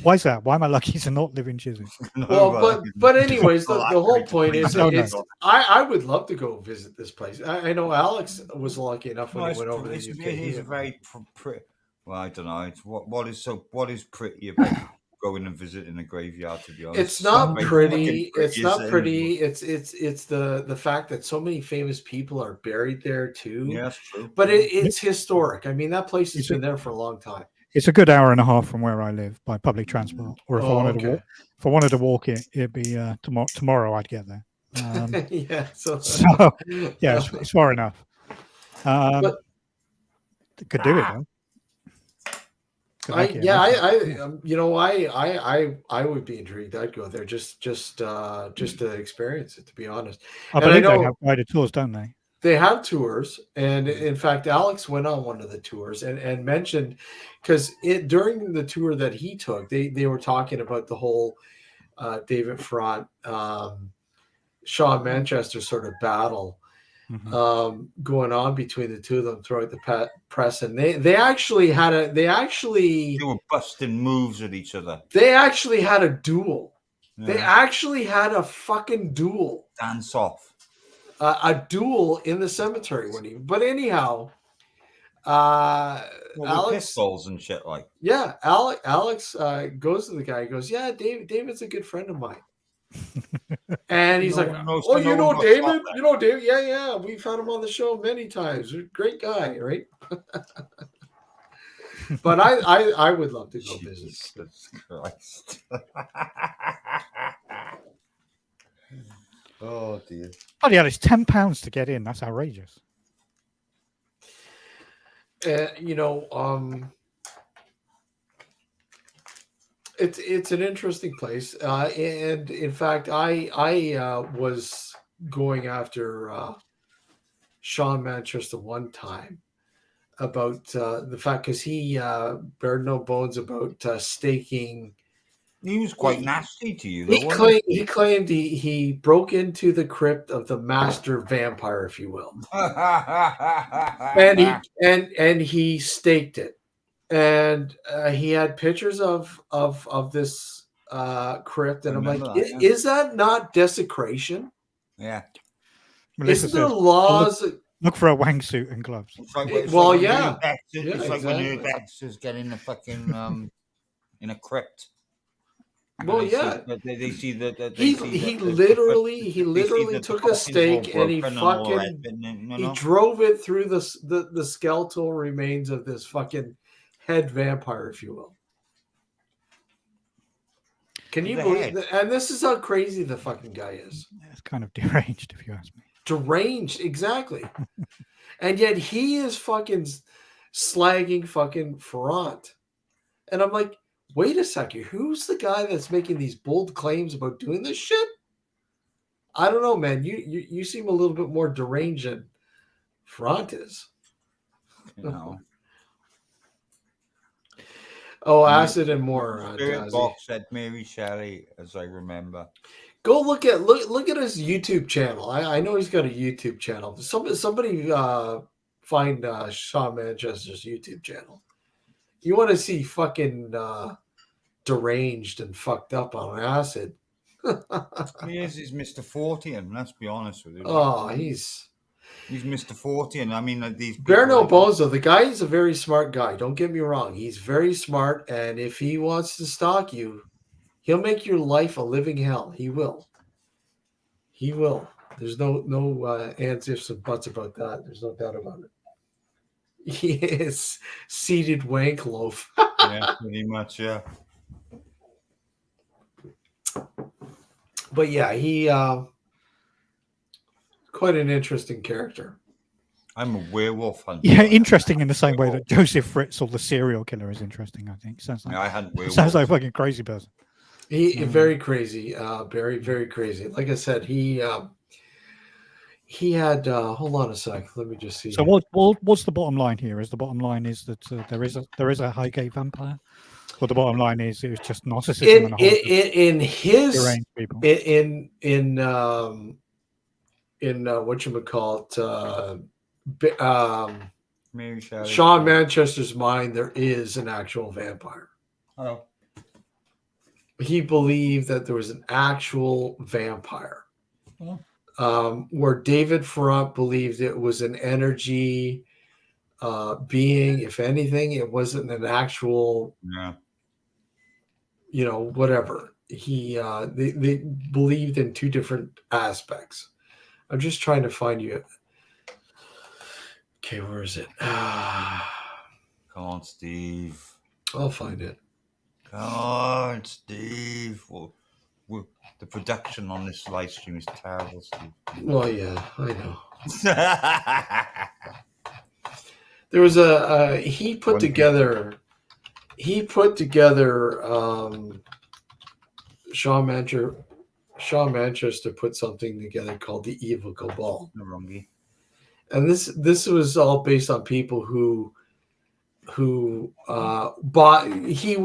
Why is that? Why am I lucky to not live in Chiswick? No, Well, but anyways, the whole point is, don't know. I would love to go visit this place. I know Alex was lucky enough when No, he went over to the UK. it is a very pretty. Well, I don't know. It's what is pretty about going and visiting a graveyard? To be honest, It's not very pretty. fucking It's not isn't it? pretty. It's the fact that so many famous people are buried there too. Yeah, that's true. But it's historic. I mean, that place has Is it- been there for a long time. It's a good hour and a half from where I live by public transport. Or if I Oh, wanted to okay. walk, if I wanted to walk it, it'd be tomorrow. I'd get there. Yeah. So Yeah, it's far enough. But- Could do it though. Could make it, I would be intrigued. I'd go there just to experience it. To be honest, I and I believe they know- have guided tours, don't they? they have tours, and in fact, Alex went on one of the tours and mentioned, because during the tour that he took, they were talking about the whole David Front, Shawn Manchester sort of battle going on between the two of them throughout the press, and they were busting moves at each other. They actually had a duel. Yeah. They actually had a fucking duel. Dance off. A duel in the cemetery when he. But anyhow, Alex pistols and shit like. Yeah, Alex goes to the guy. He goes, "Yeah, David's a good friend of mine." And he's like, "Oh, you know David? You know David? Yeah. We've had him on the show many times. Great guy, right?" But I would love to go visit. Jesus Christ. Oh dear. Oh yeah, it's £10 to get in. That's outrageous. It's an interesting place, and in fact, I was going after Shawn Manchester one time about the fact, because he bared no bones about staking. He was quite nasty to you. He claimed he broke into the crypt of the master vampire, if you will, and he staked it, and he had pictures of this crypt, and I'm like, is that not desecration? Yeah. Isn't there laws? Look for a wang suit and gloves. It's like when Urbex is getting a fucking in a crypt. Well, yeah. They see that he literally took a stake and he fucking he drove it through the skeletal remains of this fucking head vampire, if you will. Can you believe that? And this is how crazy the fucking guy is. It's kind of deranged, if you ask me. Deranged, exactly. And yet he is fucking slagging fucking Ferrant. And I'm like, wait a second, who's the guy that's making these bold claims about doing this shit? I don't know, man. You seem a little bit more deranged than Ferrant is. No. Oh, acid and more. Spirit Box said Mary Shelley, as I remember. Go look at his YouTube channel. I know he's got a YouTube channel. Somebody find Shawn Manchester's YouTube channel. You want to see fucking deranged and fucked up on acid. He is. He's Mr. 40, and let's be honest with you. Oh, he's Mr. 40, and I mean these. Bear no bones, though. The guy is a very smart guy. Don't get me wrong. He's very smart, and if he wants to stalk you, he'll make your life a living hell. He will. He will. There's no ands, ifs, and buts about that. There's no doubt about it. He is seated wank loaf. Yeah, pretty much, yeah. But yeah, he quite an interesting character. I'm a werewolf hunter. Yeah, interesting in the same way that Joseph Fritzl, the serial killer, is interesting. I think sounds like I hunt werewolves. Sounds like a fucking crazy person. He very crazy, very very crazy. Like I said, he had. Hold on a sec. Let me just see. So what's the bottom line here? Is the bottom line is that there is a Highgate vampire, or the bottom line is it was just narcissism whatchamacallit, Mary Shelley. Sean Manchester's mind, there is an actual vampire. Hello. He believed that there was an actual vampire. Oh. Where David Farrant believed it was an energy being. If anything, it wasn't an actual, Yeah. whatever. They believed in two different aspects. I'm just trying to find you. Okay, where is it? Come on, Steve. I'll find it. Come on, Steve. Well, the production on this live stream is terrible, Steve. Well, yeah, I know. There was he put together Sean Manchester put something together called the Evil Cabal. And this was all based on people who bought into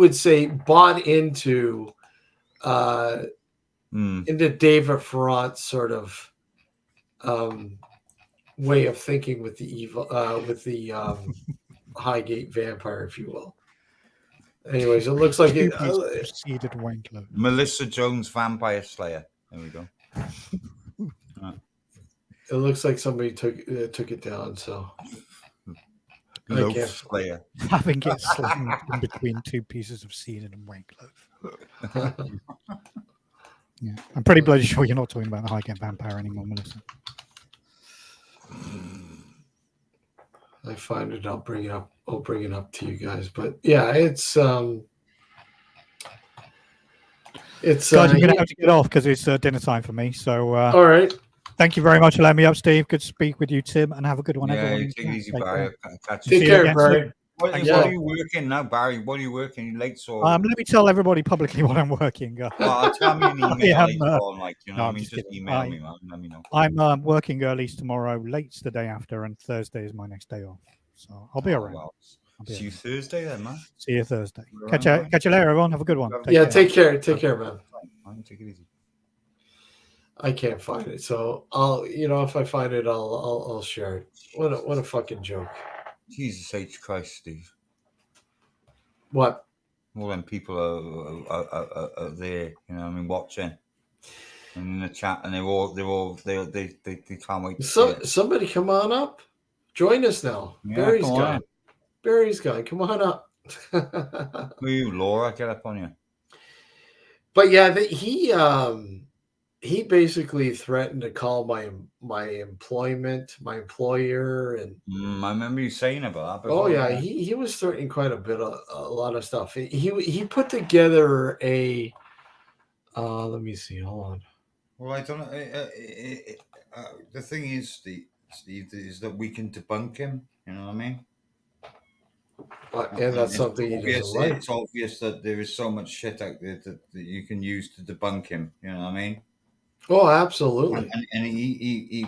David Farrant's sort of way of thinking with the evil with the Highgate vampire, if you will. Anyways, it looks like it. Seeded Winkler. Melissa Jones, Vampire Slayer. There we go. It looks like somebody took it down. So, Loaf Slayer. Having it slammed in between two pieces of seeded and Winkler. Yeah, I'm pretty bloody sure you're not talking about the Highgate vampire anymore, Melissa. I find it. I'll bring it up to you guys. But yeah, it's guys, I'm going to have to get off because it's dinner time for me. So all right. Thank you very much for letting me up, Steve. Good to speak with you, Tim, and have a good one, everyone. Take it easy, Barry. Take care, Barry. What are you working now, Barry? What are you working? You late or? Let me tell everybody publicly what I'm working. Well, tell me an email later on, like, you know what I mean? Just email me, man. Let me know. I'm working early tomorrow, late's the day after, and Thursday is my next day off. So I'll be around. Well, see you Thursday then, man. See you Thursday. Catch you later, everyone. Have a good one. Take care. Take care, man. Take it easy. I can't find it, so I'll, if I find it, I'll share it. What a fucking joke. Jesus H. Christ, Steve. What? All them people are there, watching and in the chat, and they can't wait. Somebody come on up, join us now. Yeah, Barry's gone. Barry's gone. Come on up. Who are you, Laura? Get up on you. But yeah, he basically threatened to call my employer, and I remember you saying about that. Oh yeah, he was threatening quite a lot of stuff. He put together a. Let me see. Hold on. Well, I don't know. The thing is, Steve, is that we can debunk him. You know what I mean? And that's something he doesn't like. It's obvious that there is so much shit out there that you can use to debunk him. You know what I mean? Oh, absolutely. And he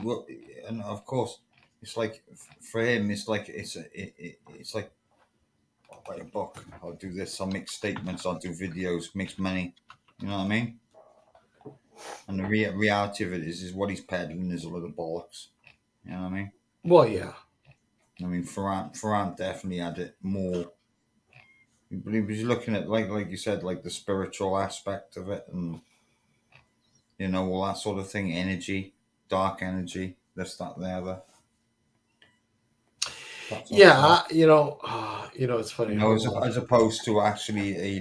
and of course, it's like for him, it's like I'll write a book, I'll do this, I'll make statements, I'll do videos, makes money. You know what I mean? And the reality of it is what he's peddling is a lot of bollocks. You know what I mean? Well, yeah. I mean, Farrant definitely had it more. He was looking at like you said, like the spiritual aspect of it, and all that sort of thing, energy, dark energy, this, that, the other. Yeah, it's funny. As opposed to actually a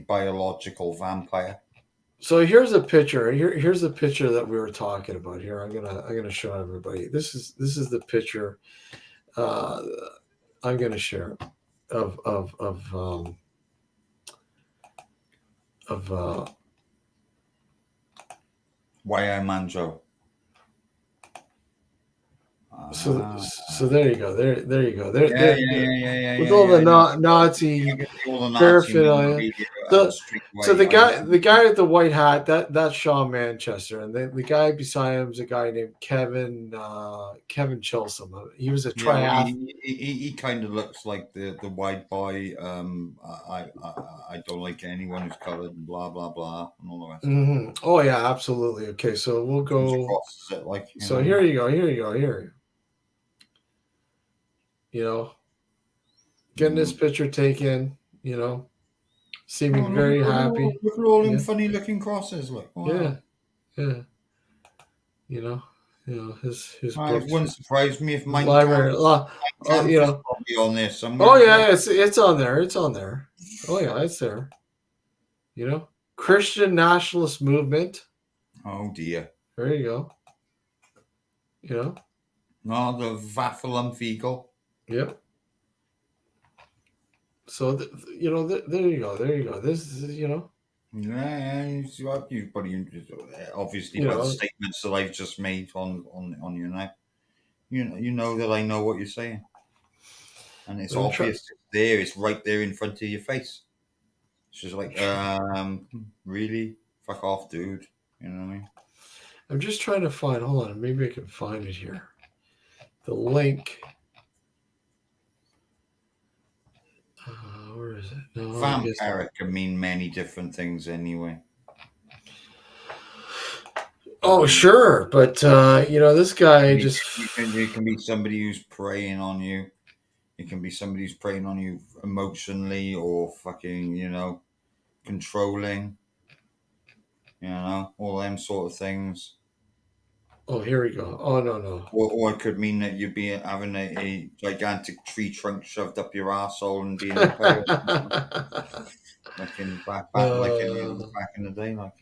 biological vampire. So here's a picture. Here's the picture that we were talking about. Here, I'm gonna show everybody. This is the picture. I'm gonna share of Y.I. Manjo. So there you go. There you go. Yeah. With all the I know. Nazi I get all the Nazi paraphernalia. memorabilia The straight So away. the guy with the white hat, that's Shawn Manchester, and the guy beside him is a guy named Kevin Chisholm. He was a Yeah, well, triathlete. he kind of looks like the white boy. I don't like anyone who's coloured and blah blah blah and all the rest. Oh yeah, absolutely. Okay, so we'll Comes go. across as it like. So here you go. You know, getting this picture taken. You know, seeming very happy. Look at all them Yeah. funny looking crosses. Look, wow. Yeah. You know, his It books. wouldn't surprise me if Mein Library. Kampf You is know. probably on there somewhere. Oh yeah, it's on there. It's on there. Oh yeah, it's there. You know, Christian nationalist movement. Oh dear. There you go. You know. No, the Waffelumfeagle. Yep. So there you go. There you go. This is Yeah, you probably obviously by the statements that I've just made on you now. You know that I know what you're saying, and it's obvious. It's there. It's right there in front of your face. It's just like, really, fuck off, dude. You know what I mean? I'm just trying to find. Hold on, maybe I can find it here. The link. Where is it? No, Vampire can mean many different things anyway. Oh sure, but this guy just. It can be somebody who's preying on you. It can be somebody who's preying on you emotionally or fucking, controlling. All them sort of things. Oh, here we go. Oh no. Or it could mean that you'd be having a gigantic tree trunk shoved up your arsehole and being impaled. Like back in the day, like.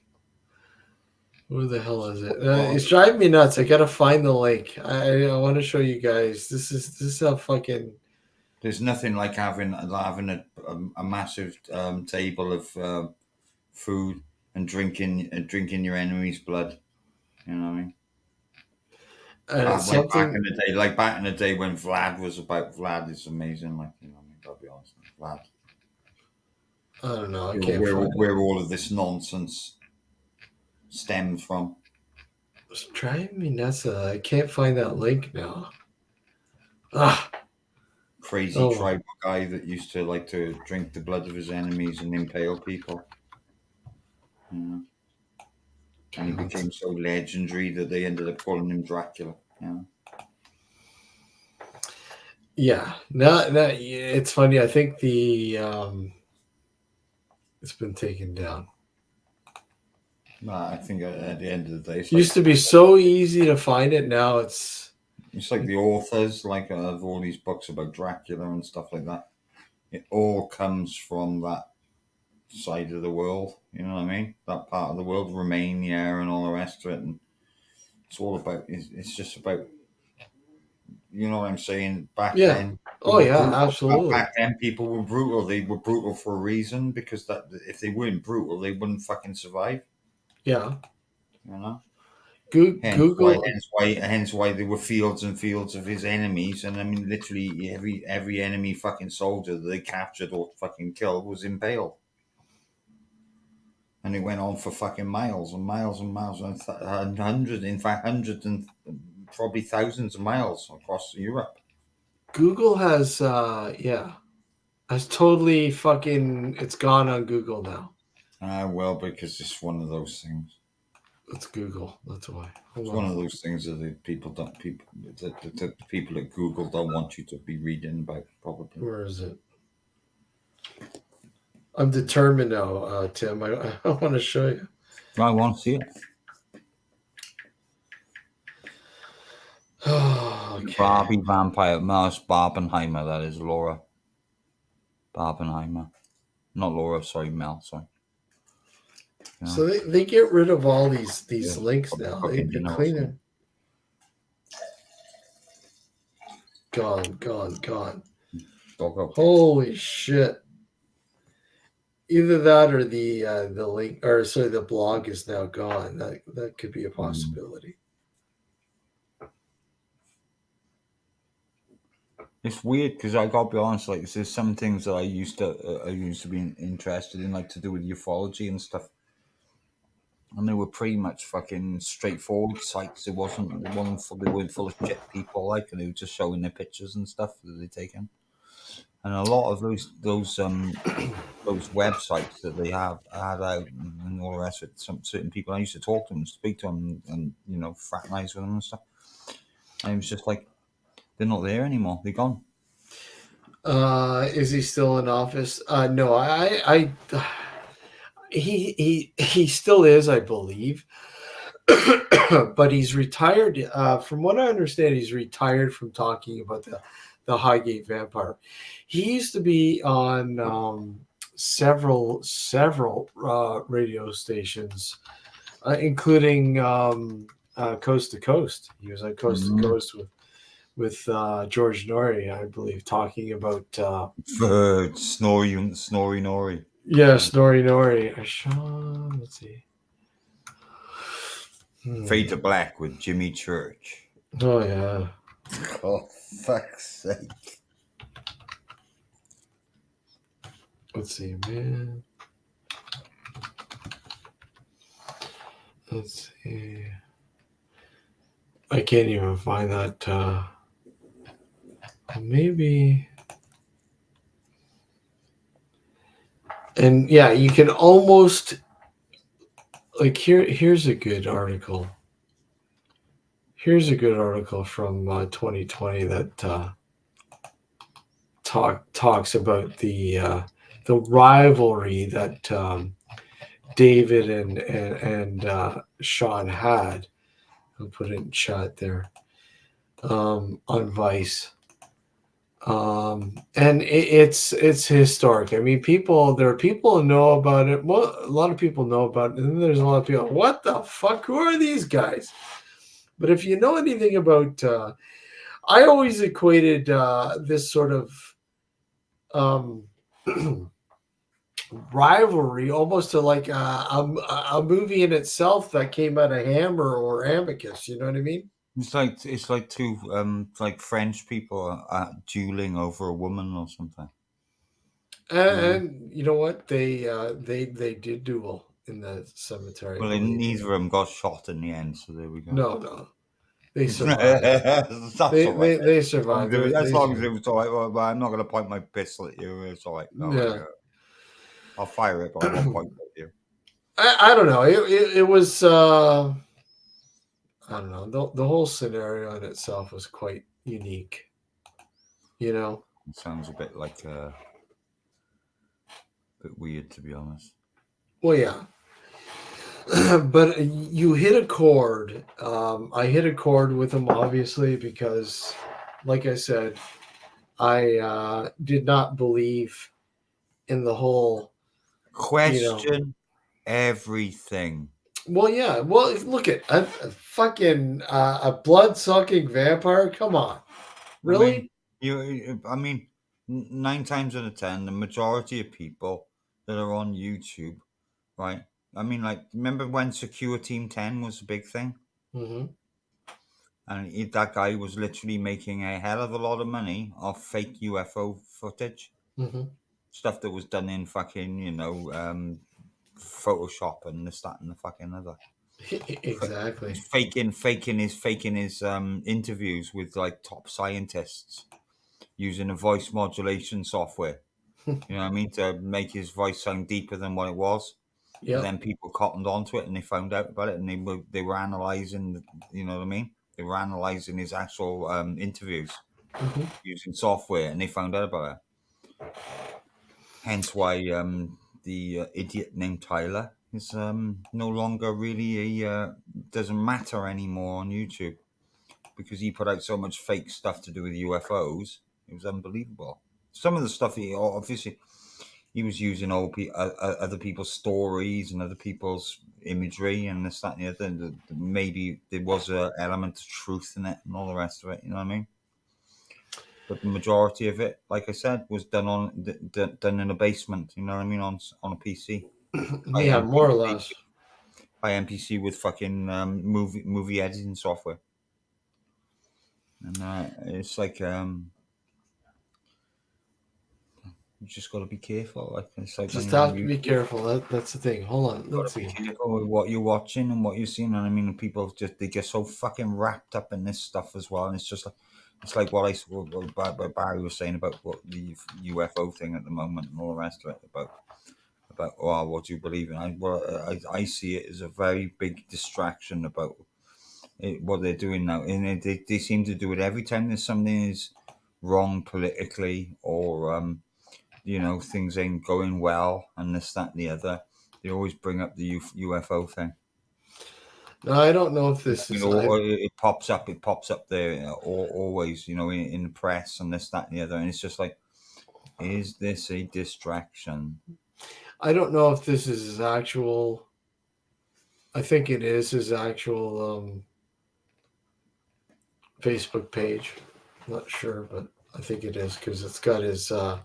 Where the hell is it? It's driving me nuts. I gotta find the link. I want to show you guys. This is how fucking. There's nothing like having a massive table of food and drinking your enemy's blood. You know what I mean? Back in the day when Vlad was about. Vlad is amazing. Like, you know what I mean? Gotta be honest, Vlad. I don't know. I can't find where all of this nonsense stems from. It's driving me nuts. I can't find that link now. Crazy tribal guy that used to like to drink the blood of his enemies and impale people. And he became so legendary that they ended up calling him Dracula. Yeah. No, it's funny. I think it's been taken down. I think at the end of the day, it used to be so easy to find it. Now it's like the authors, like of all these books about Dracula and stuff like that. It all comes from that side of the world. You know what I mean? That part of the world, Romania and all the rest of it, and it's all about. It's just about. You know what I'm saying? Back then. Oh yeah, absolutely. Back then, people were brutal. They were brutal for a reason, because that if they weren't brutal, they wouldn't fucking survive. Yeah. You know. Google. Hence why there were fields and fields of his enemies, and I mean, literally every enemy fucking soldier that they captured or fucking killed was impaled, and it went on for fucking miles and miles and miles, and hundreds and probably thousands of miles across Europe. Google has totally fucking. It's gone on Google now. Well, because it's one of those things. It's Google. That's why. It's one of those things that the people at Google don't want you to be reading about. Probably. Where is it? I'm determined now, Tim. I want to show you. I want to see it. Oh, okay. Barbie Vampire. Mars Barbenheimer. That is Laura Barbenheimer. Not Laura. Sorry, Mel. Sorry. Yeah. So they get rid of all these links now. They clean them. Gone. Holy shit. Either that or the link, or sorry, the blog is now gone. That could be a possibility. It's weird because I gotta be honest. Like, there's some things that I used to be interested in, like to do with ufology and stuff, and they were pretty much fucking straightforward sites. They weren't full of shit people, like, and they were just showing their pictures and stuff that they taken. And a lot of those websites that they have had out and all the rest of it. Some certain people, I used to talk to them, speak to them, and fraternize with them and stuff. And it was just like, they're not there anymore. They're gone. Is he still in office? No, he still is, I believe, but he's retired. From what I understand, he's retired from talking about the Highgate Vampire. He used to be on several radio stations, including Coast to Coast. He was on Coast to Coast with George Norrie, I believe, talking about Snorri Nori. yeah, Snorri Norrie. Let's see. Fade to Black with Jimmy Church. Oh yeah. Oh, fuck's sake. Let's see, man. Let's see. I can't even find that. Maybe. And yeah, you can almost like here's a good article. Here's a good article from 2020 that talks about the rivalry that David and Sean had. I'll put it in chat there on Vice. And it's historic. I mean, there are people who know about it. Well, a lot of people know about it, and then there's a lot of people. What the fuck? Who are these guys? But if you know anything about, I always equated this sort of rivalry almost to like a movie in itself that came out of Hammer or Amicus. You know what I mean? It's like two like French people dueling over a woman or something. And you know what? They did duel in the cemetery. Well, neither of them got shot in the end, so there we go. No, they survived. That's all right. They survived. As long as it was all right. Well, I'm not going to point my pistol at you. It's all right. No, Yeah. I'll fire it, but I won't point it at you. I don't know. It was. I don't know. The whole scenario in itself was quite unique. You know. It sounds a bit like a bit weird, to be honest. Well, yeah. But you hit a chord. I hit a chord with him, obviously, because, like I said, I did not believe in the whole question everything. Well, yeah. Well, look at a fucking a blood-sucking vampire. Come on, really? I mean, 9 times out of 10, the majority of people that are on YouTube, right? I mean, like, remember when Secure Team 10 was a big thing? Mm-hmm. And that guy was literally making a hell of a lot of money off fake UFO footage. Mm-hmm. Stuff that was done in fucking, Photoshop and this, that, and the fucking other. Exactly. Faking his interviews with like top scientists using a voice modulation software. You know what I mean? To make his voice sound deeper than what it was. Yeah. Then people cottoned onto it and they found out about it and they were analyzing. You know what I mean? They were analyzing his actual interviews using software, and they found out about it. Hence why the idiot named Tyler is no longer really doesn't matter anymore on YouTube, because he put out so much fake stuff to do with UFOs. It was unbelievable. Some of the stuff he was using other people's stories and other people's imagery and this, that, and the other. Maybe there was an element of truth in it and all the rest of it. You know what I mean? But the majority of it, like I said, was done in a basement. You know what I mean? On a PC. Yeah, more or less. By MPC with fucking movie editing software. And it's like You just got to be careful. Like it's like Just when have to be careful. That's the thing. Hold on. Let's see. careful with what you're watching and what you're seeing. And I mean, people they get so fucking wrapped up in this stuff as well. And it's just like what Barry was saying about what the UFO thing at the moment and all the rest of it about what do you believe in? I see it as a very big distraction about what they're doing now, and they seem to do it every time there's something is wrong politically or things ain't going well and this, that, and the other. They always bring up the UFO thing. No, I don't know if this is. It pops up there always, in the press and this, that, and the other, and it's just like, is this a distraction? I don't know if this is his actual. I think it is his actual Facebook page. I'm not sure, but I think it is because it's got his art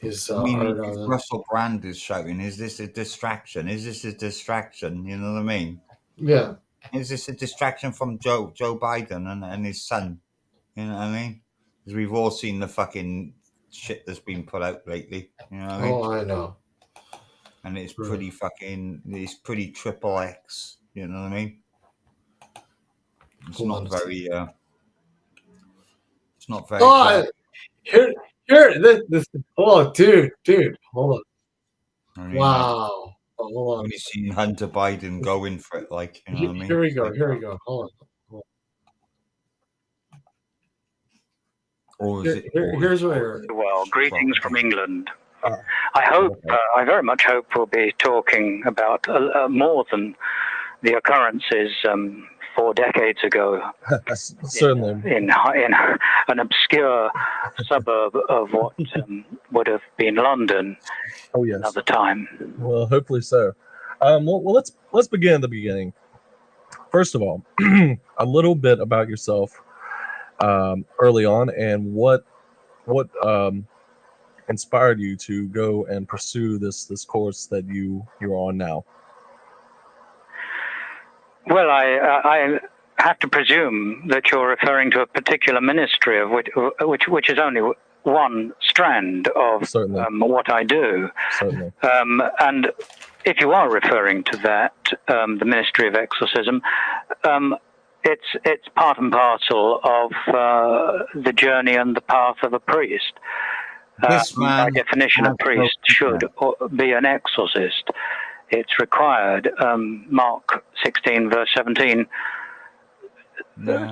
on it. Russell Brand is shouting, "Is this a distraction? Is this a distraction?" You know what I mean? Yeah. Is this a distraction from Joe Biden and his son? You know what I mean? Because we've all seen the fucking shit that's been put out lately. You know what I mean? Oh, I know. And it's pretty it's pretty triple X. You know what I mean? It's not very. It's not very. Oh, here. This. Oh, dude, hold on. I mean, wow. Hold on. When you see Hunter Biden going for it, like, you know what I mean? Here we go. Hold on. Or is here's what I heard. Well, greetings from England. I very much hope we'll be talking about more than the occurrences 4 decades ago. Certainly. In an obscure suburb of what would have been London. Oh, yes. Another time. Well, hopefully so. Well, let's begin at the beginning. First of all, a little bit about yourself early on, and what inspired you to go and pursue this course that you're on now. Well, I have to presume that you're referring to a particular ministry of which is only one strand of what I do. Certainly. And if you are referring to that, the Ministry of Exorcism, it's part and parcel of the journey and the path of a priest. By definition, a priest should be an exorcist. It's required. Mark 16, verse 17,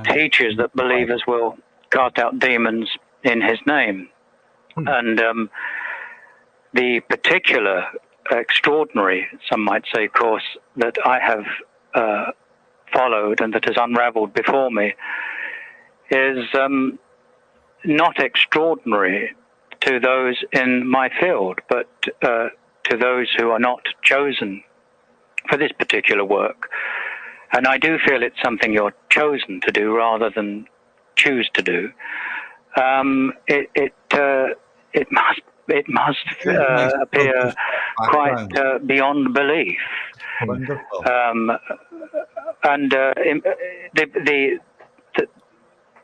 teaches that believers will cast out demons in his name. And the particular extraordinary, some might say, course that I have followed and that has unraveled before me is not extraordinary to those in my field, but to those who are not chosen for this particular work. And I do feel it's something you're chosen to do rather than choose to do. It must appear quite beyond belief. Wonderful. And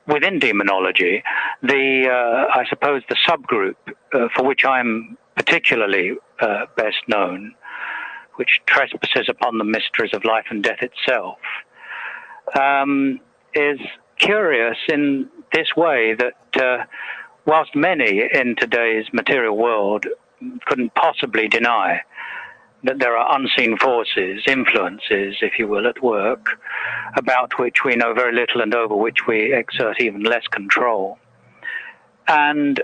within demonology, I suppose the subgroup for which I'm particularly best known, which trespasses upon the mysteries of life and death itself, is curious in this way that whilst many in today's material world couldn't possibly deny that there are unseen forces, influences, if you will, at work, about which we know very little and over which we exert even less control, and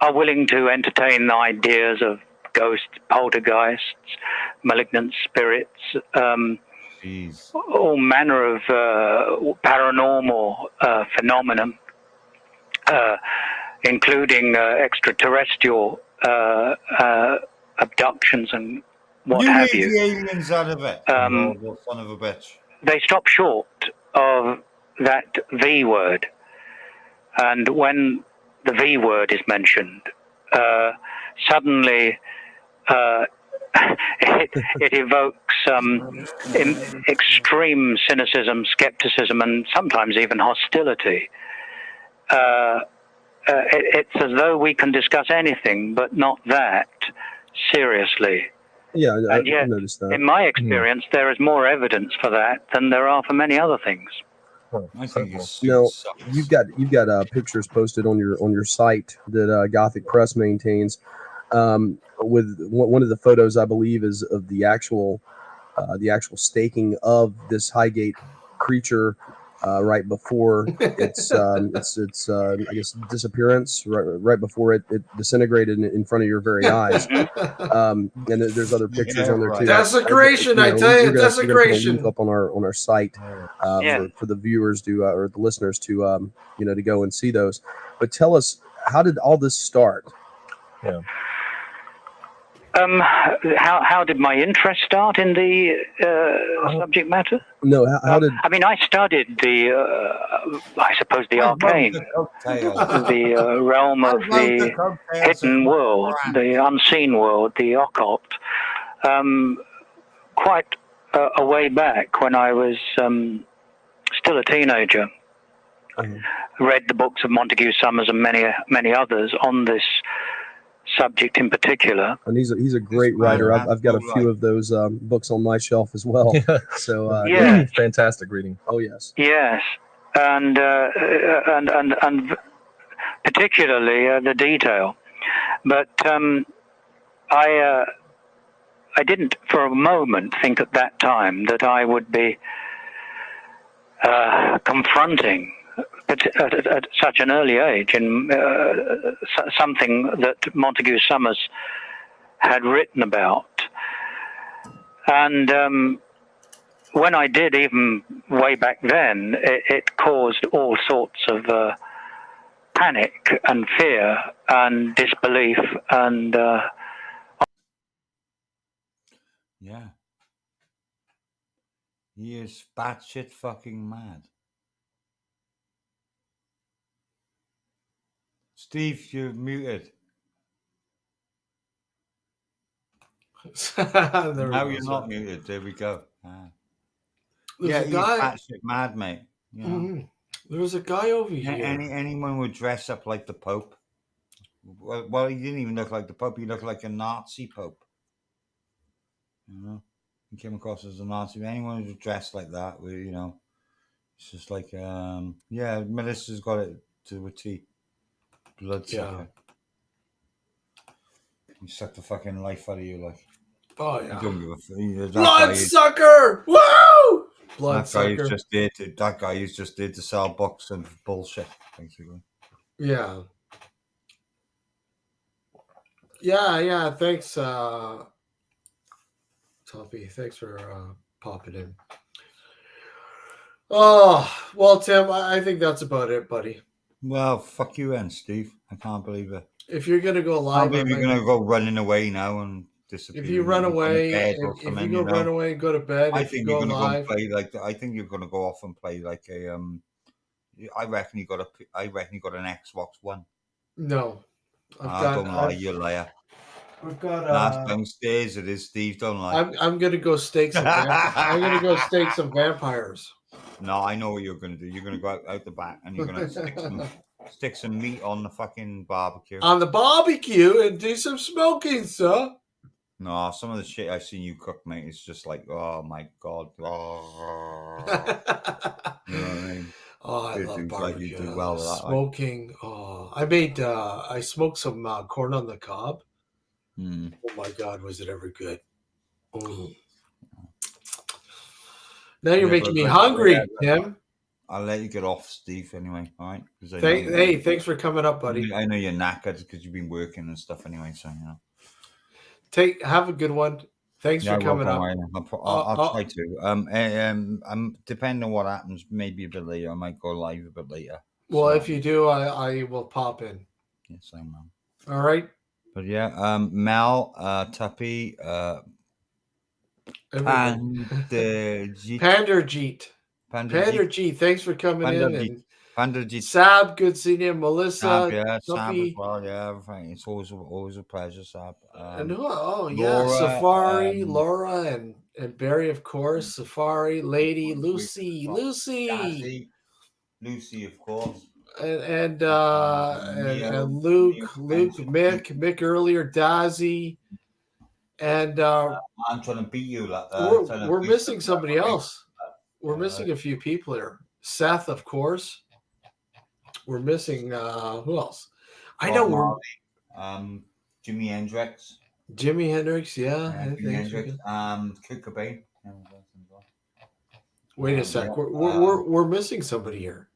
are willing to entertain the ideas of ghosts, poltergeists, malignant spirits, all manner of paranormal phenomenon, including extraterrestrial abductions and what have you. The aliens out of it. Son of a bitch. They stop short of that V word. And when the V word is mentioned, suddenly it evokes extreme cynicism, skepticism, and sometimes even hostility. it's as though we can discuss anything, but not that seriously. Yeah, And I yet, noticed that. in my experience, there is more evidence for that than there are for many other things. I think it's No, you've got pictures posted on your site that Gothic Press maintains. With one of the photos, I believe, is of the actual staking of this Highgate creature right before its I guess disappearance, right before it disintegrated in front of your very eyes. And there's other pictures on there too. Desecration, I tell you, we're gonna put a desecration. link up on our site for the viewers to or the listeners to to go and see those. But tell us, how did all this start? Yeah. How did my interest start in the subject matter? No, how did? I mean, I studied I suppose, the arcane, the realm of the hidden world, the unseen world, the occult, quite a way back when I was still a teenager. Read the books of Montague Summers and many others on this subject in particular. And he's a great writer. I've got a few of those books on my shelf as well. So yeah, fantastic reading. Oh yes. Yes, and particularly the detail. But I didn't for a moment think at that time that I would be confronting at such an early age in something that Montague Summers had written about. And when I did, even way back then, it caused all sorts of panic and fear and disbelief and yeah, he is batshit fucking mad. Steve, you're muted. Now you're not muted. There we go. Yeah, he's batshit mad, mate. You know? There's a guy over here. Anyone would dress up like the Pope. Well, he didn't even look like the Pope. He looked like a Nazi Pope. You know, he came across as a Nazi. Anyone who's dressed like that, it's just like, yeah, Melissa's got it to a T. Bloodsucker. He sucked the fucking life out of you, like. Oh yeah. Don't give a Bloodsucker! Woo! Bloodsucker. That guy is just there to sell books and bullshit, basically. Yeah. Yeah. Thanks, Toppy. Thanks for popping in. Oh, well, Tim, I think that's about it, buddy. Well, fuck you then, Steve. I can't believe it. If you're going to go live... Maybe you're going to go running away now and disappear. If you run away, run away and go to bed, I think you're going to go and play I think you're going to go off and play like a... I reckon you got an Xbox One. No. Don't lie, you liar. We've got that's downstairs. It is, Steve. Don't lie. I'm gonna go stake some. I'm gonna go stake some vampires. No, I know what you're gonna do. You're gonna go out the back and you're gonna stick some meat on the fucking barbecue. On the barbecue and do some smoking, sir. No, some of the shit I've seen you cook, mate, it's just like, oh my god. Oh. You know what I mean? Oh, I love barbecue. Like you do well with that, smoking. Like. Oh, I smoked some corn on the cob. Oh my god, was it ever good? Oh. Now you're making me hungry, Tim. I'll let you get off, Steve, anyway. All right? Thanks for coming up, buddy. I know you're knackered because you've been working and stuff anyway, so, Have a good one. Thanks for coming up. I'll try to. I'm depending on what happens, maybe a bit later. I might go live a bit later. Well, if you do, I will pop in. Yes, I will. All right. But yeah, Mel, Tuppy, Panderjeet. Thanks for coming in. Panderjeet. Sab, good seeing you. Melissa, Sab as well. Yeah, it's always a pleasure, Sab. And Laura, Safari, Laura, and Barry, of course. Safari, Lady, Lucy, Lucy, of course. and Neo, Luke, Spencer, Mick earlier, Dazzy, and I'm trying to beat you like that. we're missing somebody else. We're missing a few people here. Seth, of course. We're missing who else? I know we're Jimi Hendrix. Jimi Hendrix, yeah. I Jimi think Hendrix. Kurt Cobain. Wait a sec. We're missing somebody here.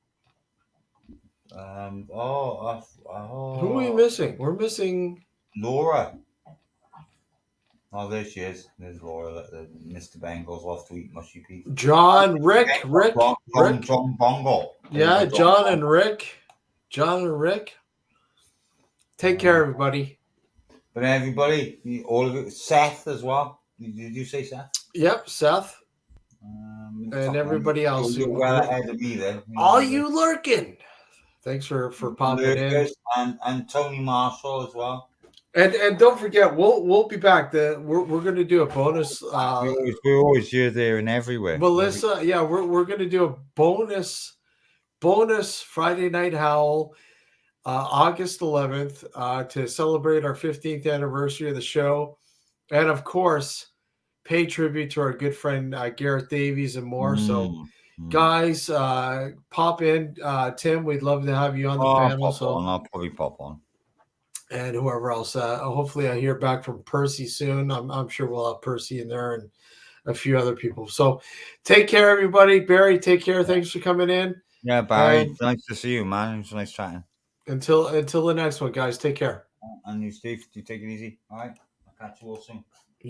Who are we missing? We're missing Laura. Oh, there she is. There's Laura. Mr. Bengals off to eat mushy peas. John, Rick. John Bongo. Yeah, John and Rick. Take care, everybody. But everybody, all of it. Seth as well. Did you say Seth? Yep, Seth. And everybody else. You're well ahead of me then. All you lurking. Thanks for popping in. And Tony Marshall as well. And don't forget, we'll be back. We're going to do a bonus. We're always here, there, and everywhere. Melissa, yeah, we're going to do a bonus Friday Night Howl, August 11th, to celebrate our 15th anniversary of the show, and of course, pay tribute to our good friend Garrett Davies and more. So, guys, pop in. Tim, we'd love to have you on the panel. I'll probably pop on. And whoever else. Hopefully, I hear back from Percy soon. I'm sure we'll have Percy in there and a few other people. So, take care, everybody. Barry, take care. Thanks for coming in. Yeah, Barry, nice to see you, man. It was nice chatting. Until the next one, guys. Take care. And you, Steve, you take it easy. All right. I'll catch you all soon.